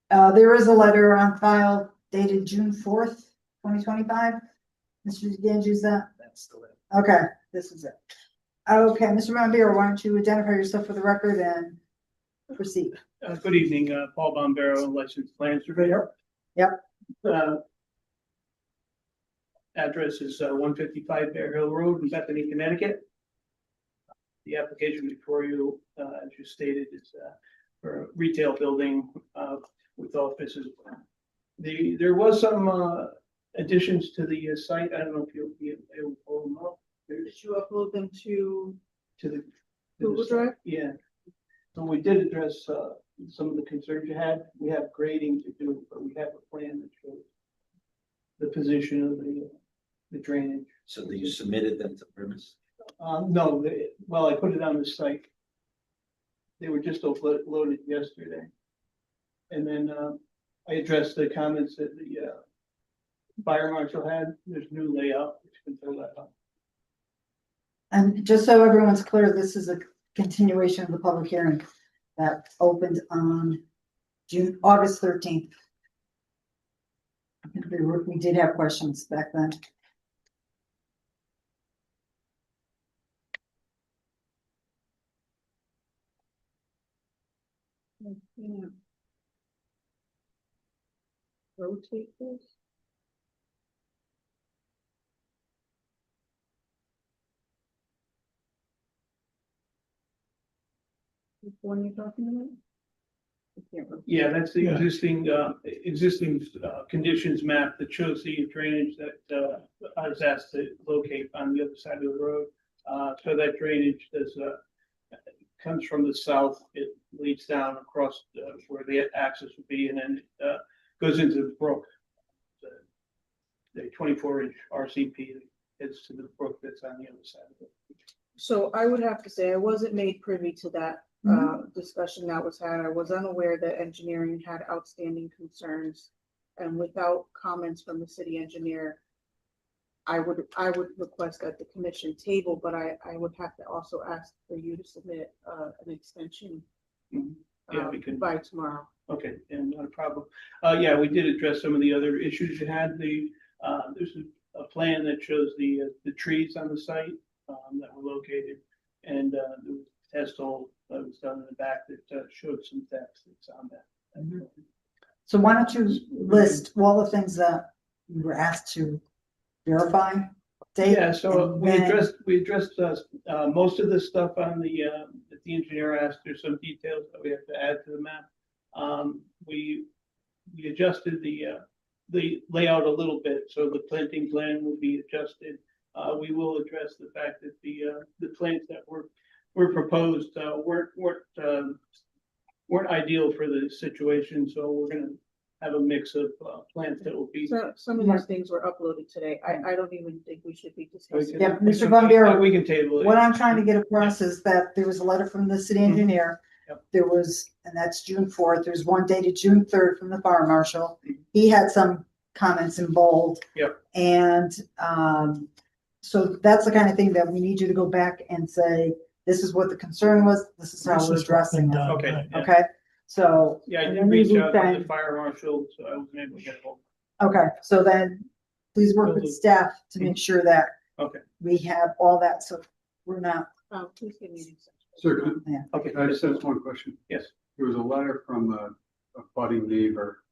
S1: There is a letter on file dated June 4th, 2025. Mr. Ganji, is that?
S21: That's the letter.
S1: Okay, this is it. Okay, Mr. Bombero, why don't you identify yourself for the record and proceed?
S14: Good evening, Paul Bombero, licensed land surveyor.
S1: Yep.
S14: Address is 155 Bear Hill Road in Bethany, Connecticut. The application before you, as you stated, is for a retail building with offices. There was some additions to the site. I don't know if you'll be able to pull them up.
S2: Did you upload them to
S14: the
S2: Google
S14: site.
S2: Drive?
S14: Yeah. So we did address some of the concerns you had. We have grading to do, but we have a plan that shows the position of the drainage.
S21: So you submitted them to Rimis?
S14: No, well, I put it on the site. They were just uploaded yesterday. And then I addressed the comments that the fire marshal had. There's new layout, which can fill that up.
S1: And just so everyone's clear, this is a continuation of the public hearing that opened on August 13th. We did have questions back then.
S2: Yeah. Rotate this. one you're talking about? I can't remember.
S14: Yeah, that's the
S4: Yeah.
S14: existing conditions map that shows the drainage that I was asked to locate on the other side of the road. So that drainage comes from the south, it leads down across where the access would be, and then goes into the brook. The 24-inch RCP that heads to the brook that's on the other side of it.
S2: So I would have to say I wasn't made privy to that discussion that was had. I was unaware that engineering had outstanding concerns. And without comments from the city engineer, I would request that the commission table, but I would have to also ask for you to submit an extension
S14: Yeah, we can.
S2: by tomorrow.
S14: Okay, and not a problem. Yeah, we did address some of the other issues you had. There's a plan that shows the trees on the site that were located, and the test hole that was done in the back that showed some depth that's on that.
S1: So why don't you list all the things that you were asked to verify? Date,
S14: Yeah, so
S1: and
S14: we
S1: then-
S14: addressed most of the stuff on that the engineer asked. There's some details that we have to add to the map. We adjusted the layout a little bit, so the planting plan will be adjusted. We will address the fact that the plants that were proposed weren't ideal for the situation, so we're gonna have a mix of plants that will be.
S2: So some of these things were uploaded today. I don't even think we should be discussing.
S1: Yeah, Mr. Von Buren,
S14: We can table it.
S1: what I'm trying to get across is that there was a letter from the city engineer.
S14: Yep.
S1: There was, and that's June 4th. There's one dated June 3rd from the fire marshal. He had some comments in bold.
S14: Yep.
S1: And, so that's the kind of thing that we need you to go back and say, this is what the concern was, this is how
S4: This
S1: we're
S4: is what's
S1: addressing
S4: been
S1: it.
S4: done,
S14: Okay.
S4: right.
S14: Yeah.
S1: Okay, so.
S14: Yeah, I
S1: and
S14: did
S1: then we
S14: reach
S1: loop
S14: out to
S1: back-
S14: the fire marshal, so I wasn't able to get a hold.
S1: Okay, so then please work with staff to make sure that
S14: Okay.
S1: we have all that, so we're not.
S2: Please give me an extension.
S12: Sir, can
S1: Yeah.
S14: Okay.
S12: I just have one question?
S14: Yes.
S12: There was a letter from a budding neighbor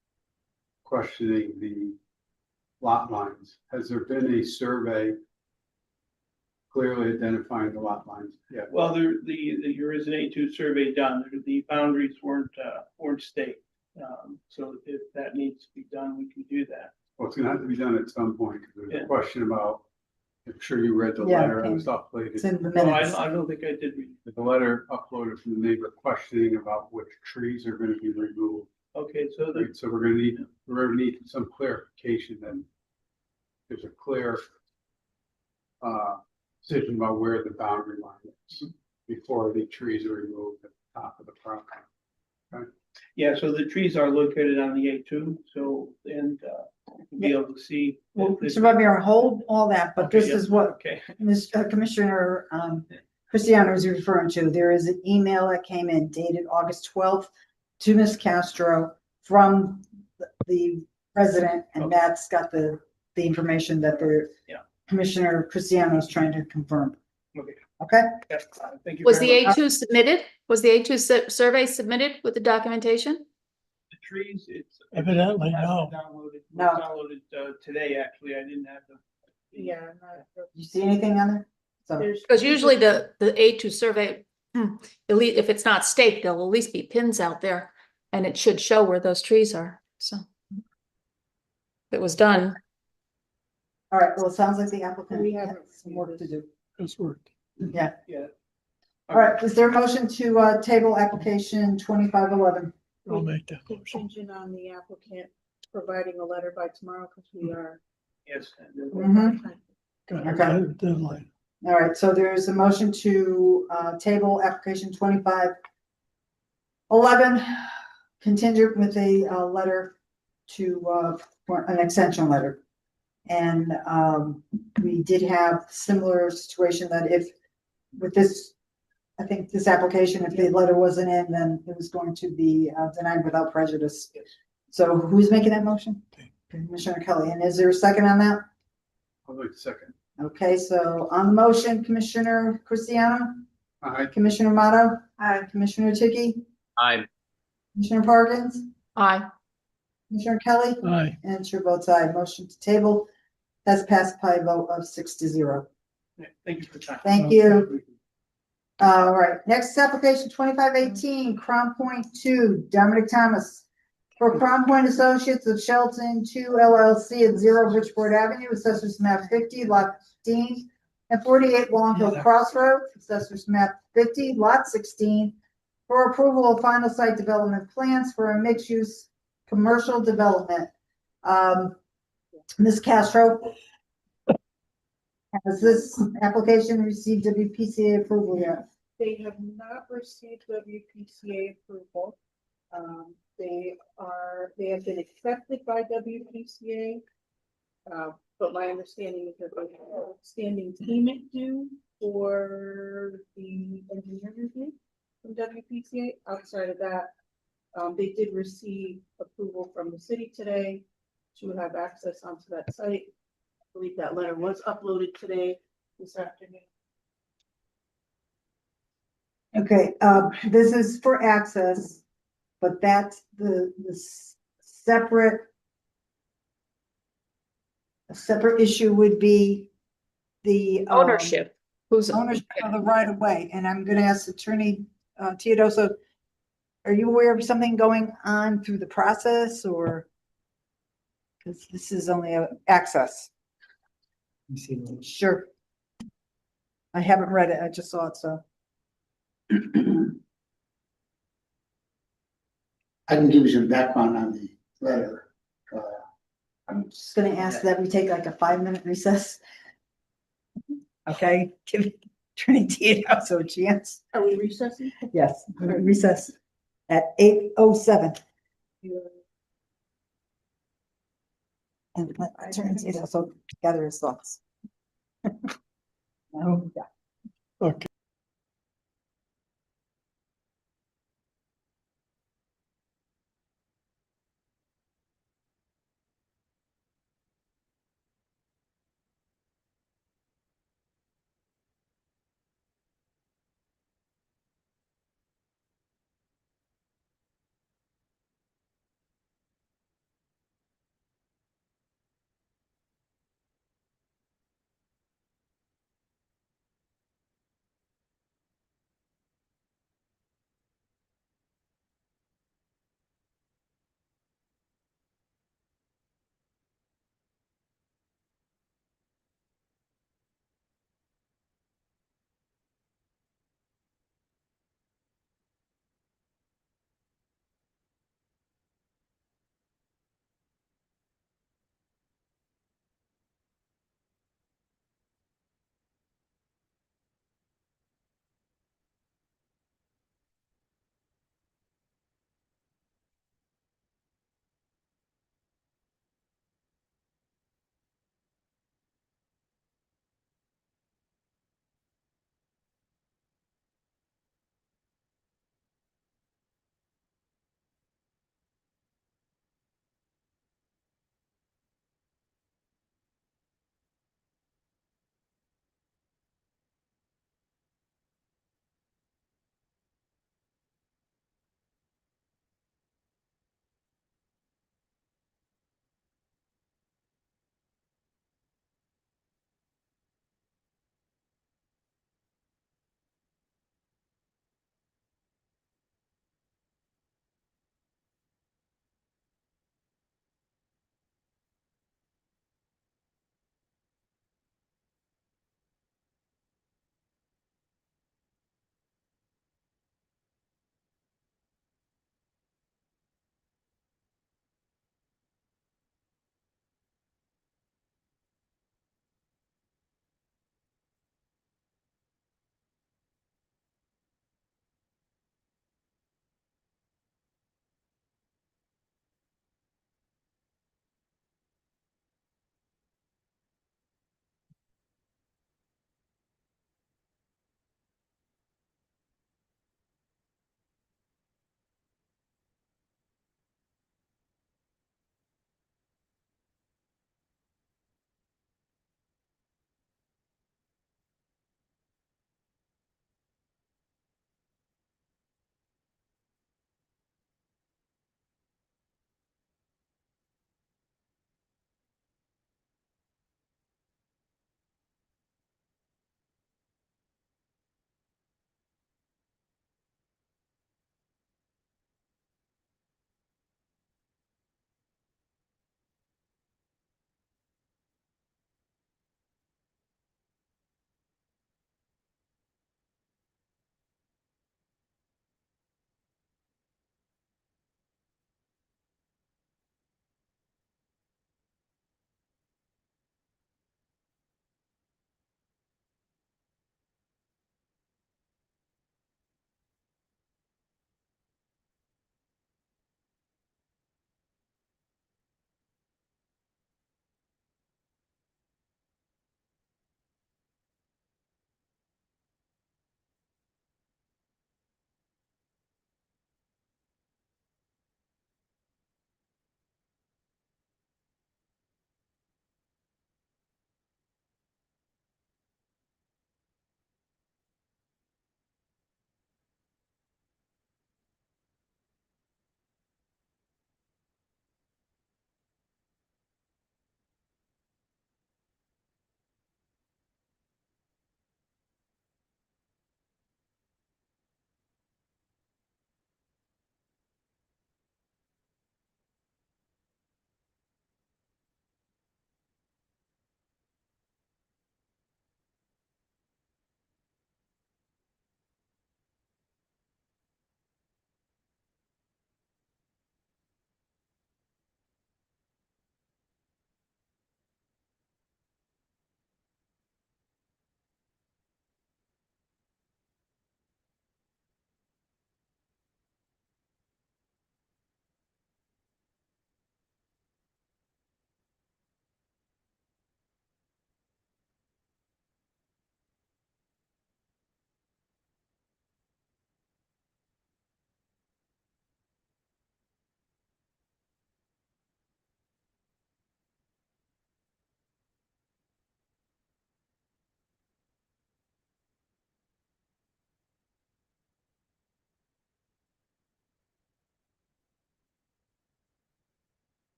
S12: questioning the lot lines. Has there been a survey clearly identifying the lot lines? Yeah.
S14: Well, there is an A2 survey done. The boundaries weren't staked. So if that needs to be done, we can do that.
S12: Well, it's gonna have to be done at some point, because there's
S14: Yeah.
S12: a question about, I'm sure you read the
S1: Yeah,
S12: letter, it
S1: okay.
S12: was uploaded.
S1: It's in the
S14: No,
S1: minutes.
S14: I don't think I did read.
S12: The letter uploaded from the neighbor questioning about which trees are gonna be removed.
S14: Okay, so
S12: Right, so we're gonna need some clarification that there's a clear decision about where the boundary line is before the trees are removed at the top of the property.
S14: yeah, so the trees are located on the A2, so, and you'll be able to see.
S1: Well,
S14: if
S1: Mr. Von Buren, hold all that, but
S14: Okay,
S1: this
S14: yeah.
S1: is what
S14: Okay,
S1: Commissioner Cristiano is referring to. There is an email that came in dated August 12th to Ms. Castro from the president, and that's got the information that the
S14: Yeah.
S1: Commissioner Cristiano is trying to confirm.
S14: okay.
S1: Okay?
S14: Yes, thank you.
S8: Was
S14: very
S8: the
S14: much.
S8: A2 submitted? Was the A2 survey submitted with the documentation?
S14: The trees, it's.
S4: Evidently,
S14: it hasn't
S4: no.
S14: Downloaded, it
S1: No.
S14: was downloaded today, actually. I didn't have them.
S2: Yeah.
S1: You see anything on there? So,
S8: Because usually the A2 survey, at least if it's not staked, there'll at least be pins out there and it should show where those trees are. So if it was done.
S1: all right, well, it sounds like the applicant
S2: We
S1: has
S2: haven't
S1: some work to do.
S4: This worked.
S1: Yeah.
S14: Yeah.
S1: All right, is there a motion to table application 2511?
S4: I'll make that motion.
S2: Contingent on the applicant providing a letter by tomorrow, because we are.
S14: Yes. and then-
S1: Mhm.
S4: Got
S1: Okay.
S4: a deadline.
S1: All right, so there's a motion to table application 2511, contingent with a letter to for an extension letter. And we did have similar situation that if with this, I think this application, if the letter wasn't in, then it was going to be denied without prejudice. So who's making that motion? Commissioner Kelly, and is there a second on that?
S12: I'll wait a second.
S1: Okay, so on the motion, Commissioner Cristiano,
S12: Aye.
S1: Commissioner Motto, Commissioner Tiki,
S22: Aye.
S1: Commissioner Parkins,
S8: Aye.
S1: Commissioner Kelly,
S4: Aye.
S1: and chair votes aye. Motion to table has passed by a vote of 6-0.
S14: Thank you for your time.
S1: Thank you. All right, next application 2518, Crown Point 2, Dominic Thomas. For Crown Point Associates of Shelton 2 LLC at 0 Bridgeport Avenue, Assessors Map 50, Lot 15, and 48 Long Hill Crossroad, Assessors Map 50, Lot 16, for approval of final site development plans for a mixed-use commercial development. Ms. Castro, has this application received WPCA approval yet?
S2: They have not received WPCA approval. They have been accepted by WPCA. But my understanding is that they have a standing payment due for the engineer review from WPCA. Outside of that, they did receive approval from the city today to have access onto that site. I believe that letter was uploaded today, this afternoon.
S1: Okay, this is for access, but that's the separate. A separate issue would be the
S8: Ownership. Who's
S1: ownership of the right of way, and I'm gonna ask Attorney Teodoso, are you aware of something going on through the process, or? Because this is only a access. Sure. I haven't read it, I just saw it, so.
S3: I can give you some background on the letter.
S1: I'm just gonna ask that we take like a 5-minute recess. Okay, give Attorney Teodoso a chance.
S2: Are we recessing?
S1: Yes, recess at 8:07. And let Attorney Teodoso gather his thoughts. Oh, yeah.
S4: Okay.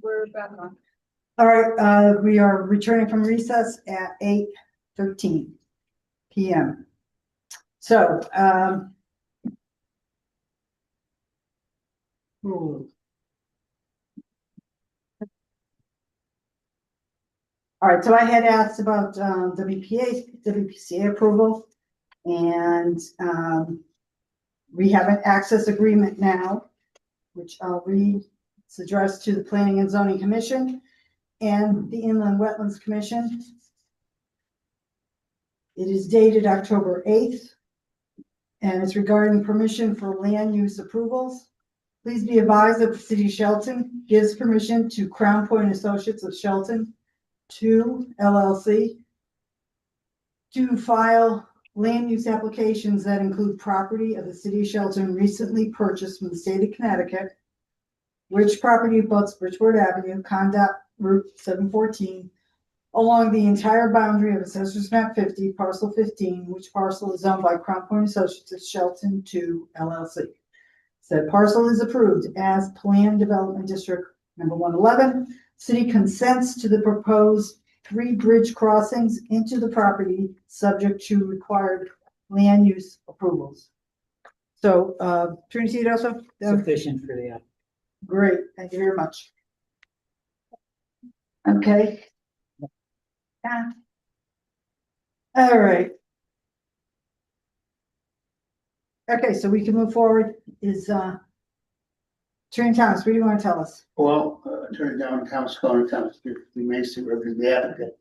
S5: we're back on.
S1: All right, we are returning from recess at 8:13 PM. So, all right, so I had asked about WPCA approval, and we have an access agreement now, which I'll read. It's addressed to the Planning and Zoning Commission and the Inland Wetlands Commission. It is dated October 8th, and it's regarding permission for land use approvals. Please be advised that the City of Shelton gives permission to Crown Point Associates of Shelton 2 LLC to file land use applications that include property of the City of Shelton recently purchased from the state of Connecticut, which property abuts Bridgeport Avenue, Conduit Route 714, along the entire boundary of Assessors Map 50, Parcel 15, which parcel is owned by Crown Point Associates of Shelton 2 LLC. Said parcel is approved as Planned Development District number 111. City consents to the proposed 3 bridge crossings into the property, subject to required land use approvals. So, Attorney Tedosco?
S20: Sufficient for the.
S1: Great, thank you very much. Okay. Yeah. All right. Okay, so we can move forward. Is Attorney Thomas, what do you want to tell us?
S3: Well, Attorney Thomas Cohen, Thomas, the Main Street representative, the applicant.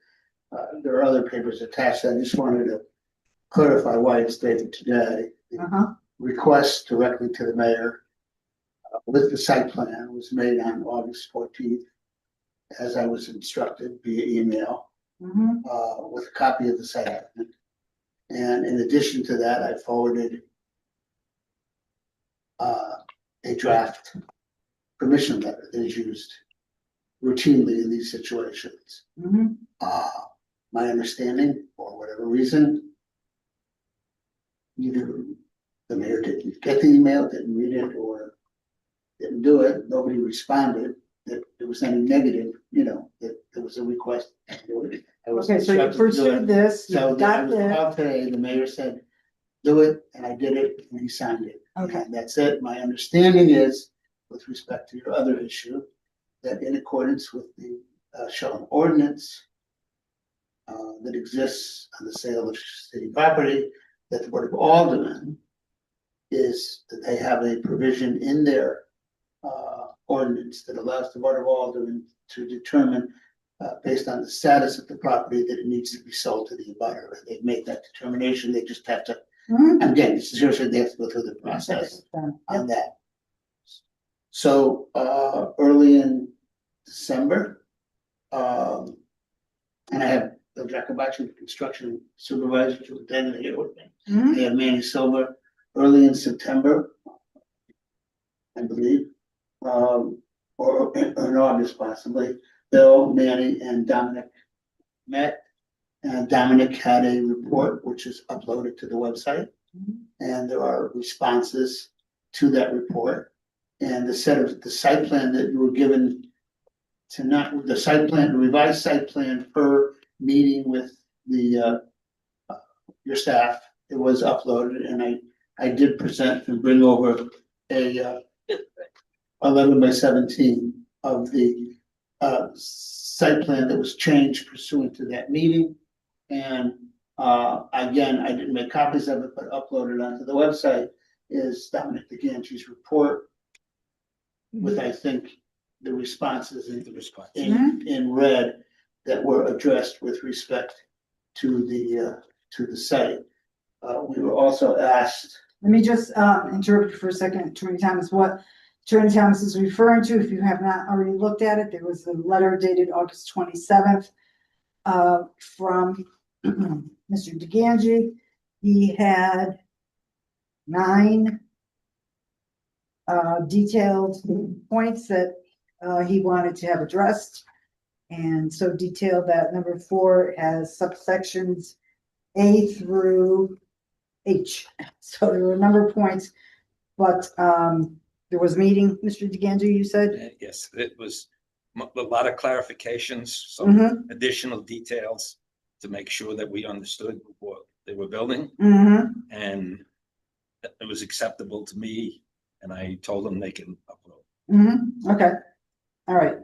S3: There are other papers attached. I just wanted to clarify why it's dated today. The request directly to the mayor with the site plan was made on August 14th, as I was instructed via email, with a copy of the site plan. And in addition to that, I forwarded a draft permission letter that is used routinely in these situations. My understanding, for whatever reason, either the mayor didn't get the email, didn't read it, or didn't do it. Nobody responded that there was any negative, that there was a request to do it.
S1: Okay, so you pursued this, you
S3: So
S1: got
S3: I was
S1: this.
S3: called today, the mayor said, do it, and I did it, and he signed it.
S1: Okay.
S3: And that's it. My understanding is, with respect to your other issue, that in accordance with the Shelton ordinance that exists on the sale of city property, that the Board of Aldermen is that they have a provision in their ordinance that allows the Board of Aldermen to determine, based on the status of the property, that it needs to be sold to the abutter. They've made that determination. They just have to, again, it's seriously, they have to go through the process on that. So early in December, and I have Bill Jacobachi, the construction supervisor, who was then here with me. I have Manny Silver early in September, I believe, or in August possibly. Bill, Manny, and Dominic met, and Dominic had a report which is uploaded to the website, and there are responses to that report. And the site plan that you were given tonight, the site plan, the revised site plan per meeting with the your staff, it was uploaded, and I did present and bring over a 11 by 17 of the site plan that was changed pursuant to that meeting. And again, I didn't make copies of it, but uploaded onto the website is Dominic DeGanchi's report with, I think, the responses in red that were addressed with respect to the site. We were also asked.
S1: Let me just interrupt you for a second, Attorney Thomas. What Attorney Thomas is referring to, if you have not already looked at it, there was a letter dated August 27th from Mr. DeGangi. He had 9 detailed points that he wanted to have addressed. And so detailed that number 4 has subsections A through H. So there were a number of points, but there was a meeting, Mr. DeGangi, you said?
S19: Yes, it was a lot of clarifications, some
S1: Mhm.
S19: additional details to make sure that we understood what they were building. And it was acceptable to me, and I told them they can upload.
S1: Okay, all right.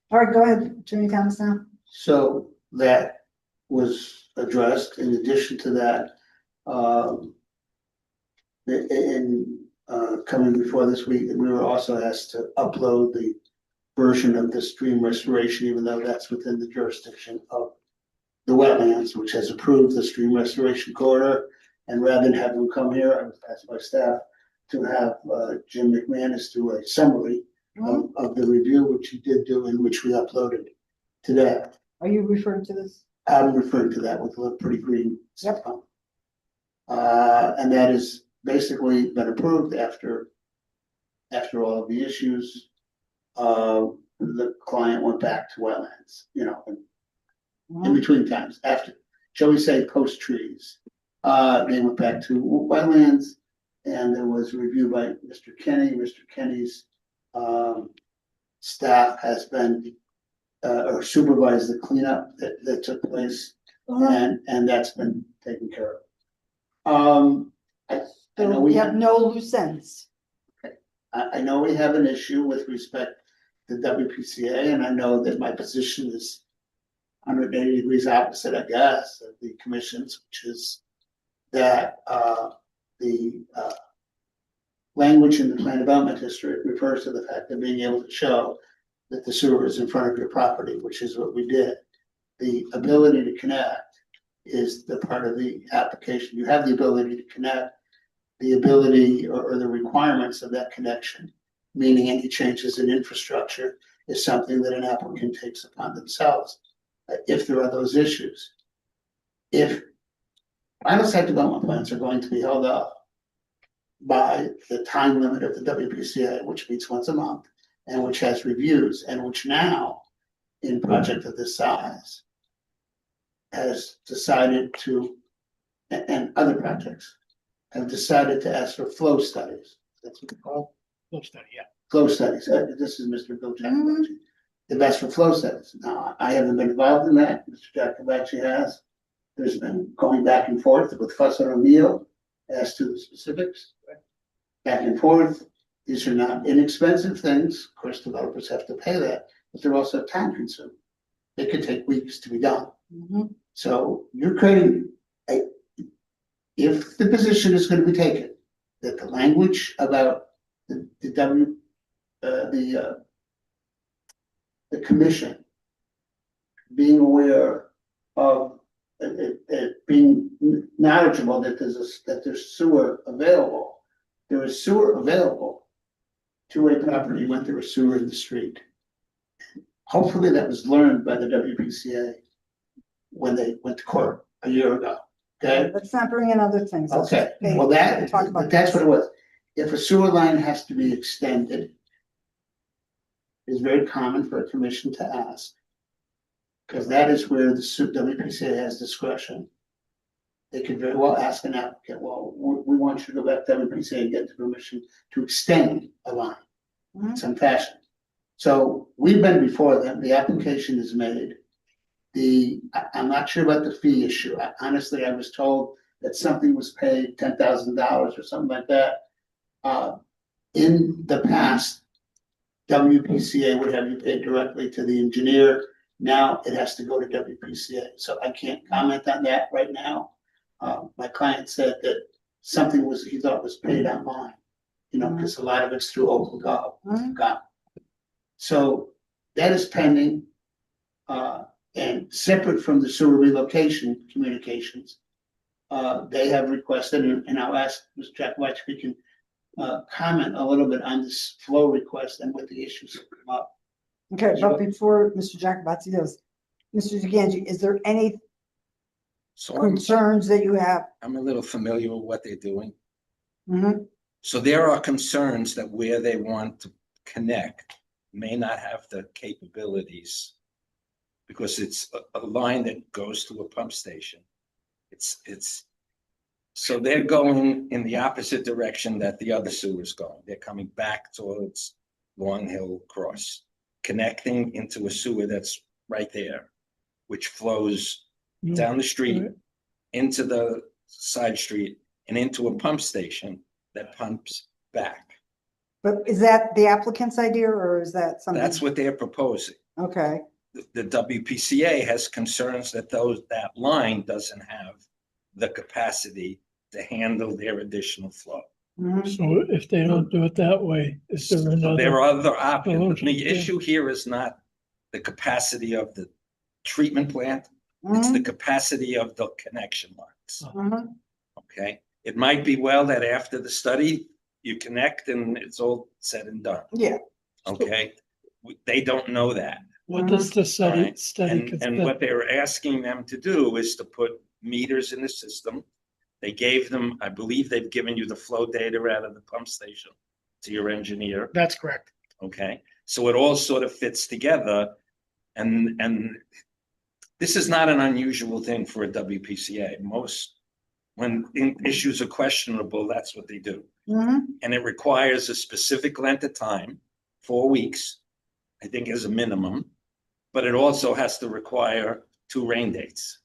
S1: All right, go ahead, Attorney Thomas now.
S3: So that was addressed. In addition to that, coming before this week, we were also asked to upload the version of the stream restoration, even though that's within the jurisdiction of the wetlands, which has approved the stream restoration corridor. And rather than have them come here, I was asked by staff to have Jim McManus do a summary of the review, which he did do, and which we uploaded today.
S1: Are you referring to this?
S3: I'm referring to that with a little pretty green stuff on. And that has basically been approved after all of the issues. The client went back to wetlands, in between times, after, shall we say, post trees. They went back to wetlands, and there was a review by Mr. Kenny. Mr. Kenny's staff has been or supervised the cleanup that took place, and that's been taken care of. I know
S1: We have no loose ends.
S3: I know we have an issue with respect to WPCA, and I know that my position is 180 degrees opposite, I guess, of the commission's, which is that the language in the plan development district refers to the fact of being able to show that the sewer is in front of your property, which is what we did. The ability to connect is the part of the application. You have the ability to connect. The ability or the requirements of that connection, meaning any changes in infrastructure, is something that an applicant takes upon themselves if there are those issues. If final site development plans are going to be held up by the time limit of the WPCA, which meets once a month and which has reviews, and which now, in project of this size, has decided to, and other projects, have decided to ask for flow studies. That's what they call
S10: Flow study, yeah.
S3: flow studies. This is Mr. Bill Jacobachi. They've asked for flow studies. Now, I haven't been involved in that. Mr. Jacobachi has. There's been going back and forth with Fuss and O'Neill as to the specifics. Back and forth. These are not inexpensive things. Of course, developers have to pay that, but they're also time consuming. It could take weeks to be done. So you're creating if the position is going to be taken, that the language about the commission being aware of being knowledgeable that there's sewer available. There is sewer available to a property when there was sewer in the street. Hopefully that was learned by the WPCA when they went to court a year ago. Okay.
S1: Let's not bring in other things. Let's
S3: Okay,
S1: just
S3: well,
S1: talk about
S3: that's
S1: this.
S3: what it was. If a sewer line has to be extended, it's very common for a commission to ask. Because that is where the WPCA has discretion. They could very well ask an applicant, well, we want you to go back to WPCA and get the permission to extend a line in some fashion. So we've been before them, the application is made. I'm not sure about the fee issue. Honestly, I was told that something was paid $10,000 or something like that. In the past, WPCA would have you paid directly to the engineer. Now it has to go to WPCA. So I can't comment on that right now. My client said that something he thought was paid online, because a lot of it's through OpenGov. So that is pending. And separate from the sewer relocation communications, they have requested, and I'll ask Mr. Jacobachi if he can comment a little bit on this flow request and what the issues have come up.
S1: Okay, but before Mr. Jacobachi does, Mr. DeGangi, is there any concerns that you have?
S19: I'm a little familiar with what they're doing.
S1: Mm-hmm.
S19: So there are concerns that where they want to connect may not have the capabilities because it's a line that goes to a pump station. So they're going in the opposite direction that the other sewer is going. They're coming back towards Long Hill Cross. connecting into a sewer that's right there, which flows down the street into the side street and into a pump station that pumps back.
S1: But is that the applicant's idea or is that something?
S19: That's what they're proposing.
S1: Okay,
S19: The WPCA has concerns that that line doesn't have the capacity to handle their additional flow.
S4: So if they don't do it that way, is there
S19: So
S4: another?
S19: there are other options.
S4: solution?
S19: The issue here is not the capacity of the treatment plant, it's the capacity of the connection lines. Okay, it might be well that after the study, you connect and it's all said and done.
S1: Yeah.
S19: Okay, they don't know that.
S4: What does the study,
S19: Alright,
S4: study?
S19: And what they're asking them to do is to put meters in the system. They gave them, I believe they've given you the flow data out of the pump station to your engineer.
S10: That's correct.
S19: Okay, so it all sort of fits together. And this is not an unusual thing for a WPCA. Most, when issues are questionable, that's what they do. And it requires a specific length of time, 4 weeks, I think is a minimum, but it also has to require 2 rain dates.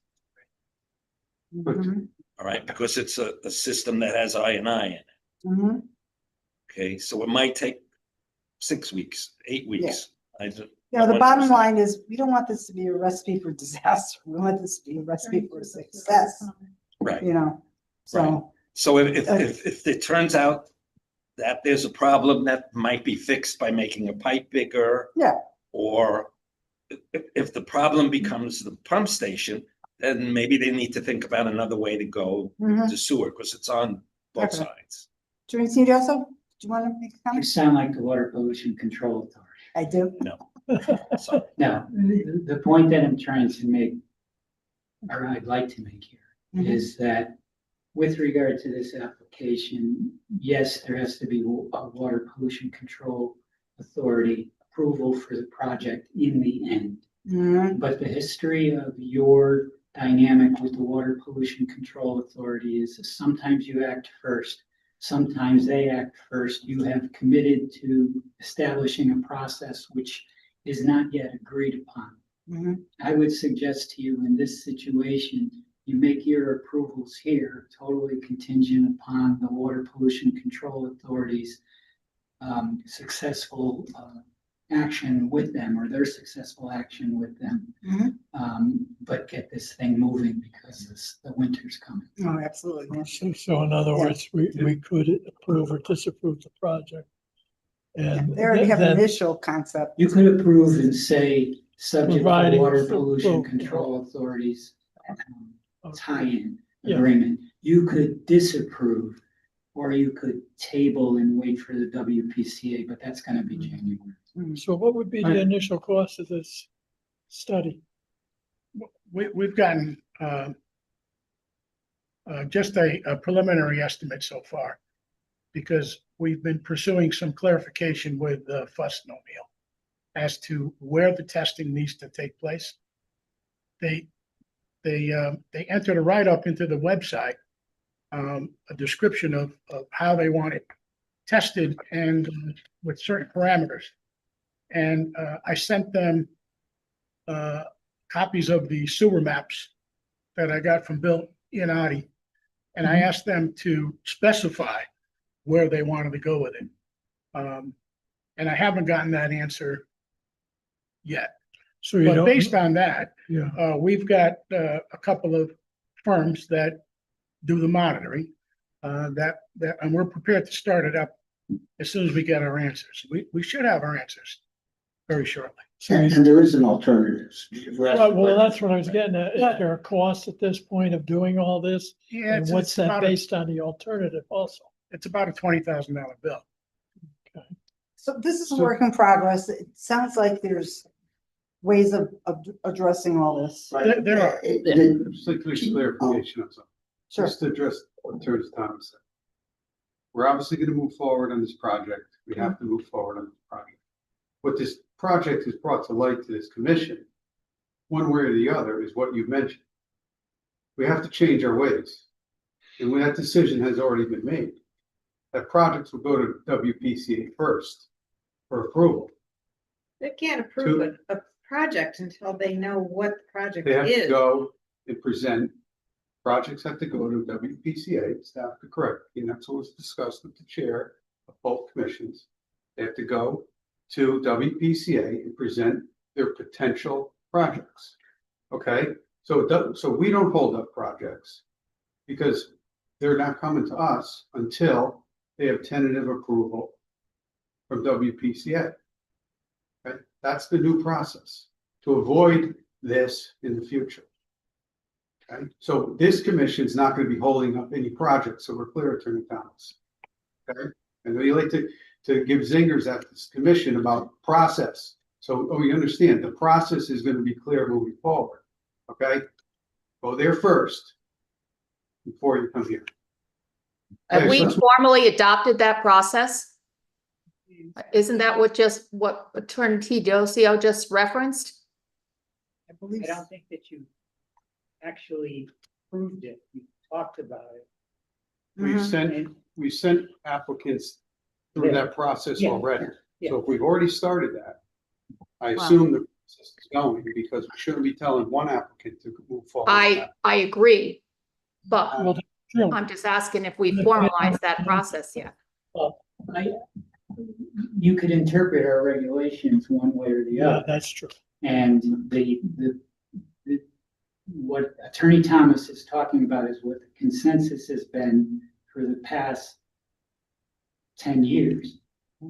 S19: All right, because it's a system that has I&I in it. Okay, so it might take 6 weeks, 8 weeks.
S1: The bottom line is, we don't want this to be a recipe for disaster. We want this to be a recipe for success.
S19: Right.
S1: You know, so.
S19: So if it turns out that there's a problem that might be fixed by making a pipe bigger.
S1: Yeah.
S19: Or if the problem becomes the pump station, then maybe they need to think about another way to go to sewer, because it's on both sides.
S1: Teresa Joseph, do you want to make a
S6: You
S1: comment?
S6: sound like the Water Pollution Control Authority.
S1: I do.
S19: No.
S6: No, the point that I'm trying to make, or I'd like to make here, is that with regard to this application, yes, there has to be a Water Pollution Control Authority approval for the project in the end. But the history of your dynamic with the Water Pollution Control Authority is sometimes you act first, sometimes they act first. You have committed to establishing a process which is not yet agreed upon. I would suggest to you in this situation, you make your approvals here totally contingent upon the Water Pollution Control Authority's successful action with them, or their successful action with them. But get this thing moving because the winter's coming.
S1: Oh, absolutely.
S4: So in other words, we could approve or disapprove the project. And
S1: They already have an
S4: then-
S1: initial concept.
S6: You could approve and say, subject to
S4: Providing
S6: Water
S4: for-
S6: Pollution
S4: for-
S6: Control Authority's tie-in
S4: Yeah.
S6: agreement. You could disapprove, or you could table and wait for the WPCA, but that's gonna be January.
S4: So what would be the initial cost of this study?
S10: We've gotten just a preliminary estimate so far, because we've been pursuing some clarification with Fuss and O'Neill as to where the testing needs to take place. They entered a write-up into the website, a description of how they want it tested and with certain parameters. And I sent them copies of the sewer maps that I got from Bill Iannotti, and I asked them to specify where they wanted to go with it. And I haven't gotten that answer yet.
S4: So you
S10: But
S4: don't.
S10: based on that,
S4: Yeah.
S10: we've got a couple of firms that do the monitoring, and we're prepared to start it up as soon as we get our answers. We should have our answers very shortly.
S3: And there is an alternative.
S4: Well, that's what I was getting at. Is there a cost at this point of doing all this?
S10: Yeah,
S4: And
S10: it's
S4: what's that
S10: about
S4: based on the alternative also?
S10: it's about a $20,000 bill.
S1: So this is a work in progress. It sounds like there's ways of addressing all this.
S10: There are.
S12: Just like clarification on something.
S1: Sure.
S12: Just to address what Attorney Thomas said. We're obviously going to move forward on this project. We have to move forward on this project. What this project has brought to light to this commission, one way or the other, is what you've mentioned. We have to change our ways. And when that decision has already been made, that projects will go to WPCA first for approval.
S5: They can't approve a project until they know what the project
S12: They have to
S5: is.
S12: go and present, projects have to go to WPCA, staff to correct, and that's what was discussed with the chair of both commissions. They have to go to WPCA and present their potential projects. Okay, so it doesn't, so we don't hold up projects because they're not coming to us until they have tentative approval from WPCA. Okay, that's the new process to avoid this in the future. Okay, so this commission is not going to be holding up any projects, so we're clear, Attorney Thomas. Okay, and we like to give zingers at this commission about process. So we understand the process is going to be clear moving forward. Okay, go there first before you come here.
S8: Have
S12: Okay,
S8: we
S12: so-
S8: formally adopted that process? Isn't that what Attorney Tedosio just referenced?
S6: I don't think that you actually proved it. You talked about it.
S12: We sent applicants through
S6: Yeah.
S12: that process
S6: Yeah.
S12: already.
S6: Yeah.
S12: So if we've already started that, I
S8: Wow.
S12: assume the process is going because we shouldn't be telling one applicant to move forward.
S8: I agree, but
S4: Well, true.
S8: I'm just asking if we formalized that process yet.
S6: You could interpret our regulations one way or the
S4: Yeah,
S6: other.
S4: that's true.
S6: And what Attorney Thomas is talking about is what the consensus has been for the past 10 years.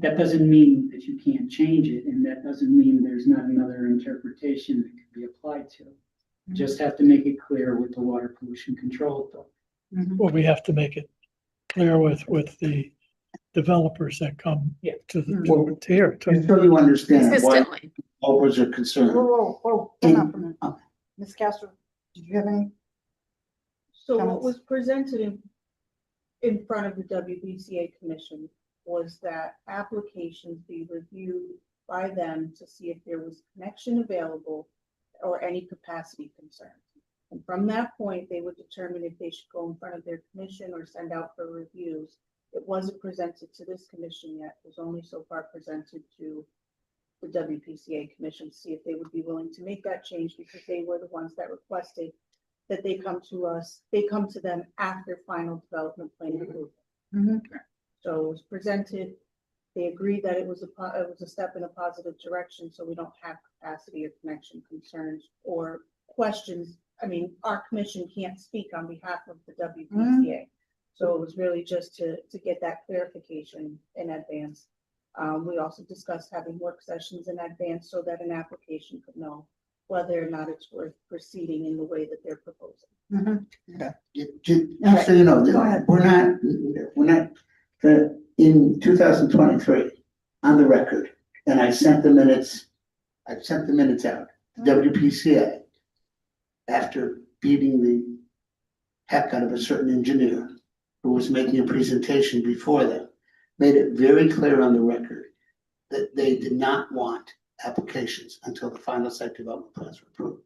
S6: That doesn't mean that you can't change it, and that doesn't mean there's not another interpretation that could be applied to. You just have to make it clear with the Water Pollution Control Authority.
S4: Well, we have to make it clear with the developers that come
S6: Yeah.
S4: to the,
S3: Well,
S4: to here.
S3: Just so you understand why
S8: Consistently.
S3: developers are concerned.
S1: Whoa, hold on for a minute. Ms. Castro, did you have any?
S2: So what
S1: Comments?
S2: was presented in front of the WBCA commission was that applications be reviewed by them to see if there was connection available or any capacity concerns. And from that point, they would determine if they should go in front of their commission or send out for reviews. It wasn't presented to this commission yet. It was only so far presented to the WPCA commission, to see if they would be willing to make that change because they were the ones that requested that they come to them after final development plan approval. So it was presented, they agreed that it was a step in a positive direction, so we don't have capacity or connection concerns or questions. I mean, our commission can't speak on behalf of the WPCA. So it was really just to get that clarification in advance. We also discussed having work sessions in advance so that an application could know whether or not it's worth proceeding in the way that they're proposing.
S3: Just so you know, we're not, in 2023, on the record, and I sent the minutes out to WPCA after beating the heck out of a certain engineer who was making a presentation before them, made it very clear on the record that they did not want applications until the final site development plans were approved.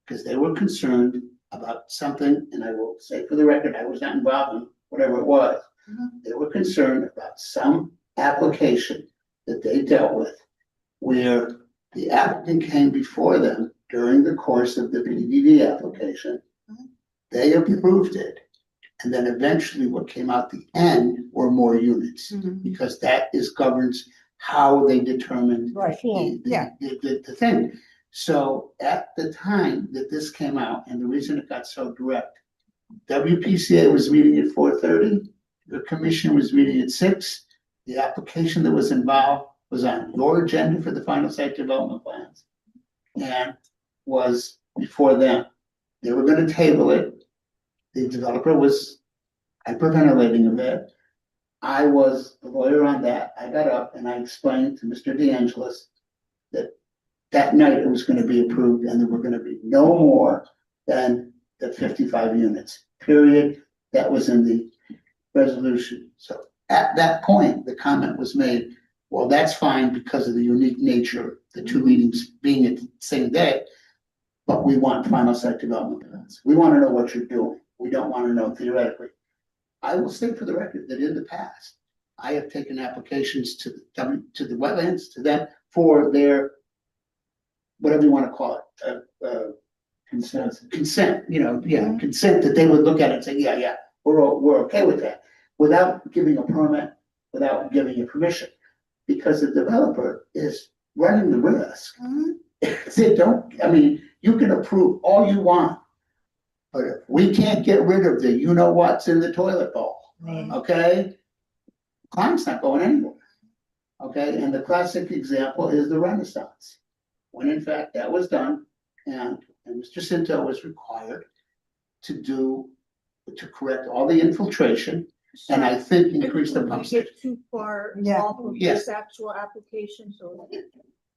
S3: Because they were concerned about something, and I will say for the record, I was not involved in whatever it was. They were concerned about some application that they dealt with where the applicant came before them during the course of the PDD application. They approved it. And then eventually what came out the end were more units, because that governs how they determined
S1: Right,
S3: the thing. So at the time that this came out, and the reason it got so direct, WPCA was meeting at 4:30, the commission was meeting at 6. The application that was involved was on your agenda for the final site development plans and was before them. They were going to table it. The developer was hyperventilating a bit. I was the lawyer on that. I got up and I explained to Mr. DeAngelis that night it was going to be approved and there were going to be no more than the 55 units, period. That was in the resolution. So at that point, the comment was made, well, that's fine because of the unique nature of the two meetings being at the same day, but we want final site development plans. We want to know what you're doing. We don't want to know theoretically. I will state for the record that in the past, I have taken applications to the wetlands, to them, for their whatever you want to call it, consent, consent that they would look at it and say, yeah, we're okay with that, without giving a permit, without giving you permission, because the developer is running the risk. They don't, I mean, you can approve all you want, but if we can't get rid of the you-know-what's in the toilet bowl, okay? Client's not going anywhere, okay? And the classic example is the Renaissance, when in fact that was done, and Mr. Cinto was required to correct all the infiltration, and I think increase the pump
S2: We
S3: station.
S2: get too far
S1: Yeah.
S2: off of
S3: Yes.
S2: this actual application, so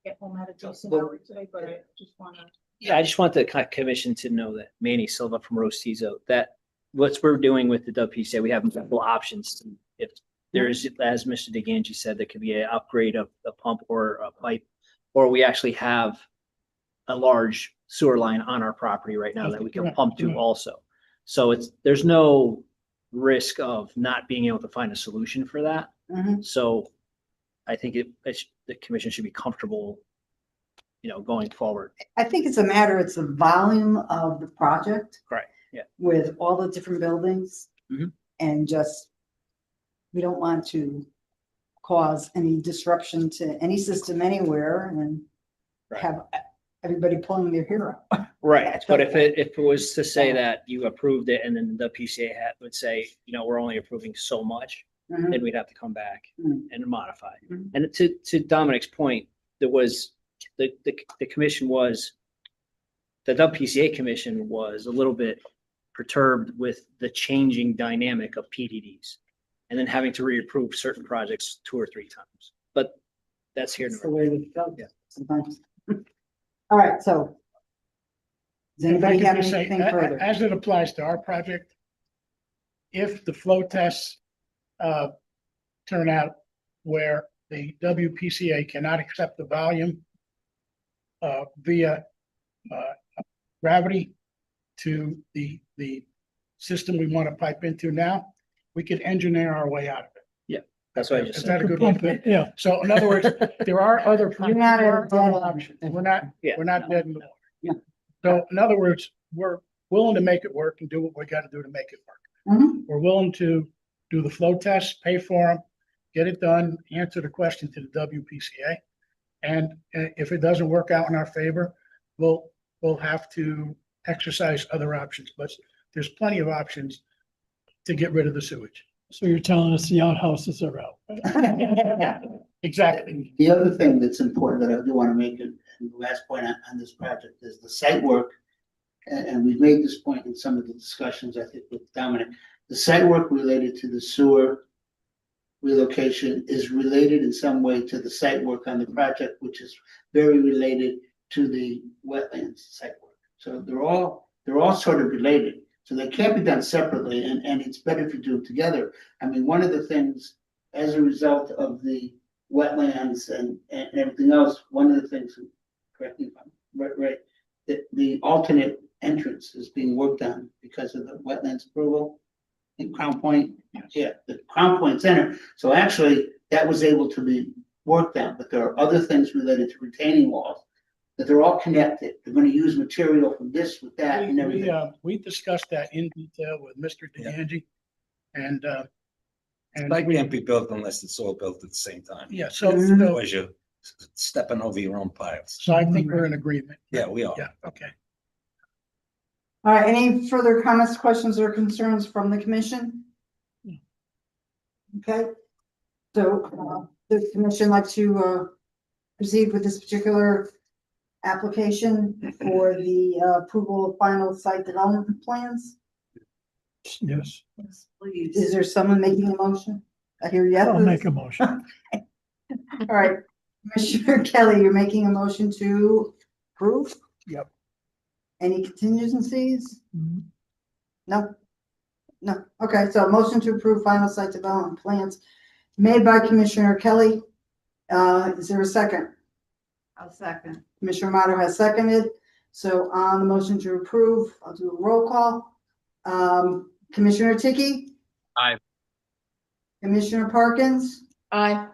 S2: get home at a decent
S7: Well-
S2: hour today, but I just wanna.
S7: Yeah, I just want the commission to know that Manny Silva from Rostizo, that what we're doing with the WPCA, we have multiple options. If there's, as Mr. DeGangi said, there could be an upgrade of a pump or a pipe, or we actually have a large sewer line on our property right now that we can pump to also. So there's no risk of not being able to find a solution for that. So I think the commission should be comfortable, going forward.
S1: I think it's the volume of the project
S7: Right, yeah.
S1: with all the different buildings.
S7: Mhm.
S1: And just, we don't want to cause any disruption to any system anywhere and have everybody pulling their hair out.
S7: Right, but if it was to say that you approved it and then the PCA would say, we're only approving so much, then we'd have to come back and modify. And to Dominic's point, there was, the commission was, the WPCA commission was a little bit perturbed with the changing dynamic of PDDs and then having to reapprove certain projects 2 or 3 times. But that's here.
S1: That's the way we go.
S7: Yeah.
S1: Sometimes. All right, so. Does
S10: If I
S1: anybody
S10: could
S1: have
S10: just say,
S1: anything further?
S10: as it applies to our project, if the flow tests turn out where the WPCA cannot accept the volume via gravity to the system we want to pipe into now, we could engineer our way out of it.
S7: Yeah, that's what I just
S10: Is
S7: said.
S10: that a good way to put it?
S4: Yeah.
S10: So in other words, there are other.
S1: You're not
S10: there are
S1: at dead
S10: other
S1: end.
S10: options. We're not dead in the water.
S1: Yeah.
S10: So in other words, we're willing to make it work and do what we got to do to make it work. We're willing to do the flow tests, pay for them, get it done, answer the question to the WPCA. And if it doesn't work out in our favor, we'll have to exercise other options, but there's plenty of options to get rid of the sewage.
S4: So you're telling us the outhouses are out?
S10: Exactly.
S3: The other thing that's important that I do want to make, and the last point on this project, is the site work. And we've made this point in some of the discussions, I think, with Dominic. The site work related to the sewer relocation is related in some way to the site work on the project, which is very related to the wetlands site work. So they're all sort of related. So they can't be done separately, and it's better if you do them together. I mean, one of the things, as a result of the wetlands and everything else, one of the things, correct me if I'm right, that the alternate entrance is being worked on because of the wetlands approval in Crown Point. Yeah, the Crown Point Center. So actually, that was able to be worked on, but there are other things related to retaining walls that they're all connected. They're going to use material from this with that and everything.
S10: We discussed that in detail with Mr. DeAngie, and
S19: Site can't be built unless it's all built at the same time.
S10: Yeah, so
S19: Otherwise you're stepping over your own piles.
S10: I think we're in agreement.
S19: Yeah, we are.
S10: Yeah, okay.
S1: All right, any further comments, questions, or concerns from the commission? Okay, so the commission like to proceed with this particular application for the approval of final site development plans?
S4: Yes.
S1: Please. Is there someone making a motion? I hear yes.
S4: I'll make a motion.
S1: All right, Commissioner Kelly, you're making a motion to approve?
S10: Yep.
S1: Any contingencies? No? No. Okay, so a motion to approve final site development plans made by Commissioner Kelly. Is there a second?
S5: I'll second.
S1: Commissioner Amato has seconded. So on the motion to approve, I'll do a roll call. Commissioner Tiki?
S22: Aye.
S1: Commissioner Parkins?
S8: Aye.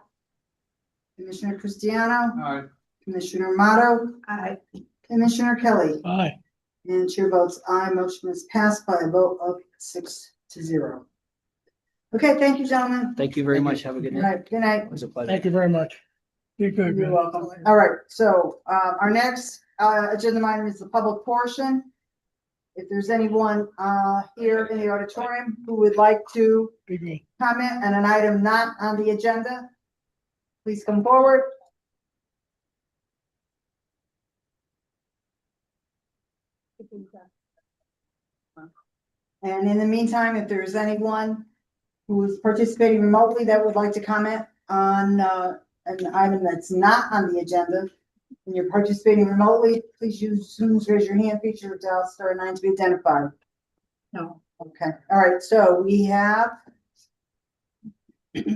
S1: Commissioner Cristiano?
S12: Aye.
S1: Commissioner Motto,
S2: Aye.
S1: Commissioner Kelly,
S4: Aye.
S1: and chair votes aye. Motion is passed by a vote of 6-0. Okay, thank you, gentlemen.
S7: Thank you very much. Have a good
S1: All
S7: night.
S1: right, good night.
S7: It was a pleasure.
S4: Thank you very much. Be good,
S1: You're
S4: man.
S1: welcome. All right, so our next agenda item is the public portion. If there's anyone here in the auditorium who would like to
S4: Be good.
S1: comment on an item not on the agenda, please come forward. And in the meantime, if there's anyone who is participating remotely that would like to comment on an item that's not on the agenda, and you're participating remotely, please use Zoom's raise your hand feature, dial *9 to be identified.
S2: No.
S1: Okay, all right, so we have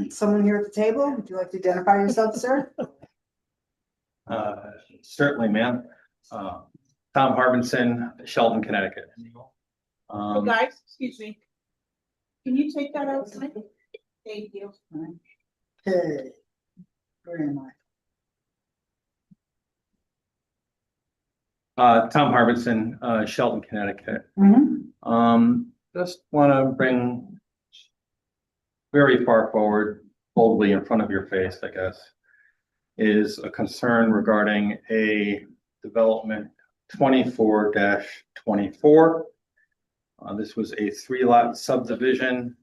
S1: someone here at the table. Would you like to identify yourself, sir?
S9: Certainly, ma'am. Tom Harbinson, Shelton, Connecticut.
S2: Oh, guys, excuse me. Can you take that outside? Thank you.
S1: Okay, where am I?
S9: Tom Harbinson, Shelton, Connecticut.
S1: Mm-hmm.
S9: Just want to bring very far forward, boldly in front of your face, I guess, is a concern regarding a development 24-24. This was a 3-lot subdivision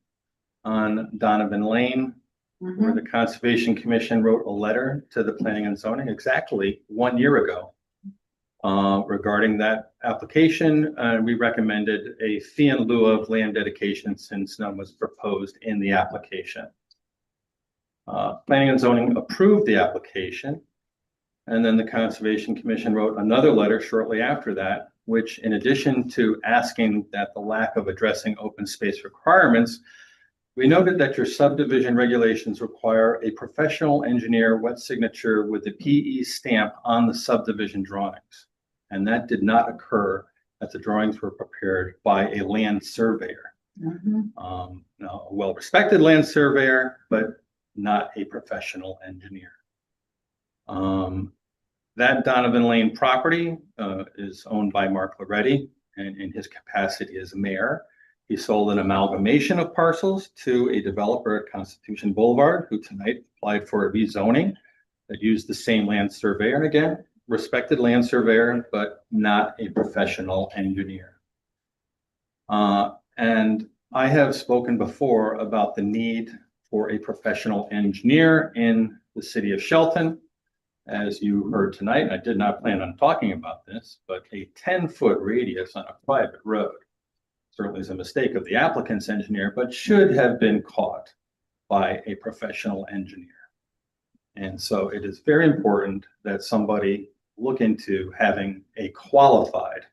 S9: on Donovan Lane, where the Conservation Commission wrote a letter to the Planning and Zoning exactly 1 year ago regarding that application. We recommended a fee in lieu of land dedication since none was proposed in the application. Planning and Zoning approved the application, and then the Conservation Commission wrote another letter shortly after that, which, in addition to asking that the lack of addressing open space requirements, we noted that your subdivision regulations require a professional engineer wet signature with the PE stamp on the subdivision drawings. And that did not occur as the drawings were prepared by a land surveyor. Now, a well-respected land surveyor, but not a professional engineer. That Donovan Lane property is owned by Mark Loretti, and in his capacity as mayor, he sold an amalgamation of parcels to a developer at Constitution Boulevard, who tonight applied for a rezoning that used the same land surveyor. And again, respected land surveyor, but not a professional engineer. And I have spoken before about the need for a professional engineer in the city of Shelton. As you heard tonight, I did not plan on talking about this, but a 10-foot radius on a private road certainly is a mistake of the applicant's engineer, but should have been caught by a professional engineer. And so it is very important that somebody look into having a qualified,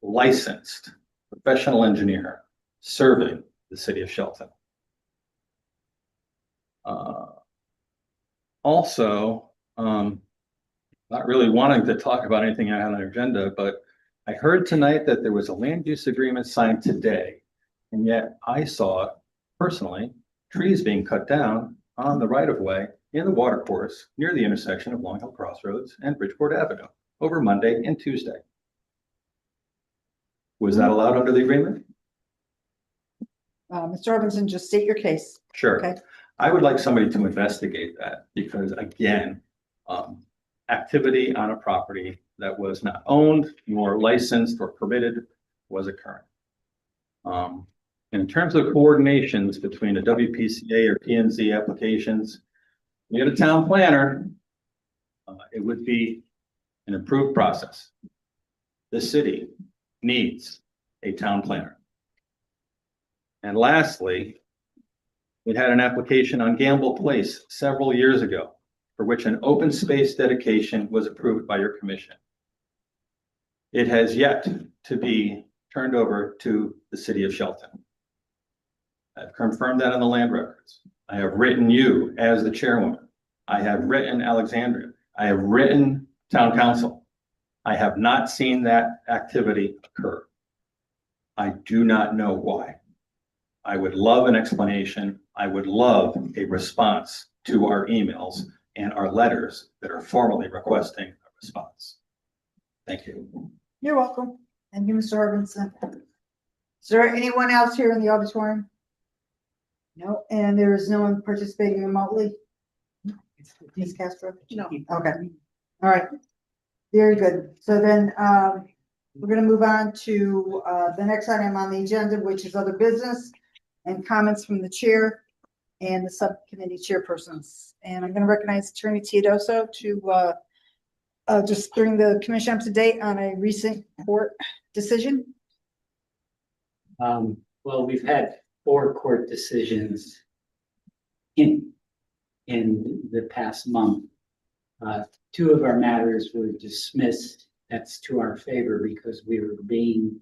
S9: licensed professional engineer serving the city of Shelton. Also, not really wanting to talk about anything on the agenda, but I heard tonight that there was a land use agreement signed today, and yet I saw personally trees being cut down on the right of way in the water course near the intersection of Long Hill Crossroads and Bridgeport Avenue over Monday and Tuesday. Was that allowed under the agreement?
S1: Mr. Robinson, just state your case.
S9: Sure.
S1: Okay.
S9: I would like somebody to investigate that because, again, activity on a property that was not owned nor licensed or permitted was occurring. In terms of coordinations between a WPCA or P&Z applications, we had a town planner, it would be an improved process. The city needs a town planner. And lastly, we had an application on Gamble Place several years ago for which an open space dedication was approved by your commission. It has yet to be turned over to the city of Shelton. I've confirmed that in the land records. I have written you as the chairwoman. I have written Alexandria. I have written town council. I have not seen that activity occur. I do not know why. I would love an explanation. I would love a response to our emails and our letters that are formally requesting a
S19: Thank you.
S1: You're welcome. Thank you, Mr. Harbinson. Is there anyone else here in the auditorium? No, and there is no one participating remotely? Ms. Castro?
S2: No.
S1: Okay, all right. Very good. So then, we're gonna move on to, the next item on the agenda, which is other business and comments from the chair and the subcommittee chairpersons. And I'm gonna recognize Attorney Teodoso to, just bring the commission up to date on a recent court decision.
S6: Well, we've had 4 court decisions in the past month. 2 of our matters were dismissed. That's to our favor because we were being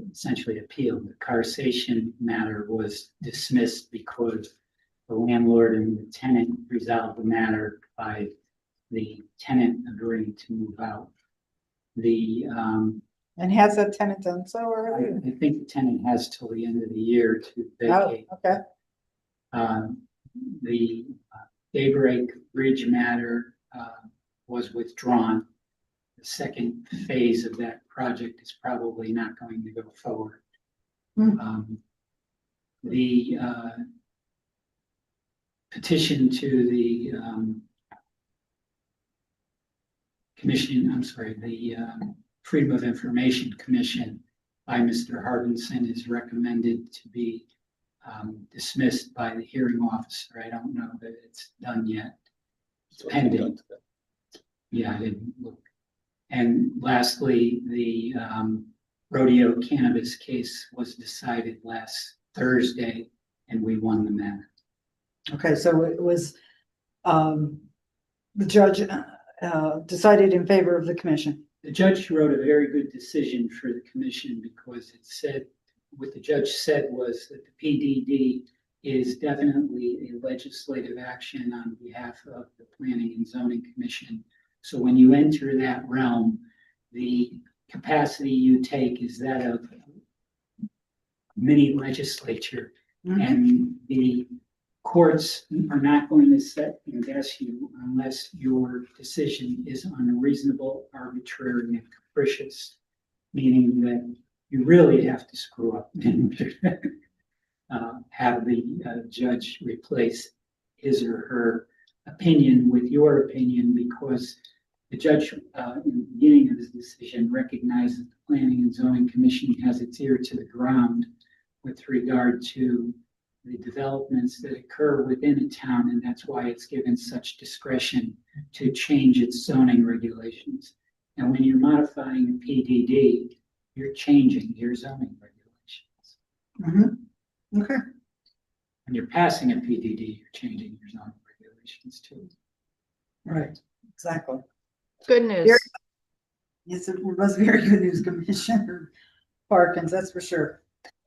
S6: essentially appealed. The Carsation matter was dismissed because the landlord and the tenant resolved the matter by the tenant agreeing to move out.
S1: And has that tenant done so
S6: I
S1: already?
S6: think the tenant has till the end of the year to vacate.
S1: Oh, okay.
S6: The Daybreak Bridge matter was withdrawn. The second phase of that project is probably not going to go forward. The petition to the the Freedom of Information Commission by Mr. Harbinson is recommended to be dismissed by the hearing officer. I don't know that it's done yet. It's pending. Yeah, I didn't look. And lastly, the rodeo cannabis case was decided last Thursday and we won the matter.
S1: Okay, so it was, the judge decided in favor of the commission.
S6: The judge wrote a very good decision for the commission because it said, what the judge said was that the PDD is definitely a legislative action on behalf of the Planning and Zoning Commission. So when you enter that realm, the capacity you take is that of mini legislature. And the courts are not going to set and guess you unless your decision is unreasonable, arbitrary, and capricious, meaning that you really have to screw up and have the judge replace his or her opinion with your opinion, because the judge in the beginning of his decision recognized that the Planning and Zoning Commission has its ear to the ground with regard to the developments that occur within a town, and that's why it's given such discretion to change its zoning regulations. And when you're modifying a PDD, you're changing your zoning regulations.
S1: Okay.
S6: When you're passing a PDD, you're changing your zoning regulations too.
S1: Right, exactly.
S8: Good news.
S1: Yes, it was very good news, Commissioner Parkins, that's for sure.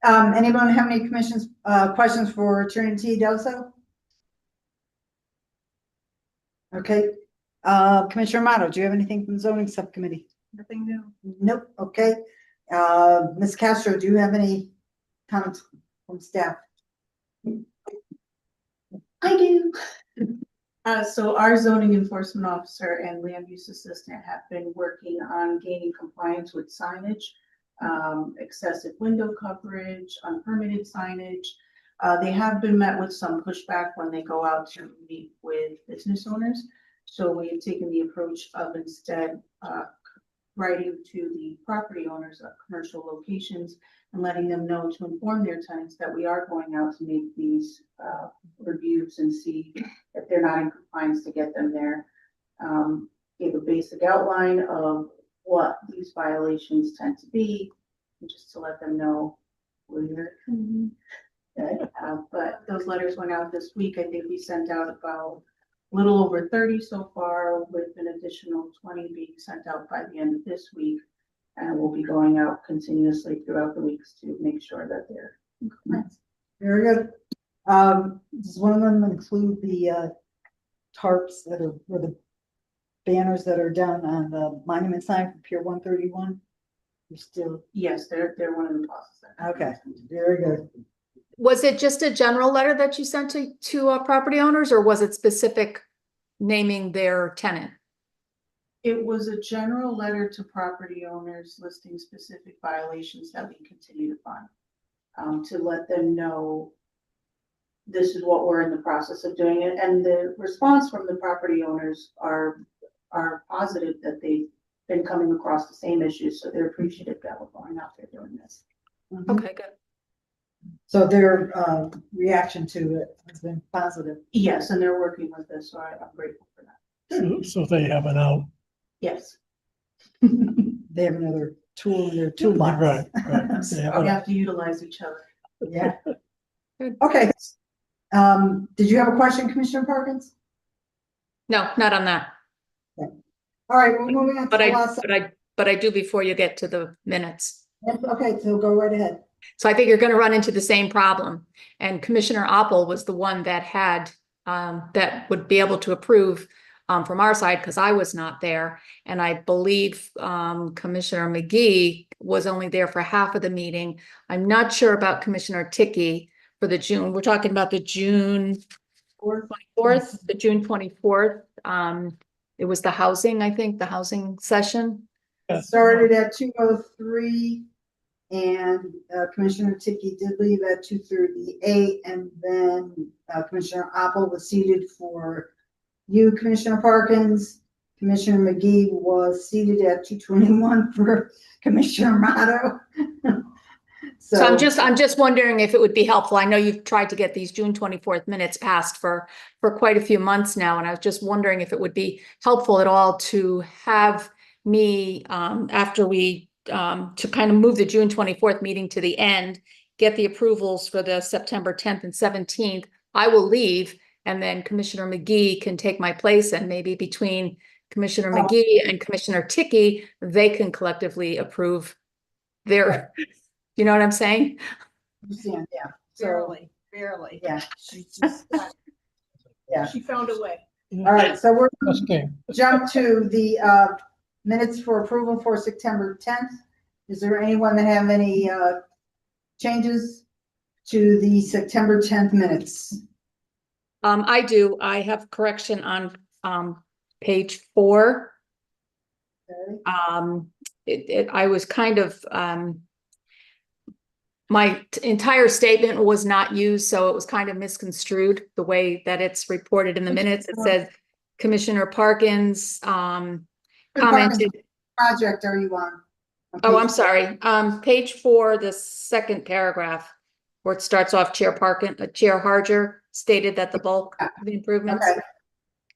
S1: Anyone have any questions for Attorney Teodoso? Okay, Commissioner Amato, do you have anything from the zoning subcommittee?
S2: Nothing new.
S1: Nope, okay. Ms. Castro, do you have any comments from staff?
S2: I do. So our zoning enforcement officer and land use assistant have been working on gaining compliance with signage, excessive window coverage, unpermitted signage. They have been met with some pushback when they go out to meet with business owners. So we have taken the approach of instead writing to the property owners of commercial locations and letting them know to inform their tenants that we are going out to make these reviews and see if they're not in compliance to get them there. Give a basic outline of what these violations tend to be, and just to let them know where. But those letters went out this week. I think we sent out about a little over 30 so far, with an additional 20 being sent out by the end of this week. And we'll be going out continuously throughout the weeks to make sure that they're in compliance.
S1: Very good. Does one of them include the tarps that are, or the banners that are down on the monument sign for Pier 131? You're still.
S2: Yes, they're one of the processes.
S1: Okay, very good.
S8: Was it just a general letter that you sent to property owners, or was it specific naming their tenant?
S2: It was a general letter to property owners listing specific violations that we continue to find. To let them know this is what we're in the process of doing it. And the response from the property owners are positive that they've been coming across the same issues. So they're appreciative that we're going out there doing this.
S8: Okay, good.
S1: So their reaction to it has been positive.
S2: Yes, and they're working with us, so I'm grateful for that.
S4: So they have an out.
S2: Yes.
S1: They have another tool in their toolbox.
S4: Right, right. They have
S2: We
S4: an-
S2: have to utilize each other.
S1: Yeah. Okay. Did you have a question, Commissioner Parkins?
S8: No, not on that,
S1: All right, we're moving on to
S8: but
S1: the last.
S8: I do before you get to the minutes.
S1: Okay, so go right ahead.
S8: So I think you're gonna run into the same problem. And Commissioner Oppel was the one that had, that would be able to approve from our side, because I was not there. And I believe Commissioner McGee was only there for half of the meeting. I'm not sure about Commissioner Ticky for the June. We're talking about the June 24th, the June 24th. It was the housing, I think, the housing session.
S1: Started at 2:03 and Commissioner Ticky did leave at 2:38, and then Commissioner Oppel was seated for you, Commissioner Parkins. Commissioner McGee was seated at 2:21 for Commissioner Motto.
S8: So I'm just wondering if it would be helpful. I know you've tried to get these June 24th minutes passed for quite a few months now, and I was just wondering if it would be helpful at all to have me, after we, to kind of move the June 24th meeting to the end, get the approvals for the September 10th and 17th. I will leave, and then Commissioner McGee can take my place, and maybe between Commissioner McGee and Commissioner Ticky, they can collectively approve their, you know what I'm saying?
S1: Yeah.
S5: Barely, barely.
S1: Yeah. Yeah.
S2: She found a way.
S1: All right, so we're
S4: Okay.
S1: jump to the minutes for approval for September 10th. Is there anyone that have any changes to the September 10th minutes?
S8: I do. I have correction on page 4.
S1: Okay.
S8: I was kind of, my entire statement was not used, so it was kind of misconstrued the way that it's reported in the minutes. It says Commissioner Parkins commented.
S1: Project are you on?
S8: Oh, I'm sorry. Page 4, the second paragraph, where it starts off, Chair Harger stated that the bulk of the improvements.
S1: Okay.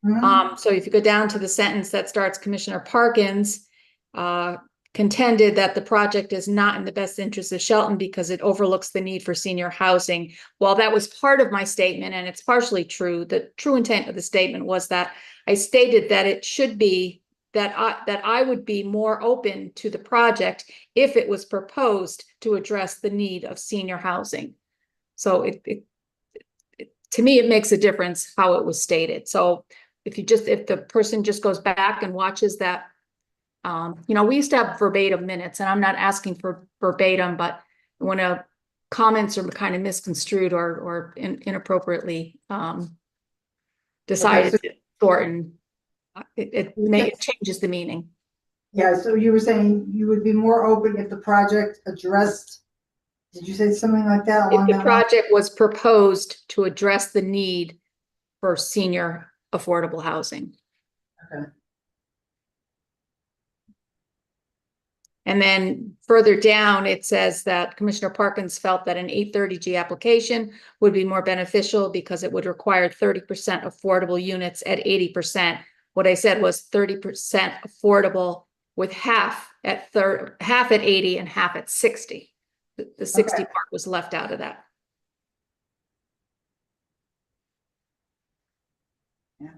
S1: Mhm.
S8: So if you go down to the sentence that starts, Commissioner Parkins contended that the project is not in the best interest of Shelton because it overlooks the need for senior housing. While that was part of my statement, and it's partially true, the true intent of the statement was that I stated that it should be that I would be more open to the project if it was proposed to address the need of senior housing. So to me, it makes a difference how it was stated. So if the person just goes back and watches that, we used to have verbatim minutes, and I'm not asking for verbatim, but when comments are kind of misconstrued or inappropriately decided to shorten, it changes the meaning.
S1: Yeah, so you were saying you would be more open if the project addressed, did you say something like that?
S8: If the project was proposed to address the need for senior affordable housing.
S1: Okay.
S8: And then further down, it says that Commissioner Parkins felt that an 830G application would be more beneficial because it would require 30% affordable units at 80%. What I said was 30% affordable with half at 80 and half at 60. The 60 part was left out of that.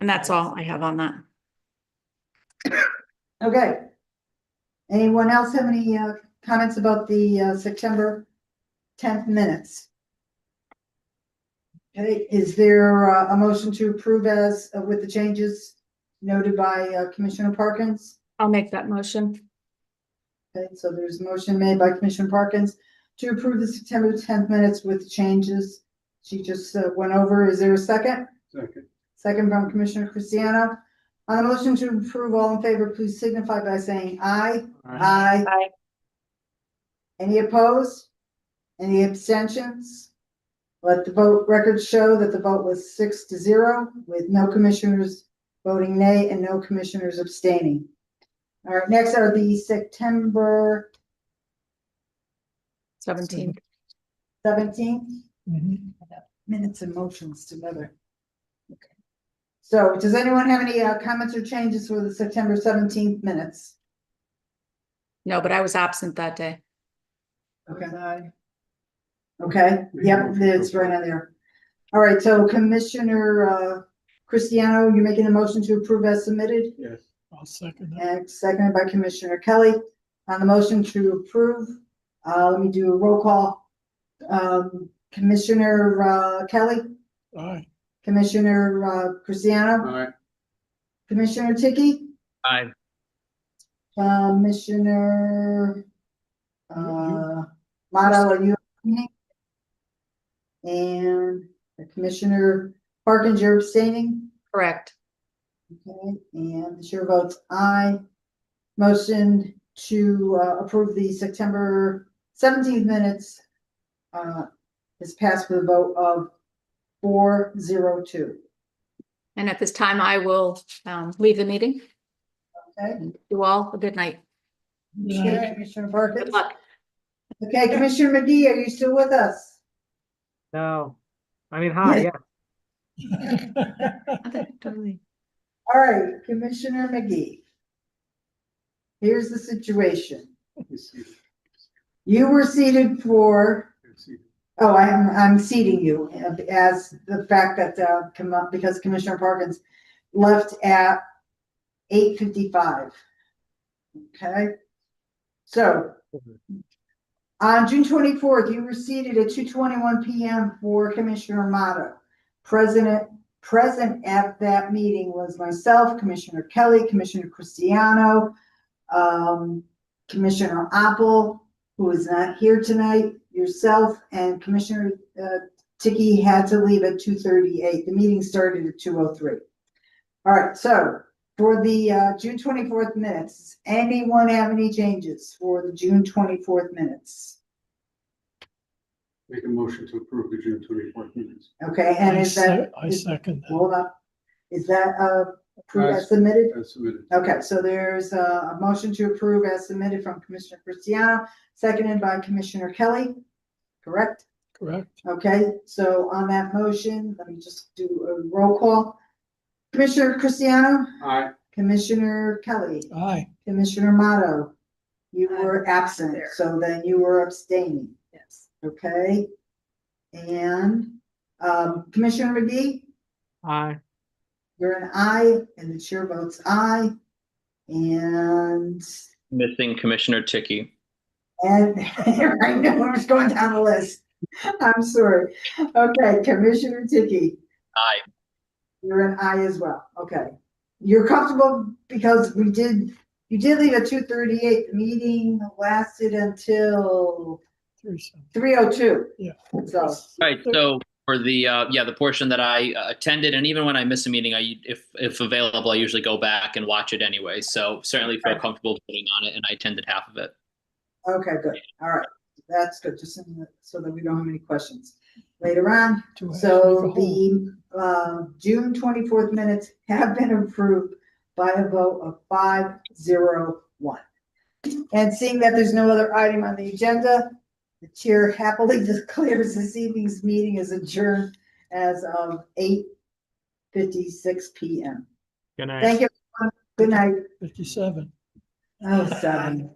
S8: And that's all I have on that.
S1: Okay. Anyone else have any comments about the September 10th minutes? Okay, is there a motion to approve as with the changes noted by Commissioner Parkins?
S8: I'll make that motion.
S1: Okay, so there's a motion made by Commissioner Parkins to approve the September 10th minutes with changes she just went over. Is there a second?
S12: Second.
S1: Second from Commissioner Cristiano. On the motion to approve, all in favor, please signify by saying aye.
S14: Aye.
S1: Aye. Any opposed? Any abstentions? Let the vote records show that the vote was 6-0 with no commissioners voting nay and no commissioners abstaining. All right, next are the September
S8: 17th.
S1: 17th
S4: Mhm.
S1: minutes and motions together. Okay. So does anyone have any comments or changes for the September 17th minutes?
S8: No, but I was absent that day.
S1: Okay. Okay, yep, it's right on there. All right, so Commissioner Cristiano, you're making a motion to approve as submitted,
S12: Yes.
S4: I'll second that.
S1: and seconded by Commissioner Kelly. On the motion to approve, let me do a roll call. Commissioner Kelly,
S4: Aye.
S1: Commissioner Cristiano,
S12: All right.
S1: Commissioner Tiki,
S22: Aye.
S1: Commissioner Motto, are you? And Commissioner Parkins, you're abstaining?
S8: Correct.
S1: Okay, and the chair votes aye. Motion to approve the September 17th minutes is passed with a vote of 4-0-2.
S8: And at this time, I will leave the meeting.
S1: Okay.
S8: And you all a good night.
S1: Okay, Commissioner Parkins.
S8: Good luck.
S1: Okay, Commissioner McGee, are you still with us?
S14: No, I mean, hi,
S1: Yes.
S14: yeah.
S8: Totally.
S1: All right, Commissioner McGee. Here's the situation. You were seated for, oh, I'm seating you as the fact that, because Commissioner Parkins left at 8:55. Okay, so on June 24th, you were seated at 2:21 PM for Commissioner Motto. Present at that meeting was myself, Commissioner Kelly, Commissioner Cristiano, Commissioner Apple, who is not here tonight, yourself, and Commissioner Tiki had to leave at 2:38. The meeting started at 2:03. All right, so for the June 24th minutes, does anyone have any changes for the June 24th minutes?
S12: Make a motion to approve the June 24th minutes.
S1: Okay, and is that?
S4: I second that.
S1: Hold up. Is that approved as submitted?
S12: As submitted.
S1: Okay, so there's a motion to approve as submitted from Commissioner Cristiano, seconded by Commissioner Kelly, correct?
S4: Correct.
S1: Okay, so on that motion, let me just do a roll call. Commissioner Cristiano,
S12: Aye.
S1: Commissioner Kelly,
S4: Aye.
S1: Commissioner Motto, you
S5: I'm
S1: were absent,
S5: there.
S1: so then you were abstaining,
S5: Yes.
S1: okay? And Commissioner McGee,
S14: Aye.
S1: you're an aye, and the chair votes aye. And
S22: Missing Commissioner Tiki.
S1: I know, I was going down the list. I'm sorry. Okay, Commissioner Tiki,
S22: Aye.
S1: you're an aye as well. Okay. You're comfortable because you did leave at 2:38. The meeting lasted until 3:02.
S4: Yeah.
S1: So,
S22: Right, so for the the portion that I attended, and even when I miss a meeting, if available, I usually go back and watch it anyway. So certainly feel comfortable voting on it, and I attended half of it.
S1: okay, good. All right. That's good, just so that we don't have any questions later on. So the June 24th minutes have been approved by a vote of 5-0-1. And seeing that there's no other item on the agenda, the chair happily declares this evening's meeting is adjourned as of 8:56 PM.
S14: Good night.
S1: Thank you, everyone. Good night.
S4: 57.
S1: Oh, 7.